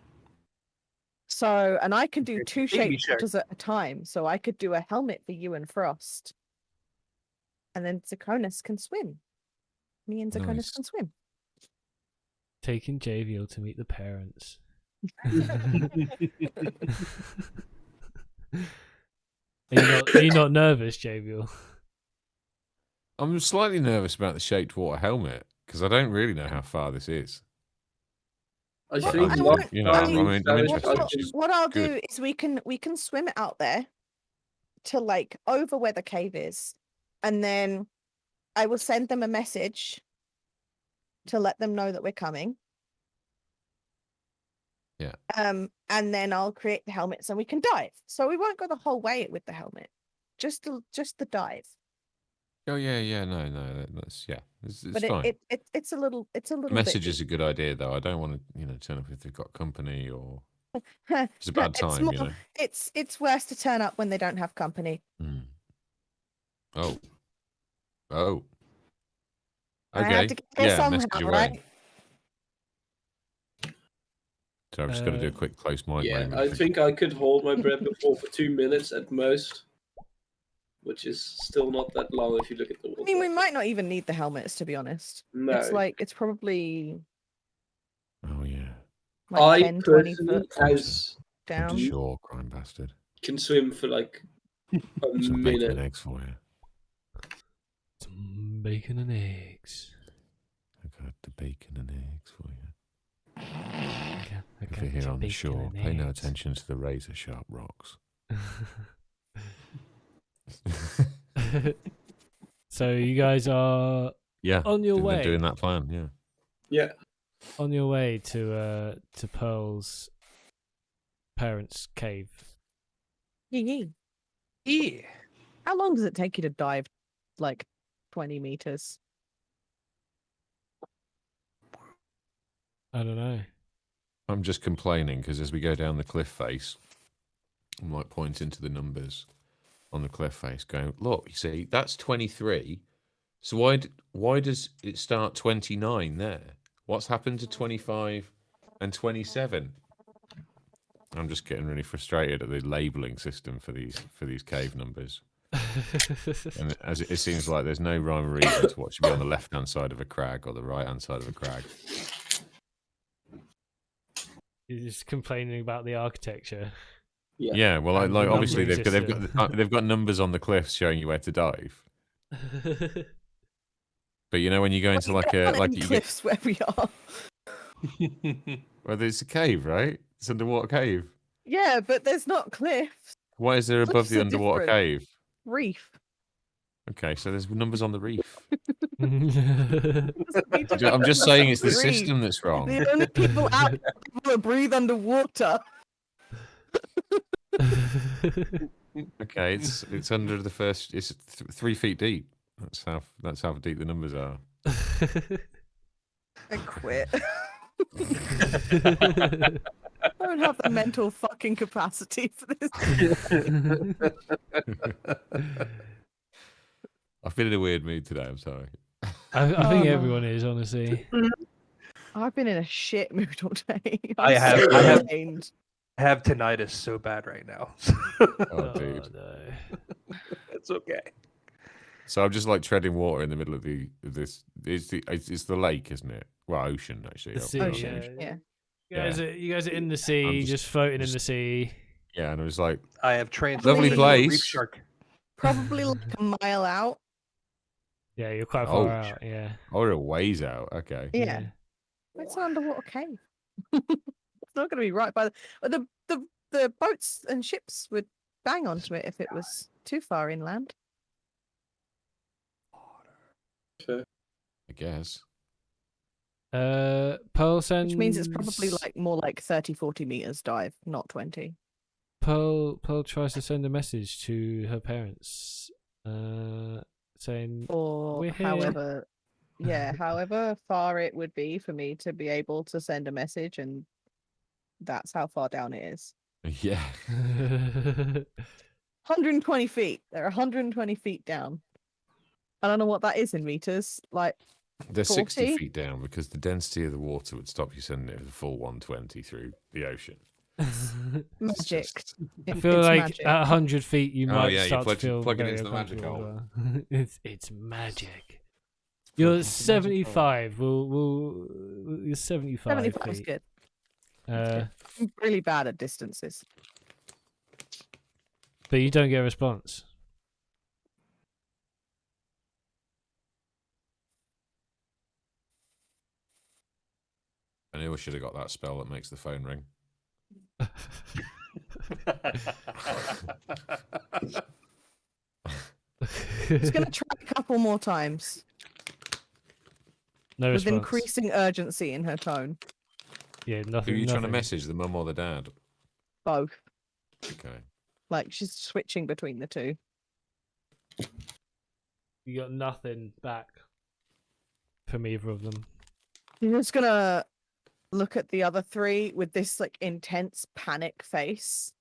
So, and I can do Okay, 2 baby shape shark. waters at a time. So I could do a helmet for you and Frost. And then Zakonis can swim. Me and Zakonis Nice. can swim. Taking Javiel to meet the parents. Are you not nervous, Javiel? I'm slightly nervous about the shaped water helmet because I don't really know how far this is. I Well, think I I'm, won't- you know, I I'm, mean, I'm interested. What, She's what I'll good. do is we can swim it out there to like over where the cave is, and then I will send them a message to let them know that we're coming. Yeah. And then I'll create the helmets and we can dive. So we won't go the whole way with the helmet, just the dive. Oh yeah, no, that's it's But fine. it's a little The bit message is a good idea though. I don't want to turn up if they've got company or it's a bad time, more, you know. It's worse to turn up when they don't have company. Mm. Oh. I Okay. have to get there Yeah, somehow, message away. right? So I've just got to do a quick close mic yeah, moment. I think I could hold my breath before for 2 minutes at most, which is still not that long if you look at the water. I mean, we might not even need the helmets, to be honest. No. It's probably Oh yeah. like I 10, 20 personally, foot as Come to down. shore, crime bastard. can swim for like a Some bacon minute. and eggs for you. Some bacon and eggs. I got the bacon and eggs for you. I If got you're here your on the bacon shore, and pay no eggs. attention to the razor sharp rocks. So you guys are Yeah. on your way. Doing that plan, yeah. Yeah. On your way to Pearl's parents' cave. Yee. Yeah. How long does it take you to dive like 20 meters? I don't know. I'm just complaining because as we go down the cliff face, I'm like pointing to the numbers on the cliff face, going, "Look, you see, that's 23, So why does it start 29 there? What's happened to 25 and 27? I'm just getting really frustrated at the labeling system for these cave numbers. And as it seems like there's no rhyme or reason to what should be on the left-hand side of a crag or the right-hand side of a crag. You're just complaining about the architecture. Yeah, well, And like the obviously numbering they've got numbers on the cliffs showing you where to dive. But you know when you go into like a like you get, cliffs where we are. well, there's a cave, right? It's an underwater cave. Yeah, but there's not cliffs. What is there above Cliffs the are underwater different. cave? Reef. Okay, so there's numbers on the reef. Doesn't mean I'm just saying it's the reef. system that's wrong. The only people out there people that breathe underwater. Okay, it's under the first. It's 3 feet deep. That's how deep the numbers are. I quit. I don't have the mental fucking capacity for this. I've been in a weird mood today. I'm sorry. I think everyone is, honestly. I've been in a shit mood all day. I I'm have- so I have- drained. I have tinnitus so bad right now. Oh, dude. No. It's okay. So I'm just like treading water in the middle of this. It's the lake, isn't it? Well, ocean actually. The sea, Ocean, yeah. You guys are in the sea, just floating in the sea. Yeah, and I was like, I have trained Lovely into a reef place. shark. Probably like a mile out. Yeah, you're quite Oh, far out. Yeah. oh, we're a ways out. Okay. Yeah. It's an underwater cave. It's not going to be right by the boats and ships would bang onto it if it was too far inland. Fair. I guess. Pearl sends. Which means it's probably like more like 30, 40 meters dive, not 20. Pearl tries to send a message to her parents, saying, Or We're here. however far it would be for me to be able to send a message, and that's how far down it is. Yeah. 120 feet. They're 120 feet down. I don't know what that is in meters. Like They're 60 40? feet down because the density of the water would stop you sending it a full 120 through the ocean. magic. just- I It- feel it's like magic. at 100 feet you Oh, might yeah, you start to plug- feel plug it very into the magic uncomfortable as well. it's magic. You're 75. You're 75 75 is feet. good. Uh, I'm really bad at distances. but you don't get a response. I knew I should have got that spell that makes the phone ring. It's going to try a couple more times No with response. increasing urgency in her tone. Yeah, Who nothing. are you trying to nothing. message, the mum or the dad? Both. Okay. Like she's switching between the two. You got nothing back from either of them. You're just gonna look at the other three with this like intense panic face.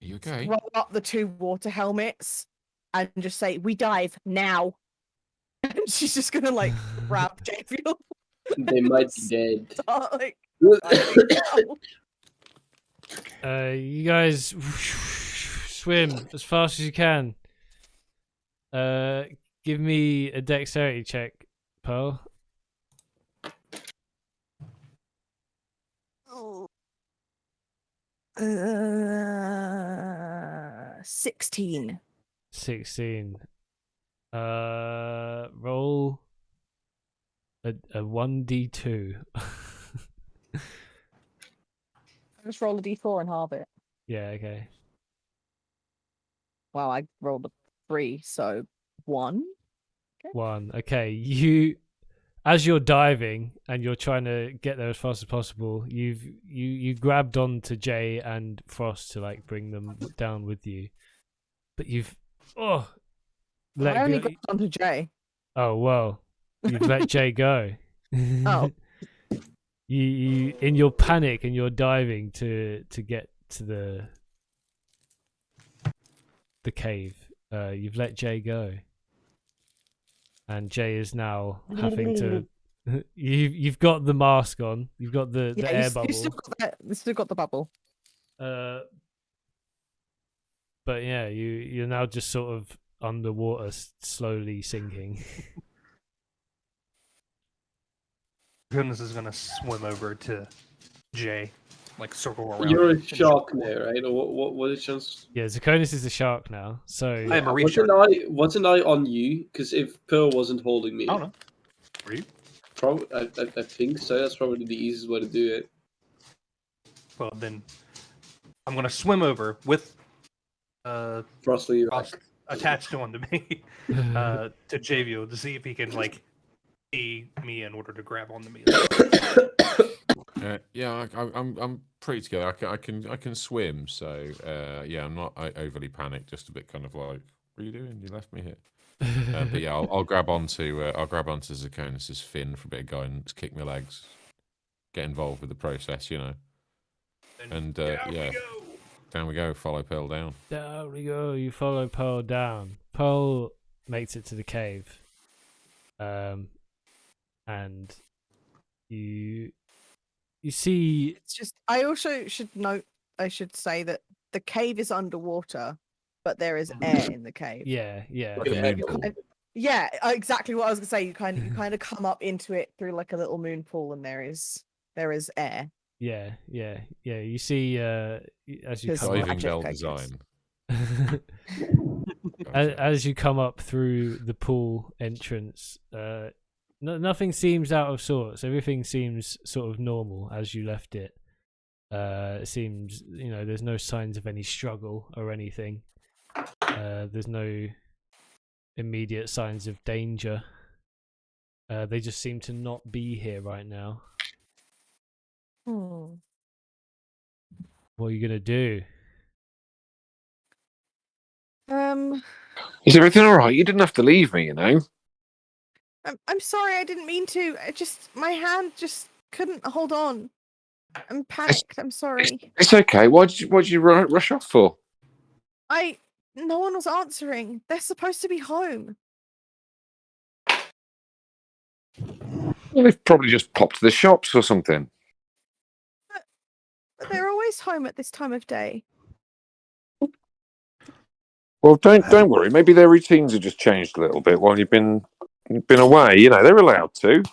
Are you okay? Roll up the two water helmets and just say, "We dive now." And she's just gonna like grab Javiel. They might be dead. Start, like, diving now. You guys swim as fast as you can. Give me a dexterity check, Pearl. Oh. 16. 16. Roll a 1d2. I just roll a d4 and halve it. Yeah, okay. Wow, I rolled a 3, so 1. 1. Okay, you as you're diving and you're trying to get there as fast as possible, you grabbed onto Jay and Frost to like bring them down with you. But you've I only got onto Jay. Oh well. You've let Jay go. Oh. You in your panic and you're diving to get to the cave. You've let Jay go. and Jay is now having to. You've got the mask on. You've got the air bubble. You still got the bubble. But yeah, you're now just sort of underwater, slowly sinking. Goodness is gonna swim over to Jay, like circle around. You're him a and shark now, right? Or what is chance? Yeah, Zakonis is the shark now. So I am a researcher. Wasn't I on you? Because if Pearl wasn't holding me, I don't know. Were you? probably I think so. That's probably the easiest way to do it. Well, then I'm gonna swim over with Frostly, Frost attached onto me to Javio to see if he can like see me in order to grab onto me. Yeah, I'm pretty together. I can swim, so yeah, I'm not overly panicked. Just a bit kind of like, what are you doing? You left me here. But yeah, I'll grab onto Zakonis' fin for a bit of guidance, kick my legs, get involved with the process, you know. And yeah, down we go. Follow Pearl down. Down we go. You follow Pearl down. Pearl makes it to the cave, and you see. It's just. I also should note. I should say that the cave is underwater, but there is air in the cave. Yeah. Like a moon pool. Yeah, exactly what I was gonna say. You kind of come up into it through like a little moon pool, and there is air. Yeah. You see, as you come Diving magic, bell I guess. design. as you come up through the pool entrance, nothing seems out of sorts. Everything seems sort of normal as you left it. It seems, there's no signs of any struggle or anything. There's no immediate signs of danger. They just seem to not be here right now. What are you gonna do? Is everything all right? You didn't have to leave me, you know. I'm sorry. I didn't mean to. My hand just couldn't hold on. I'm panicked. I'm sorry. It's okay. Why'd you rush off for? No one was answering. They're supposed to be home. Well, they've probably just popped to the shops or something. But they're always home at this time of day. Well, don't worry. Maybe their routines have just changed a little bit while you've been away. You know, they're allowed to.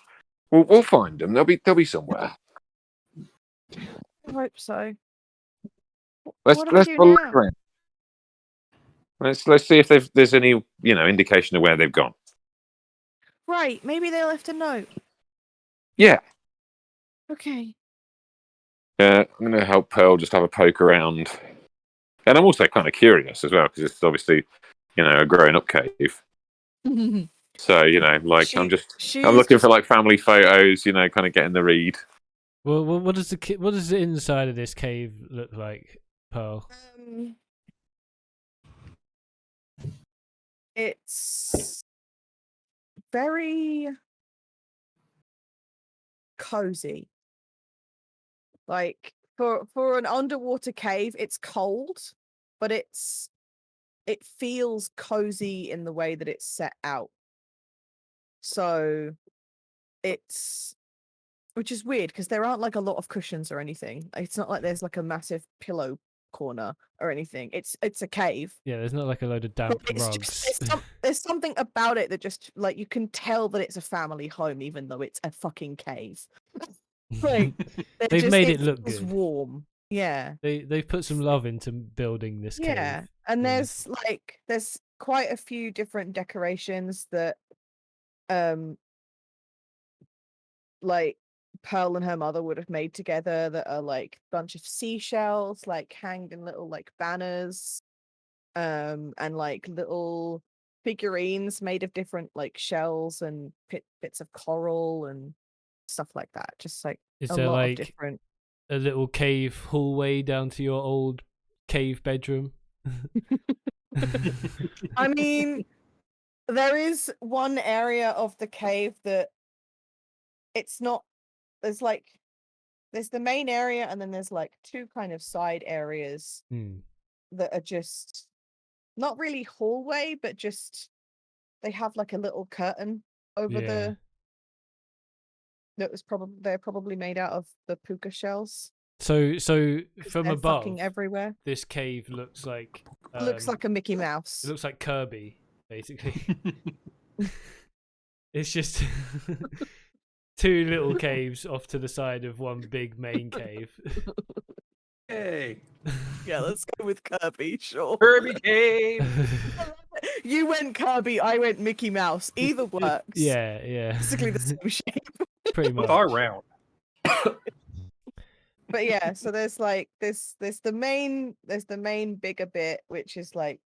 We'll find them. They'll be somewhere. I hope so. Let's what do we do follow now? around. Let's see if there's any indication of where they've gone. Right. Maybe they left a note. Yeah. Okay. I'm going to help Pearl just have a poke around. And I'm also kind of curious as well, because it's obviously, a grown-up cave. So, I'm looking for like family photos, kind of getting the read. Well, what does the inside of this cave look like, Pearl? It's very cozy. Like for an underwater cave, it's cold, but it feels cozy in the way that it's set out. So which is weird because there aren't like a lot of cushions or anything. It's not like there's like a massive pillow corner or anything. It's a cave. Yeah, there's not like a load of damp rugs. There's something about it that just like you can tell that it's a family home, even though it's a fucking cave. Like they've made it look good. Warm. Yeah. They've put some love into building this cave. Yeah, and there's quite a few different decorations that like Pearl and her mother would have made together that are like a bunch of seashells like hanged in little like banners, and like little figurines made of different like shells and bits of coral and stuff like that. Just like is a there lot like of different a little cave hallway down to your old cave bedroom? I mean, there is one area of the cave that it's not. There's the main area, and then there's like two kind of side areas that are just not really hallway, but just they have like a little curtain over Yeah. the. That was probably they're probably made out of the puka shells. So 'Cause from they're above, fucking everywhere. this cave looks like Looks like a Mickey it Mouse. looks like Kirby, basically. It's just two little caves off to the side of one big main cave. Hey, Yeah, let's go with Kirby. Sure. Kirby Cave. You went Kirby, I went Mickey Mouse. Either works. Yeah, Basically the same shape. pretty much. All round. But yeah, so there's like there's the main bigger bit which is like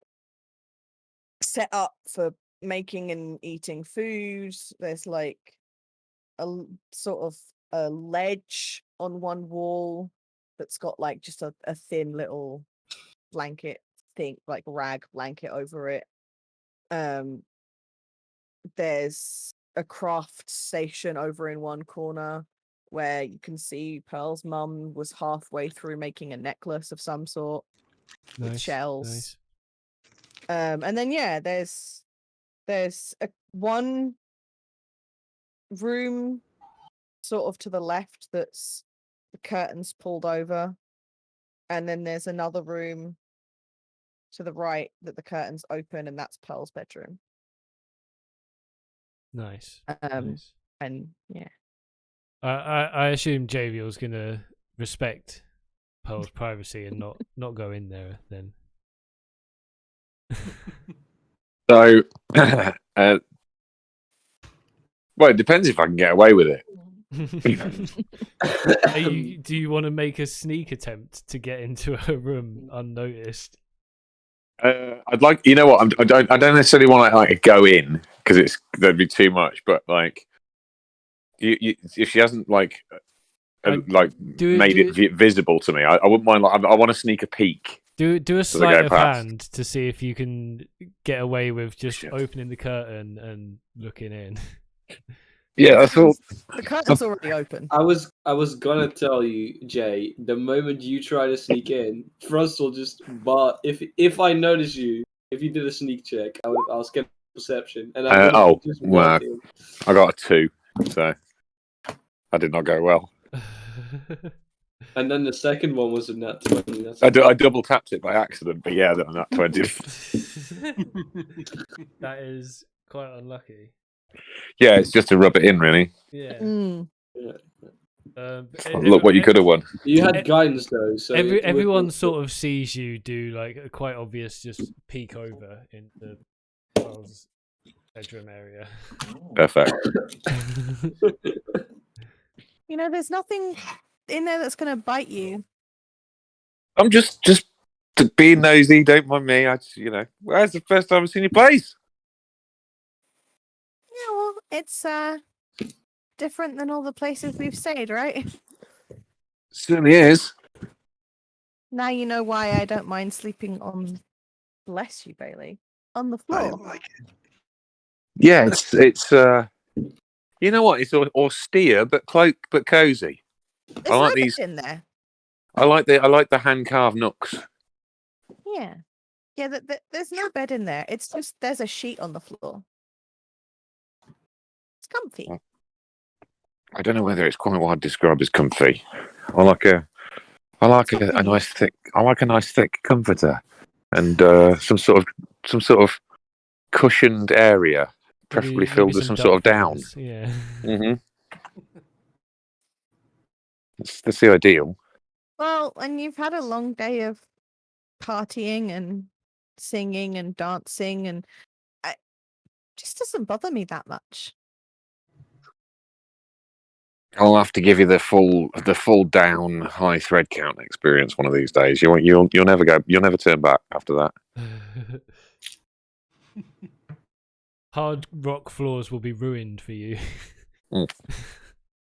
set up for making and eating food. There's like sort of a ledge on one wall that's got like just a thin little blanket thing, like rag blanket over it. There's a craft station over in one corner where you can see Pearl's mum was halfway through making a necklace of some sort with shells. Nice. And then yeah, there's one room sort of to the left that's the curtains pulled over, and then there's another room to the right that the curtains open, and that's Pearl's bedroom. Nice. Nice. And yeah. I assume JVL's gonna respect Pearl's privacy and not go in there then. So, well, it depends if I can get away with it. Do you want to make a sneak attempt to get into a room unnoticed? I'd like, you know what? I don't necessarily want to like go in because that'd be too much. But like, if she hasn't made it visible to me, I wouldn't mind. Like, I want to sneak a peek. Do a sleight of hand to see if you can get away with just opening the curtain and looking in. Yeah, that's all. The curtain's already open. I was gonna tell you, Jay, the moment you try to sneak in, Frost will just bar. If I notice you, if you did a sneak check, I'll skip perception. And I got a 2, so I did not go well. And then the second one was a nat 20. I double tapped it by accident, but yeah, that nat 20. That is quite unlucky. Yeah, it's just to rub it in, really. Yeah. Look what you could have won. You had guidance though, so everyone sort of sees you do like a quite obvious just peek over into Charles' bedroom area. Perfect. You know, there's nothing in there that's gonna bite you. I'm just being nosy. Don't mind me. Where's the first time I've seen your place? Yeah, well, it's different than all the places we've stayed, right? Certainly is. Now you know why I don't mind sleeping on, bless you, Bailey, on the floor. I like it. Yeah, it's you know what? It's austere but cozy. There's I like no these bed in there. I like the hand carved nooks. Yeah, there's no bed in there. It's just there's a sheet on the floor. It's comfy. I don't know whether it's quite what I'd describe as comfy. I like a nice thick comforter and some sort of cushioned area, preferably filled with some sort of down. Yeah. Mm-hmm. That's the ideal. Well, and you've had a long day of partying and singing and dancing, and it just doesn't bother me that much. I'll have to give you the full down high thread count experience one of these days. You'll never turn back after that. Hard rock floors will be ruined for you.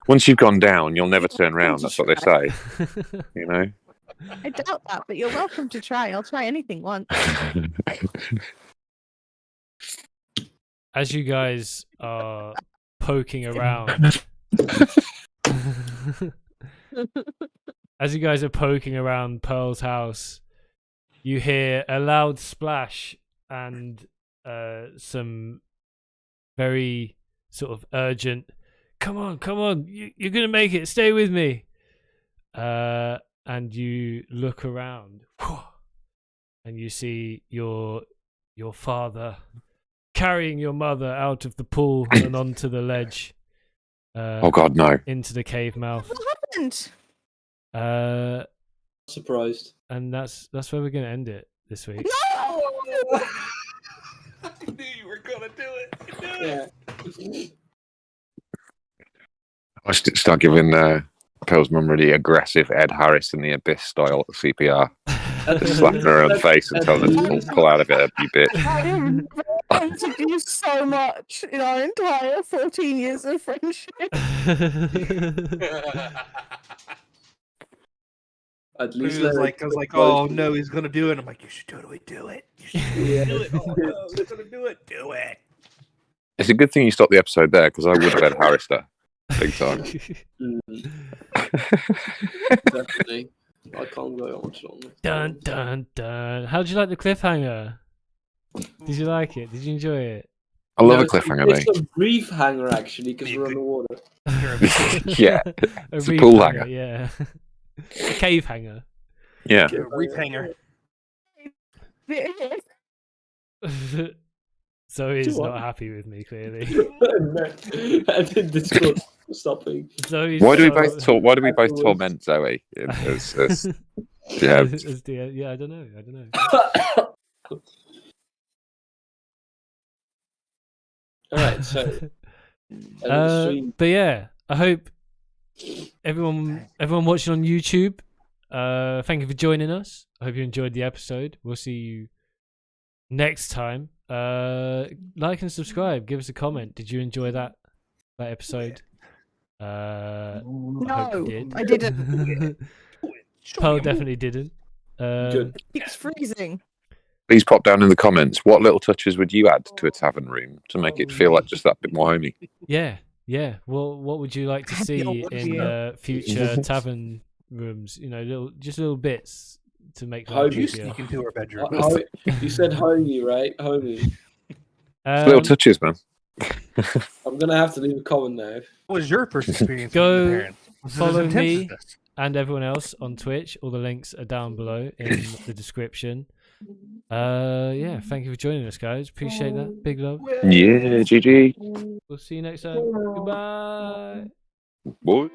Once you've gone down, you'll never turn round. That's what they say. You know. I doubt that, but you're welcome to try. I'll try anything once. As you guys are poking around. As you guys are poking around Pearl's house, you hear a loud splash and some very sort of urgent. Come on, you're gonna make it. Stay with me. And you look around, and you see your father carrying your mother out of the pool and onto the ledge. Oh God, no! Into the cave mouth. What happened? Surprised. And that's where we're gonna end it this week. No! I knew you were gonna do it. Yeah. I start giving Pearl's mum really aggressive Ed Harris in the Abyss style CPR. Just slapping her on the face and telling her to pull out of it, you bitch. I have hated you so much in our entire 14 years of friendship. At He least was like, I was like, oh no, he's gonna do it. I'm like, you should totally do it. You should do it. Oh no, he's gonna do it. Do it. It's a good thing you stopped the episode there because I would have Ed Harris there. Big time. Definitely. I can't go on much longer. Dun dun dun. How did you like the cliffhanger? Did you like it? Did you enjoy it? I love a cliffhanger, mate. It's a brief hanger actually because we're on the water. Yeah, A it's a reef pool hanger. Yeah. A cave hanger. Yeah. Reef hanger. Zoe's What? not happy with me, clearly. And then Discord stopping. Zoe's Why do we so- both Why do we both torment Zoe? Yeah. Yeah, I don't know. Alright, so But yeah, I hope everyone watching on YouTube, thank you for joining us. I hope you enjoyed the episode. We'll see you next time. Like and subscribe. Give us a comment. Did you enjoy that episode? I hope you did. I didn't. Pearl definitely didn't. good. It's freezing. Please pop down in the comments what little touches would you add to a tavern room to make it feel like just that bit more homey. Yeah. Well, what would you like to see in future tavern rooms? You know, little bits to make How life do you easier. Sneak into her bedroom. You said homie, right? Homie. Little touches, man. I'm gonna have to leave a comment now. What was your first experience? Go with your parents? Was it as follow intense me. as this? And everyone else on Twitch. All the links are down below in the description. Yeah, thank you for joining us, guys. Appreciate that. Big love. Yeah, GG. We'll see you next time. Goodbye. Boy.